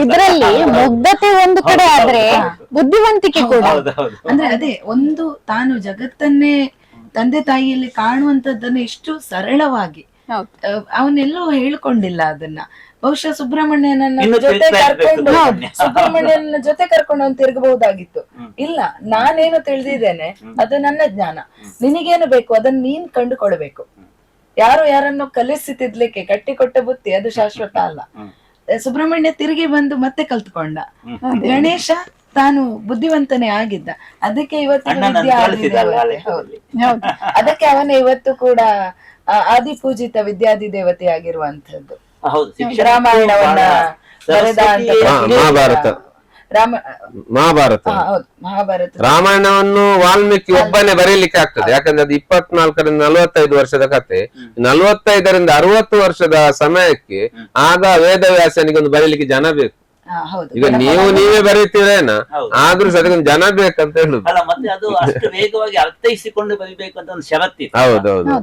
ಇದರಲ್ಲಿ ಮುಗ್ಧತೆ ಒಂದು ಕಡೆ ಆದ್ರೆ ಬುದ್ಧಿವಂತಿಕೆ ಕೂಡ. ಅಂದ್ರೆ ಅದೇ ಒಂದು ತಾನು ಜಗತ್ತನ್ನೇ ತಂದೆ ತಾಯಿಯಲ್ಲಿ ಕಾಣುವಂತದ್ದನ್ನು ಎಷ್ಟು ಸರಳವಾಗಿ ಅವನೆಲ್ಲೋ ಹೇಳ್ಕೊಂಡಿಲ್ಲ ಅದನ್ನ. ಬಹುಶಃ ಸುಬ್ರಹ್ಮಣ್ಯನ ಜೊತೆ ಕರ್ಕೊಂಡು ಅವ್ನು ತಿರುಗಬಹುದಾಗಿತ್ತು. ಇಲ್ಲ, ನಾನೇನು ತಿಳಿದಿದ್ದೇನೆ ಅದು ನನ್ನ ಜ್ಞಾನ, ನಿನಗೇನು ಬೇಕು ಅದನ್ನ ನೀನ್ ಕಂಡುಕೊಳ್ಬೇಕು. ಯಾರು ಯಾರನ್ನು ಕಲಿಸಿ ತಿದ್ಲಿಕ್ಕೆ ಕಟ್ಟಿಕೊಟ್ಟ ಬುತ್ತಿ ಅದು ಶಾಶ್ವತ ಅಲ್ಲ. ಸುಬ್ರಹ್ಮಣ್ಯ ತಿರುಗಿ ಬಂದು ಮತ್ತೆ ಕಲ್ತ್ಕೊಂಡ. ಗಣೇಶ ತಾನು ಬುದ್ಧಿವಂತನೇ ಆಗಿದ್ದ, ಅದಕ್ಕೆ ಇವತ್ತಿನ ಅದಕ್ಕೆ ಅವನೇ ಇವತ್ತು ಕೂಡ ಆದಿಪೂಜಿತ ವಿದ್ಯಾದಿ ದೇವತೆ ಆಗಿರುವಂತದ್ದು. ರಾಮಾಯಣವನ್ನ ಮಹಾಭಾರತ ರಾಮಾಯಣವನ್ನು ವಾಲ್ಮೀಕಿ ಒಬ್ಬನೇ ಬರೀಲಿಕ್ಕೆ ಆಗ್ತದೆ. ಯಾಕಂದ್ರೆ ಅದು 24ರಿಂದ 45 ವರ್ಷದ ಕತೆ. 45ರಿಂದ 60 ವರ್ಷದ ಸಮಯಕ್ಕೆ ಆಗ ವೇದವ್ಯಾಸನಿಗೆ ಒಂದು ಬರೀಲಿಕ್ಕೆ ಜನ ಬೇಕು. ಈಗ ನೀವೇ ಬರೀತೀರೇನ, ಆದ್ರೂ ಅದಕ್ಕೊಂದು ಜನ ಬೇಕಂತ ಹೇಳುದು. ಮತ್ತೆ ಅದು ಅಷ್ಟು ವೇಗವಾಗಿ ಅರ್ಥೈಸಿಕೊಂಡು ಬರೀಬೇಕು ಅಂತ ಒಂದು ಷರತ್ತಿತ್ತು. ಹೌದೌದು.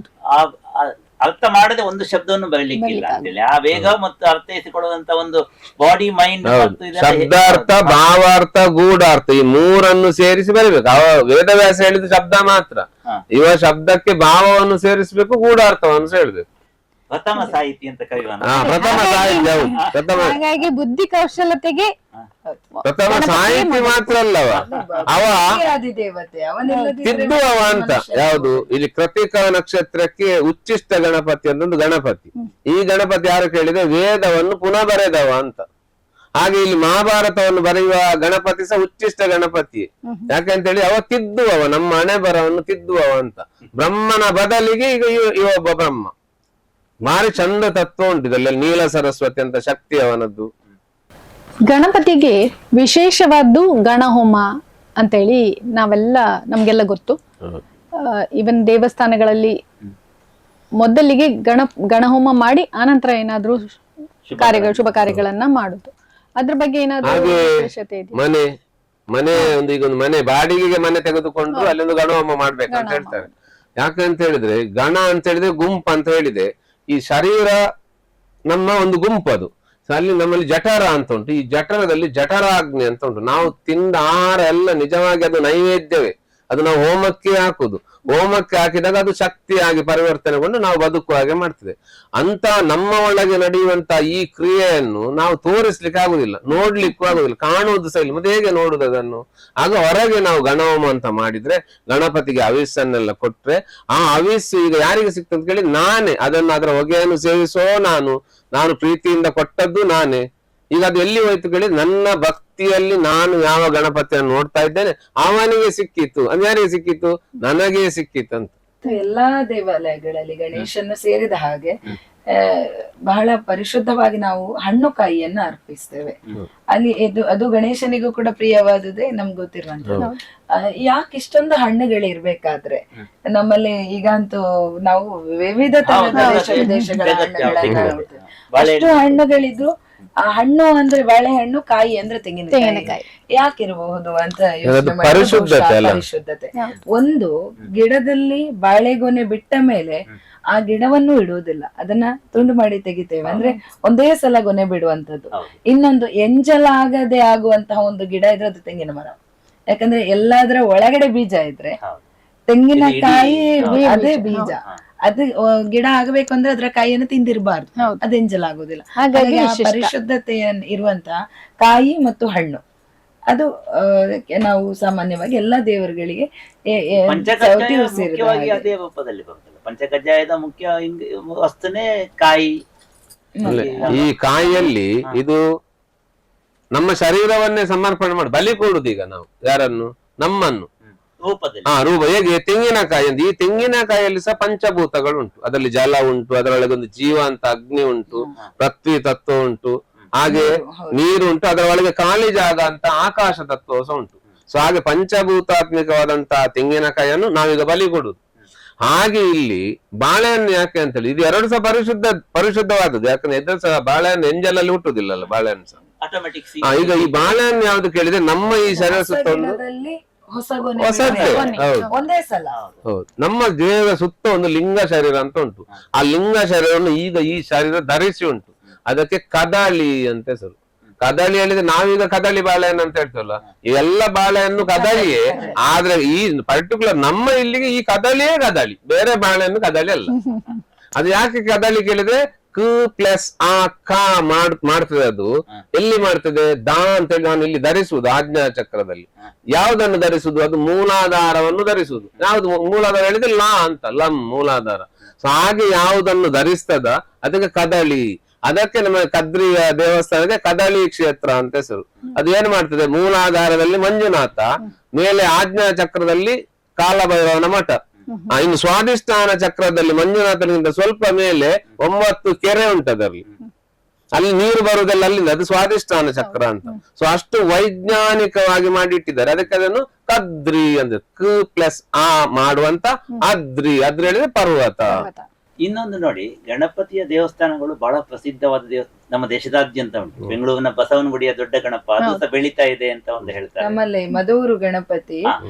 ಅರ್ಥ ಮಾಡದೆ ಒಂದು ಶಬ್ದವನ್ನು ಬರಲಿಕ್ಕಿಲ್ಲ ಅಂತೇಳಿ ಆ ವೇಗ ಮತ್ತು ಅರ್ಥೈಸಿಕೊಳ್ಳುವಂತ ಒಂದು ಬಾಡಿ ಮೈಂಡ್ ಶಬ್ದಾರ್ಥ ಭಾವಾರ್ಥ ಗೂಢಾರ್ಥ ಈ ಮೂರನ್ನು ಸೇರಿಸಿ ಬರೀಬೇಕು. ವೇದವ್ಯಾಸ ಹೇಳಿದ ಶಬ್ದ ಮಾತ್ರ, ಇವ ಶಬ್ದಕ್ಕೆ ಭಾವವನ್ನು ಸೇರಿಸಬೇಕು, ಗೂಢಾರ್ಥವನ್ನು ಸೇರಿಸಬೇಕು. ಪ್ರಥಮ ಸಾಹಿತಿ ಅಂತ ಕರೆಯುವ ಪ್ರಥಮ ಸಾಹಿತ್ಯ. ಹಾಗಾಗಿ ಬುದ್ಧಿ ಕೌಶಲತೆಗೆ ಪ್ರಥಮ ಸಾಹಿತಿ ಮಾತ್ರ ಅಲ್ಲವ, ಅವ ತಿದ್ದುವವ ಅಂತ. ಯಾವುದು ಇಲ್ಲಿ ಕೃತಿಕ ನಕ್ಷತ್ರಕ್ಕೆ ಉಚ್ಚಿಷ್ಟ ಗಣಪತಿ ಅಂತೊಂದು ಗಣಪತಿ. ಈ ಗಣಪತಿ ಯಾರು ಕೇಳಿದ್ರೆ ವೇದವನ್ನು ಪುನಃ ಬರೆದವ ಅಂತ. ಹಾಗೆ ಇಲ್ಲಿ ಮಹಾಭಾರತವನ್ನು ಬರೆಯುವ ಗಣಪತಿ ಸಹ ಉಚ್ಚಿಷ್ಟ ಗಣಪತಿ. ಯಾಕಂತೇಳಿ ಅವ ತಿದ್ದುವವ, ನಮ್ಮ ಹಣೆ ಬರವನ್ನು ತಿದ್ದುವವ ಅಂತ. ಬ್ರಹ್ಮನ ಬದಲಿಗೆ ಈಗ ಇವೊಬ್ಬ ಬ್ರಹ್ಮ. ಭಾರಿ ಚಂದ ತತ್ವ ಉಂಟು ಇದರಲ್ಲಿ. ನೀಲ ಸರಸ್ವತಿ ಅಂತ ಶಕ್ತಿ ಅವನದ್ದು. ಗಣಪತಿಗೆ ವಿಶೇಷವಾದ್ದು ಗಣಹೋಮ ಅಂತೇಳಿ ನಮ್ಗೆಲ್ಲ ಗೊತ್ತು. ಇವನ್ ದೇವಸ್ಥಾನಗಳಲ್ಲಿ ಮೊದಲಿಗೆ ಗಣಹೋಮ ಮಾಡಿ ಆನಂತರ ಏನಾದ್ರೂ ಶುಭ ಕಾರ್ಯಗಳನ್ನ ಮಾಡುದು. ಅದ್ರ ಬಗ್ಗೆ ಏನಾದ್ರೂ ವಿಶೇಷತೆ ಇದೆ? ಈಗ ಒಂದು ಮನೆ ಬಾಡಿಗೆಗೆ ಮನೆ ತೆಗೆದುಕೊಂಡು ಅಲ್ಲೊಂದು ಗಣಹೋಮ ಮಾಡ್ಬೇಕಂತ ಹೇಳ್ತಾರೆ. ಯಾಕಂತ ಹೇಳಿದ್ರೆ ಗಣ ಅಂತ ಹೇಳಿದ್ರೆ ಗುಂಪು ಅಂತ ಹೇಳಿದೆ. ಈ ಶರೀರ ನಮ್ಮ ಒಂದು ಗುಂಪು. ಅದು ಅಲ್ಲಿ ನಮ್ಮಲ್ಲಿ ಜಠರ ಅಂತ ಉಂಟು. ಈ ಜಠರದಲ್ಲಿ ಜಠರಾಗ್ನಿ ಅಂತ ಉಂಟು. ನಾವು ತಿಂದ ಆಹಾರ ಎಲ್ಲ ನಿಜವಾಗಿ ಅದು ನೈವೇದ್ಯವೇ. ಅದು ನಾವು ಹೋಮಕ್ಕೆ ಹಾಕುದು. ಹೋಮಕ್ಕೆ ಹಾಕಿದಾಗ ಅದು ಶಕ್ತಿಯಾಗಿ ಪರಿವರ್ತನೆಗೊಂಡು ನಾವು ಬದುಕುವ ಹಾಗೆ ಮಾಡ್ತದೆ. ಅಂತ ನಮ್ಮ ಒಳಗೆ ನಡೆಯುವಂತ ಈ ಕ್ರಿಯೆಯನ್ನು ನಾವು ತೋರಿಸ್ಲಿಕ್ಕೆ ಆಗುದಿಲ್ಲ, ನೋಡ್ಲಿಕ್ಕೂ ಆಗುದಿಲ್ಲ, ಕಾಣುವುದು ಸಹ ಇಲ್ಲ. ಮತ್ತೆ ಹೇಗೆ ನೋಡುದು ಅದನ್ನು? ಆಗ ಹೊರಗೆ ನಾವು ಗಣಹೋಮ ಅಂತ ಮಾಡಿದ್ರೆ, ಗಣಪತಿಗೆ ಹವಿಸ್ಸನ್ನೆಲ್ಲ ಕೊಟ್ರೆ, ಆ ಹವಿಸ್ಸು ಈಗ ಯಾರಿಗೆ ಸಿಕ್ತಂತ ಕೇಳಿ ನಾನೇ ಅದನ್ನು ಅದರ ಹೊಗೆಯನ್ನು ಸೇವಿಸೋ ನಾನು ಪ್ರೀತಿಯಿಂದ ಕೊಟ್ಟದ್ದು ನಾನೇ. ಈಗ ಅದು ಎಲ್ಲಿ ಹೋಯ್ತು ಕೇಳಿ, ನನ್ನ ಭಕ್ತಿಯಲ್ಲಿ ನಾನು ಯಾವ ಗಣಪತಿಯನ್ನು ನೋಡ್ತಾ ಇದ್ದೇನೆ ಅವನಿಗೆ ಸಿಕ್ಕಿತ್ತು. ಅದು ಯಾರಿಗೆ ಸಿಕ್ಕಿತ್ತು? ನನಗೆ ಸಿಕ್ಕಿತ್ತು ಅಂತ. ಎಲ್ಲಾ ದೇವಾಲಯಗಳಲ್ಲಿ ಗಣೇಶನ ಸೇರಿದ ಹಾಗೆ ಬಹಳ ಪರಿಶುದ್ಧವಾಗಿ ನಾವು ಹಣ್ಣು ಕಾಯಿಯನ್ನ ಅರ್ಪಿಸ್ತೇವೆ. ಅಲ್ಲಿ ಅದು ಗಣೇಶನಿಗೂ ಕೂಡ ಪ್ರಿಯವಾದದ್ದೇ ನಮ್ಗೆ ಗೊತ್ತಿರುವಂತದ್ದು. ಯಾಕೆ ಇಷ್ಟೊಂದು ಹಣ್ಣುಗಳಿರ್ಬೇಕಾದ್ರೆ ನಮ್ಮಲ್ಲಿ ಈಗಂತೂ ನಾವು ವಿವಿಧ ತರದ ದೇಶ ವಿದೇಶಗಳ ಹಣ್ಣುಗಳನ್ನ ನೋಡ್ತೇವೆ. ಅಷ್ಟು ಹಣ್ಣುಗಳಿದ್ರು ಆ ಹಣ್ಣು ಅಂದ್ರೆ ಬಾಳೆಹಣ್ಣು, ಕಾಯಿ ಅಂದ್ರೆ ತೆಂಗಿನಕಾಯಿ ಯಾಕಿರಬಹುದು ಅಂತ ಯೋಚನೆ ಮಾಡಿದ್ರೆ ಪರಿಶುದ್ಧತೆ. ಒಂದು ಗಿಡದಲ್ಲಿ ಬಾಳೆಗೊನೆ ಬಿಟ್ಟ ಮೇಲೆ ಆ ಗಿಡವನ್ನು ಇಡುವುದಿಲ್ಲ, ಅದನ್ನ ತುಂಡು ಮಾಡಿ ತೆಗಿತೇವೆ, ಅಂದ್ರೆ ಒಂದೇ ಸಲ ಗೊನೆ ಬಿಡುವಂತದ್ದು. ಇನ್ನೊಂದು ಎಂಜಲಾಗದೆ ಆಗುವಂತಹ ಒಂದು ಗಿಡ ಇದ್ರೆ ಅದು ತೆಂಗಿನ ಮರ. ಯಾಕಂದ್ರೆ ಎಲ್ಲಾದ್ರ ಒಳಗಡೆ ಬೀಜ ಇದ್ರೆ ತೆಂಗಿನಕಾಯಿ ಅದೇ ಬೀಜ, ಅದು ಗಿಡ ಆಗಬೇಕು ಅಂದ್ರೆ ಅದ್ರ ಕಾಯಿಯನ್ನು ತಿಂದಿರಬಾರ್ದು, ಅದು ಎಂಜಲಾಗುದಿಲ್ಲ. ಹಾಗಾಗಿ ಆ ಪರಿಶುದ್ಧತೆ ಇರುವಂತಹ ಕಾಯಿ ಮತ್ತು ಹಣ್ಣು ಅದು ನಾವು ಸಾಮಾನ್ಯವಾಗಿ ಎಲ್ಲಾ ದೇವರುಗಳಿಗೆ ಅದೇ ರೂಪದಲ್ಲಿ ಬರ್ತದೆ. ಪಂಚಕಜ್ಜಾಯದ ಮುಖ್ಯ ವಸ್ತುನೇ ಕಾಯಿ. ಈ ಕಾಯಿಯಲ್ಲಿ ಇದು ನಮ್ಮ ಶರೀರವನ್ನೇ ಸಮರ್ಪಣೆ ಮಾಡಿ ಬಲಿ ಕೊಡುದು. ಈಗ ನಾವು ಯಾರನ್ನು? ನಮ್ಮನ್ನು ರೂಪ. ಹೇಗೆ ತೆಂಗಿನಕಾಯಿ ಅಂತ, ಈ ತೆಂಗಿನಕಾಯಿಯಲ್ಲಿ ಸಹ ಪಂಚಭೂತಗಳು ಉಂಟು. ಅದರಲ್ಲಿ ಜಲ ಉಂಟು, ಅದರೊಳಗೆ ಒಂದು ಜೀವಂತ ಅಗ್ನಿ ಉಂಟು, ಪೃಥ್ವಿ ತತ್ವ ಉಂಟು, ಹಾಗೆ ನೀರು ಉಂಟು, ಅದರ ಒಳಗೆ ಖಾಲಿ ಜಾಗ ಅಂತ ಆಕಾಶ ತತ್ವ ಸಹ ಉಂಟು. ಸೊ ಹಾಗೆ ಪಂಚಭೂತಾತ್ಮಿಕವಾದಂತಹ ತೆಂಗಿನಕಾಯಿಯನ್ನು ನಾವೀಗ ಬಲಿ ಕೊಡುದು. ಹಾಗೆ ಇಲ್ಲಿ ಬಾಳೆಹಣ್ಣು ಯಾಕೆ ಅಂತ ಹೇಳಿ, ಇದು ಎರಡು ಸಹ ಪರಿಶುದ್ಧವಾದದ್ದು. ಯಾಕಂದ್ರೆ ಎದುರು ಸಹ ಬಾಳೆಹಣ್ಣು ಎಂಜಲಲ್ಲಿ ಹುಟ್ಟುದಿಲ್ಲಲ್ಲ, ಬಾಳೆಹಣ್ಣು ಸಹ. ಈಗ ಈ ಬಾಳೆಹಣ್ಣು ಯಾವ್ದು ಕೇಳಿದ್ರೆ ನಮ್ಮ ಈ ಶರೀರ ಸುತ್ತ ಒಂದು ಹೊಸದೇ. ಹೌದು, ನಮ್ಮ ದೇಹದ ಸುತ್ತ ಒಂದು ಲಿಂಗ ಶರೀರ ಅಂತ ಉಂಟು. ಆ ಲಿಂಗ ಶರೀರವನ್ನು ಈಗ ಈ ಶರೀರ ಧರಿಸಿ ಉಂಟು. ಅದಕ್ಕೆ ಕದಳಿ ಅಂತ ಹೆಸರು. ಕದಳಿ ಹೇಳಿದ್ರೆ ನಾವೀಗ ಕದಳಿ ಬಾಳೆಹಣ್ಣು ಅಂತ ಹೇಳ್ತೇವಲ್ಲ, ಎಲ್ಲ ಬಾಳೆಹಣ್ಣು ಕದಳಿಯೇ. ಆದ್ರೆ ಈ ಪರ್ಟಿಕ್ಯುಲರ್ ನಮ್ಮ ಇಲ್ಲಿಗೆ ಈ ಕದಳಿಯೇ ಕದಳಿ, ಬೇರೆ ಬಾಳೆಹಣ್ಣು ಕದಳಿ ಅಲ್ಲ. ಅದು ಯಾಕೆ ಕದಳಿ ಕೇಳಿದ್ರೆ ಕ ಪ್ಲಸ್ ಆ ಕ ಮಾಡ್ತದೆ. ಅದು ಎಲ್ಲಿ ಮಾಡ್ತದೆ? ದಾ ಅಂತ ಹೇಳಿ ನಾನು ಇಲ್ಲಿ ಧರಿಸುವುದು ಆಜ್ಞಾ ಚಕ್ರದಲ್ಲಿ. ಯಾವುದನ್ನು ಧರಿಸುದು? ಅದು ಮೂಲಾಧಾರವನ್ನು ಧರಿಸುವುದು. ಯಾವ್ದು ಮೂಲಾಧಾರ ಹೇಳಿದ್ರೆ ಲಾ ಅಂತ, ಲಂ ಮೂಲಾಧಾರ. ಸೊ ಹಾಗೆ ಯಾವುದನ್ನು ಧರಿಸ್ತದ ಅದಕ್ಕೆ ಕದಳಿ. ಅದಕ್ಕೆ ನಮ್ಮ ಕದ್ರಿಯ ದೇವಸ್ಥಾನಕ್ಕೆ ಕದಳಿ ಕ್ಷೇತ್ರ ಅಂತ ಹೆಸರು. ಅದು ಏನ್ ಮಾಡ್ತದೆ? ಮೂಲಾಧಾರದಲ್ಲಿ ಮಂಜುನಾಥ, ಮೇಲೆ ಆಜ್ಞಾ ಚಕ್ರದಲ್ಲಿ ಕಾಲಭೈರವನ ಮಠ, ಇನ್ನು ಸ್ವಾಧಿಷ್ಠಾನ ಚಕ್ರದಲ್ಲಿ ಮಂಜುನಾಥನಿಂದ ಸ್ವಲ್ಪ ಮೇಲೆ 9 ಕೆರೆ ಉಂಟದಲ್ಲಿ, ಅಲ್ಲಿ ನೀರು ಬರುವುದೆಲ್ಲ ಅಲ್ಲಿಂದ. ಅದು ಸ್ವಾಧಿಷ್ಠಾನ ಚಕ್ರ ಅಂತ. ಸೊ ಅಷ್ಟು ವೈಜ್ಞಾನಿಕವಾಗಿ ಮಾಡಿಟ್ಟಿದ್ದಾರೆ. ಅದಕ್ಕೆ ಅದನ್ನು ಕದ್ರಿ ಅಂದ್ರೆ ಕ ಪ್ಲಸ್ ಆ ಮಾಡುವಂತ ಅದ್ರಿ. ಅದ್ರಿ ಹೇಳಿದ್ರೆ ಪರ್ವತ. ಇನ್ನೊಂದು ನೋಡಿ, ಗಣಪತಿಯ ದೇವಸ್ಥಾನಗಳು ಬಹಳ ಪ್ರಸಿದ್ಧವಾದ ನಮ್ಮ ದೇಶದಾದ್ಯಂತ ಉಂಟು. ಬೆಂಗಳೂರಿನ ಬಸವನಗುಡಿಯ ದೊಡ್ಡ ಗಣಪ ಅದು ಸಹ ಬೆಳೀತಾ ಇದೆ ಅಂತ ಒಂದು ಹೇಳ್ತಾರೆ. ನಮ್ಮಲ್ಲಿ ಮದೂರು ಗಣಪತಿ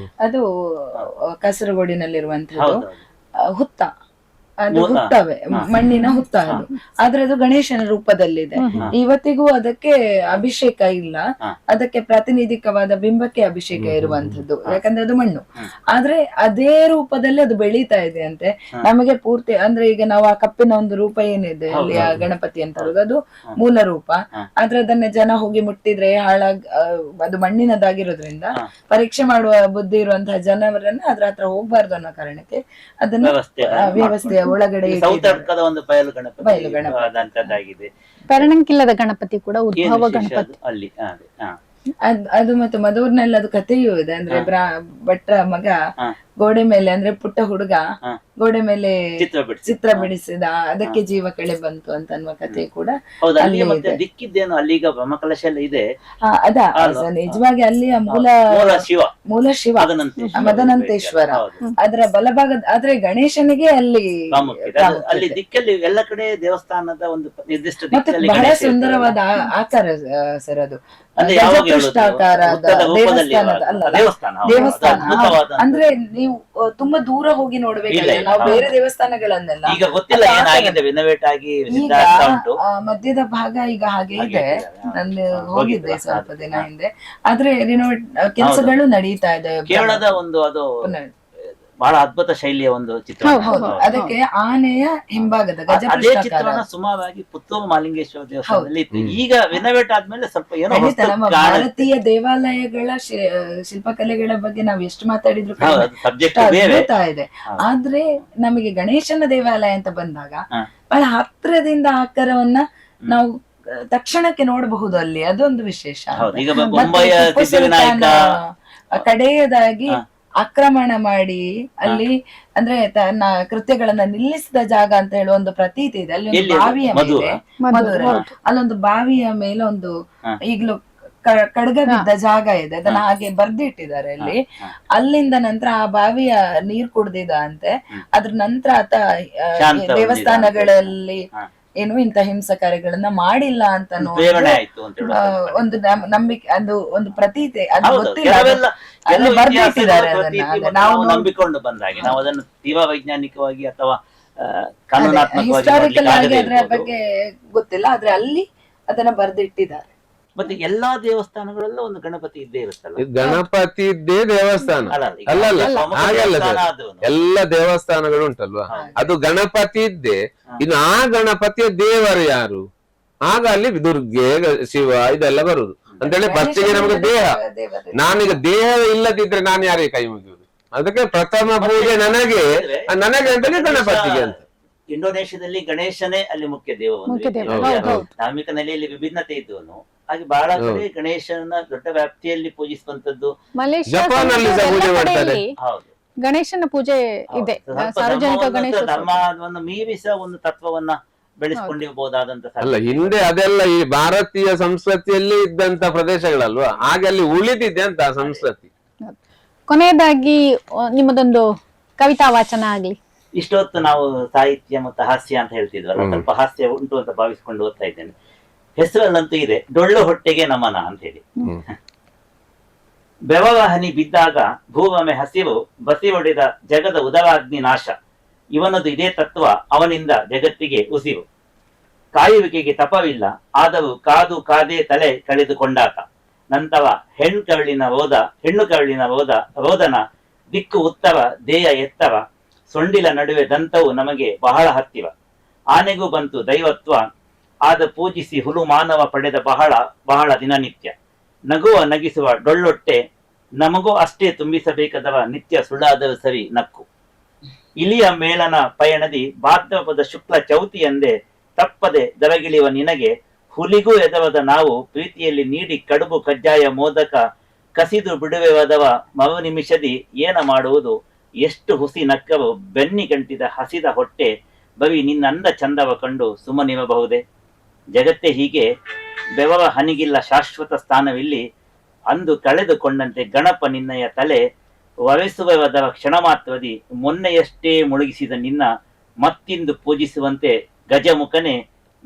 ಅದು ಕಾಸರಗೋಡಿನಲ್ಲಿರುವಂತದ್ದು ಹುತ್ತ, ಅದು ಹುತ್ತವೆ, ಮಣ್ಣಿನ ಹುತ್ತ ಅದು. ಆದ್ರೆ ಅದು ಗಣೇಶನ ರೂಪದಲ್ಲಿದೆ. ಇವತ್ತಿಗೂ ಅದಕ್ಕೆ ಅಭಿಷೇಕ ಇಲ್ಲ, ಅದಕ್ಕೆ ಪ್ರಾತಿನಿಧಿಕವಾದ ಬಿಂಬಕ್ಕೆ ಅಭಿಷೇಕ ಇರುವಂತದ್ದು, ಯಾಕಂದ್ರೆ ಅದು ಮಣ್ಣು. ಆದ್ರೆ ಅದೇ ರೂಪದಲ್ಲಿ ಅದು ಬೆಳೀತಾ ಇದೆ ಅಂತೆ. ನಮಗೆ ಪೂರ್ತಿ ಅಂದ್ರೆ ಈಗ ನಾವು ಆ ಕಪ್ಪಿನ ಒಂದು ರೂಪ ಏನಿದೆ ಅಲ್ಲಿ ಆ ಗಣಪತಿ ಅಂತ ಹೇಳುದು, ಅದು ಮೂಲ ರೂಪ. ಆದ್ರೆ ಅದನ್ನ ಜನ ಹೋಗಿ ಮುಟ್ಟಿದ್ರೆ ಅದು ಮಣ್ಣಿನದಾಗಿರೋದ್ರಿಂದ ಪರೀಕ್ಷೆ ಮಾಡುವ ಬುದ್ಧಿ ಇರುವಂತಹ ಜನವರನ್ನ ಅದ್ರ ಹತ್ರ ಹೋಗ್ಬಾರ್ದು ಅನ್ನೋ ಕಾರಣಕ್ಕೆ ಅದನ್ನ ವ್ಯವಸ್ಥೆಯ ಒಳಗಡೆ ಒಂದು ಬಯಲು ಗಣಪತಿ, ಪರಣಂಕಿಲ್ಲದ ಗಣಪತಿ ಕೂಡ ಉದ್ಭವ ಗಣಪತಿ ಅಲ್ಲಿ. ಅದು ಮತ್ತೆ ಮದೂರ್ನಲ್ಲಿ ಅದು ಕಥೆಯೂ ಇದೆ. ಅಂದ್ರೆ ಭಟ್ರ ಮಗ ಗೋಡೆ ಮೇಲೆ, ಅಂದ್ರೆ ಪುಟ್ಟ ಹುಡುಗ ಗೋಡೆ ಮೇಲೆ ಚಿತ್ರ ಬಿಡಿಸಿದ, ಅದಕ್ಕೆ ಜೀವ ಕಳೆ ಬಂತು ಅಂತ ಅನ್ನುವ ಕಥೆ ಕೂಡ ದಿಕ್ಕಿದ್ದೇನು. ಅಲ್ಲಿಗ ಬ್ರಹ್ಮಕಲಶ ಎಲ್ಲ ಇದೆ. ನಿಜವಾಗಿ ಅಲ್ಲಿಯ ಮೂಲ ಶಿವ ಮದನಂತೇಶ್ವರ, ಅದರ ಬಲಭಾಗದ. ಆದ್ರೆ ಗಣೇಶನಿಗೆ ಅಲ್ಲಿ ದಿಕ್ಕಲ್ಲಿ ಎಲ್ಲ ಕಡೆ ದೇವಸ್ಥಾನದ ಒಂದು ನಿರ್ದಿಷ್ಟ ಬಹಳ ಸುಂದರವಾದ ಆಕಾರ ಸರ್. ಅದು ಗಜಪೃಷ್ಠಾಕಾರದ ದೇವಸ್ಥಾನ ಅಂದ್ರೆ ನೀವು ತುಂಬಾ ದೂರ ಹೋಗಿ ನೋಡ್ಬೇಕಲ್ಲ. ನಾವು ಬೇರೆ ದೇವಸ್ಥಾನಗಳನ್ನೆಲ್ಲ ಮಧ್ಯದ ಭಾಗ ಈಗ ಹಾಗೆ ಇದೆ. ನಾನು ಹೋಗಿದ್ದೆ ಸ್ವಲ್ಪ ದಿನ ಹಿಂದೆ. ಆದ್ರೆ ರಿನೋವೇಟ್ ಕೆಲಸಗಳು ನಡೀತಾ ಇದೆ. ಕೇರಳದ ಒಂದು ಅದು ಬಹಳ ಅದ್ಭುತ ಶೈಲಿಯ ಒಂದು ಚಿತ್ರ. ಅದಕ್ಕೆ ಆನೆಯ ಹಿಂಭಾಗದ ಅದೇ ಚಿತ್ರಣ ಸುಮಾರಾಗಿ ಪುತ್ತೂರು ಮಹಾಲಿಂಗೇಶ್ವರ ದೇವಸ್ಥಾನದಲ್ಲಿ ಇತ್ತು. ಈಗ ರಿನೋವೇಟ್ ಆದ್ಮೇಲೆ ಸ್ವಲ್ಪ ಏನೋ ನಮ್ಮ ಭಾರತೀಯ ದೇವಾಲಯಗಳ ಶಿಲ್ಪಕಲೆಗಳ ಬಗ್ಗೆ ನಾವು ಎಷ್ಟು ಮಾತಾಡಿದ್ರು ಅದ್ಭುತ ಇದೆ. ಆದ್ರೆ ನಮಗೆ ಗಣೇಶನ ದೇವಾಲಯ ಅಂತ ಬಂದಾಗ ಬಹಳ ಹತ್ತಿರದಿಂದ ಆಕಾರವನ್ನ ನಾವು ತಕ್ಷಣಕ್ಕೆ ನೋಡಬಹುದು ಅಲ್ಲಿ. ಅದೊಂದು ವಿಶೇಷ. ಕಡೆಯದಾಗಿ ಆಕ್ರಮಣ ಮಾಡಿ ಅಲ್ಲಿ ಅಂದ್ರೆ ತನ್ನ ಕೃತ್ಯಗಳನ್ನ ನಿಲ್ಲಿಸಿದ ಜಾಗ ಅಂತ ಹೇಳುವ ಒಂದು ಪ್ರತೀತಿ ಇದೆ. ಅಲ್ಲಿ ಒಂದು ಬಾವಿಯ ಮೇಲೆ ಮಧುರ ಅಲ್ಲೊಂದು ಬಾವಿಯ ಮೇಲೆ ಒಂದು ಈಗಲೂ ಕಡ್ಗ ಬಿದ್ದ ಜಾಗ ಇದೆ, ಅದನ್ನ ಹಾಗೆ ಬರ್ದಿಟ್ಟಿದ್ದಾರೆ ಅಲ್ಲಿ. ಅಲ್ಲಿಂದ ನಂತರ ಆ ಬಾವಿಯ ನೀರ್ ಕುಡ್ದಿದ ಅಂತೆ. ಅದ್ರ ನಂತರ ಆತ ದೇವಸ್ಥಾನಗಳಲ್ಲಿ ಏನು ಇಂತ ಹಿಂಸಾ ಕಾರ್ಯಗಳನ್ನ ಮಾಡಿಲ್ಲ ಅಂತ ಒಂದು ನಂಬಿಕೆ, ಅದು ಒಂದು ಪ್ರತೀತಿ, ಅದು ಗೊತ್ತಿಲ್ಲ, ಬರ್ದಿಟ್ಟಿದ್ದಾರೆ ಅದನ್ನ. ನಾವು ನಂಬಿಕೊಂಡು ಬಂದಾಗೆ ನಾವು ಅದನ್ನು ತೀವ್ರ ವೈಜ್ಞಾನಿಕವಾಗಿ ಅಥವಾ ಹಿಸ್ಟಾರಿಕಲ್ ಆಗಿ ಅದ್ರ ಬಗ್ಗೆ ಗೊತ್ತಿಲ್ಲ, ಆದ್ರೆ ಅಲ್ಲಿ ಅದನ್ನ ಬರ್ದಿಟ್ಟಿದ್ದಾರೆ. ಮತ್ತೆ ಎಲ್ಲಾ ದೇವಸ್ಥಾನಗಳಲ್ಲೂ ಒಂದು ಗಣಪತಿ ಇದ್ದೇ ಇರುತ್ತಲ್ಲ. ಗಣಪತಿ ಇದ್ದೇ ದೇವಸ್ಥಾನ ಅಲ್ಲಲ್ಲ, ಹಾಗಲ್ಲ ಸರ್. ಎಲ್ಲ ದೇವಸ್ಥಾನಗಳು ಉಂಟಲ್ವಾ, ಅದು ಗಣಪತಿ ಇದ್ದೆ. ಇನ್ನು ಆ ಗಣಪತಿಯ ದೇವರು ಯಾರು, ಆಗ ಅಲ್ಲಿ ದುರ್ಗೆ ಶಿವ ಇದೆಲ್ಲ ಬರುದು ಅಂತೇಳಿ ಫಸ್ಟಿಗೆ ನಮಗೆ ದೇಹ. ನಾನೀಗ ದೇಹ ಇಲ್ಲದಿದ್ರೆ ನಾನು ಯಾರಿಗೆ ಕೈ ಮುಗಿಯುವುದು? ಅದಕ್ಕೆ ಪ್ರಥಮ ಪೂಜೆ ನನಗೆ ಅಂತೇಳಿ ಗಣಪತಿಗೆ ಅಂತ. ಇಂಡೋನೇಷ್ಯಾದಲ್ಲಿ ಗಣೇಶನೇ ಅಲ್ಲಿ ಮುಖ್ಯ ದೇವ. ಧಾರ್ಮಿಕ ನೆಲೆಯಲ್ಲಿ ವಿಭಿನ್ನತೆ ಇದ್ದವನು ಹಾಗೆ ಬಹಳ ಕಡೆ ಗಣೇಶನ ದೊಡ್ಡ ವ್ಯಾಪ್ತಿಯಲ್ಲಿ ಪೂಜಿಸುವಂತದ್ದು. ಜಪಾನಲ್ಲಿ ಪೂಜೆ ಮಾಡ್ತಾರೆ. ಹೌದು, ಗಣೇಶನ ಪೂಜೆ ಇದೆ. ಸಾರ್ವಜನಿಕ ಗಣೇಶ ಧರ್ಮವನ್ನು ಮೀರಿಸ ಒಂದು ತತ್ವವನ್ನ ಬೆಳೆಸಿಕೊಂಡಿರಬಹುದಾದಂತ. ಅಲ್ಲ, ಹಿಂದೆ ಅದೆಲ್ಲ ಈ ಭಾರತೀಯ ಸಂಸ್ಕೃತಿಯಲ್ಲಿ ಇದ್ದಂತ ಪ್ರದೇಶಗಳಲ್ವಾ, ಹಾಗೆ ಅಲ್ಲಿ ಉಳಿದಿದೆ ಅಂತ ಆ ಸಂಸ್ಕೃತಿ. ಕೊನೆಯದಾಗಿ ನಿಮ್ಮದೊಂದು ಕವಿತಾ ವಾಚನ ಆಗ್ಲಿ. ಇಷ್ಟೊತ್ತು ನಾವು ಸಾಹಿತ್ಯ ಮತ್ತು ಹಾಸ್ಯ ಅಂತ ಹೇಳ್ತಿದ್ವಲ್ಲ, ಸ್ವಲ್ಪ ಹಾಸ್ಯ ಉಂಟು ಅಂತ ಭಾವಿಸ್ಕೊಂಡು ಓದ್ತಾ ಇದ್ದೇನೆ. ಹೆಸರಲ್ಲಂತೂ ಇದೆ, ಡೊಳ್ಳು ಹೊಟ್ಟೆಗೆ ನಮನ ಅಂತ ಹೇಳಿ. ಬೆವರ ಹನಿ ಬಿದ್ದಾಗ ಭೂಮೆ ಹಸಿವು ಬಸಿ ಹೊಡೆದ ಜಗದ ಉದರಾಗ್ನಿ ನಾಶ. ಇವನದು ಇದೇ ತತ್ವ, ಅವನಿಂದ ಜಗತ್ತಿಗೆ ಉಸಿರು. ಕಾಯುವಿಕೆಗೆ ತಪವಿಲ್ಲ, ಆದರೂ ಕಾದು ಕಾದೇ ತಲೆ ಕಳೆದುಕೊಂಡಾತ. ನಂತರ ಹೆಣ್ಣು ಕರುಳಿನ ರೋದನ, ದಿಕ್ಕು ಉತ್ತರ ದೇಯ ಎತ್ತರ. ಸೊಂಡಿಲ ನಡುವೆ ದಂತವು ನಮಗೆ ಬಹಳ ಹತ್ತಿರ. ಆನೆಗೂ ಬಂತು ದೈವತ್ವ, ಆದ ಪೂಜಿಸಿ ಹುಲು ಮಾನವ ಪಡೆದ ಬಹಳ ಬಹಳ ದಿನನಿತ್ಯ. ನಗುವ ನಗಿಸುವ ಡೊಳ್ಳೊಟ್ಟೆ, ನಮಗೂ ಅಷ್ಟೇ ತುಂಬಿಸಬೇಕಾದವ ನಿತ್ಯ ಸುಳ್ಳಾದವ ಸರಿ ನಕ್ಕು. ಇಲಿಯ ಮೇಲನ ಪಯಣದಿ ಭಾದ್ರಪದ ಶುಕ್ಲ ಚೌತಿಯಂದೇ ತಪ್ಪದೆ ದರಗಿಳಿಯುವ ನಿನಗೆ. ಹುಲಿಗೂ ಎದವದ ನಾವು ಪ್ರೀತಿಯಲ್ಲಿ ನೀಡಿ ಕಡುಬು ಕಜ್ಜಾಯ ಮೋದಕ ಕಸಿದು ಬಿಡುವೆವದವ ಮರು ನಿಮಿಷದಿ ಏನ ಮಾಡುವುದು. ಎಷ್ಟು ಹುಸಿ ನಕ್ಕವು ಬೆನ್ನಿ ಗಂಟಿದ ಹಸಿದ ಹೊಟ್ಟೆ, ಬವಿ ನಿನ್ನಂದ ಚಂದವ ಕಂಡು ಸುಮ್ಮನಿರಬಹುದೇ. ಜಗತ್ತೇ ಹೀಗೆ, ಬೆವರ ಹನಿಗಿಲ್ಲ ಶಾಶ್ವತ ಸ್ಥಾನವಿಲ್ಲಿ. ಅಂದು ಕಳೆದುಕೊಂಡಂತೆ ಗಣಪ ನಿನ್ನಯ ತಲೆ, ವರೆಸುವದರ ಕ್ಷಣ ಮಾತ್ರದಿ ಮೊನ್ನೆಯಷ್ಟೇ ಮುಳುಗಿಸಿದ ನಿನ್ನ ಮತ್ತಿಂದು ಪೂಜಿಸುವಂತೆ ಗಜಮುಖನೆ.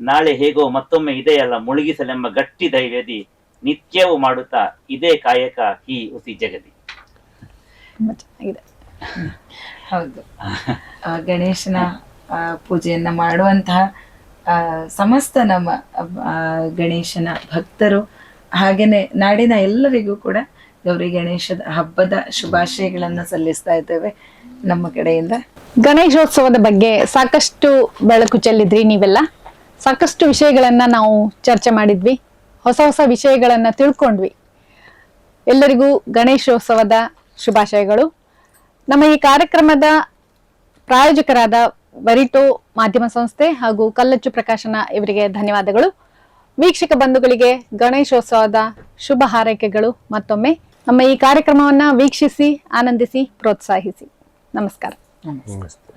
ನಾಳೆ ಹೇಗೋ ಮತ್ತೊಮ್ಮೆ ಇದೆಯಲ್ಲ ಮುಳುಗಿಸಲೆಂಬ ಗಟ್ಟಿ ಧೈರ್ಯದಿ ನಿತ್ಯವೂ ಮಾಡುತ್ತಾ ಇದೇ ಕಾಯಕ ಈ ಹುಸಿ ಜಗದಿ. ಹೌದು, ಗಣೇಶನ ಪೂಜೆಯನ್ನ ಮಾಡುವಂತಹ ಸಮಸ್ತ ನಮ್ಮ ಗಣೇಶನ ಭಕ್ತರು ಹಾಗೇನೆ ನಾಡಿನ ಎಲ್ಲರಿಗೂ ಕೂಡ ಗೌರಿ ಗಣೇಶದ ಹಬ್ಬದ ಶುಭಾಶಯಗಳನ್ನ ಸಲ್ಲಿಸ್ತಾ ಇದ್ದೇವೆ ನಮ್ಮ ಕಡೆಯಿಂದ. ಗಣೇಶೋತ್ಸವದ ಬಗ್ಗೆ ಸಾಕಷ್ಟು ಬೆಳಕು ಚೆಲ್ಲಿದ್ರಿ ನೀವೆಲ್ಲ. ಸಾಕಷ್ಟು ವಿಷಯಗಳನ್ನ ನಾವು ಚರ್ಚೆ ಮಾಡಿದ್ವಿ, ಹೊಸ ಹೊಸ ವಿಷಯಗಳನ್ನ ತಿಳ್ಕೊಂಡ್ವಿ. ಎಲ್ಲರಿಗೂ ಗಣೇಶೋತ್ಸವದ ಶುಭಾಶಯಗಳು. ನಮ್ಮ ಈ ಕಾರ್ಯಕ್ರಮದ ಪ್ರಾಯೋಜಕರಾದ ವರಿಟೋ ಮಾಧ್ಯಮ ಸಂಸ್ಥೆ ಹಾಗೂ ಕಲ್ಲಚ್ಚು ಪ್ರಕಾಶನ ಇವರಿಗೆ ಧನ್ಯವಾದಗಳು. ವೀಕ್ಷಕ ಬಂಧುಗಳಿಗೆ ಗಣೇಶೋತ್ಸವದ ಶುಭ ಹಾರೈಕೆಗಳು. ಮತ್ತೊಮ್ಮೆ ನಮ್ಮ ಈ ಕಾರ್ಯಕ್ರಮವನ್ನ ವೀಕ್ಷಿಸಿ, ಆನಂದಿಸಿ, ಪ್ರೋತ್ಸಾಹಿಸಿ. ನಮಸ್ಕಾರ. ನಮಸ್ತೆ.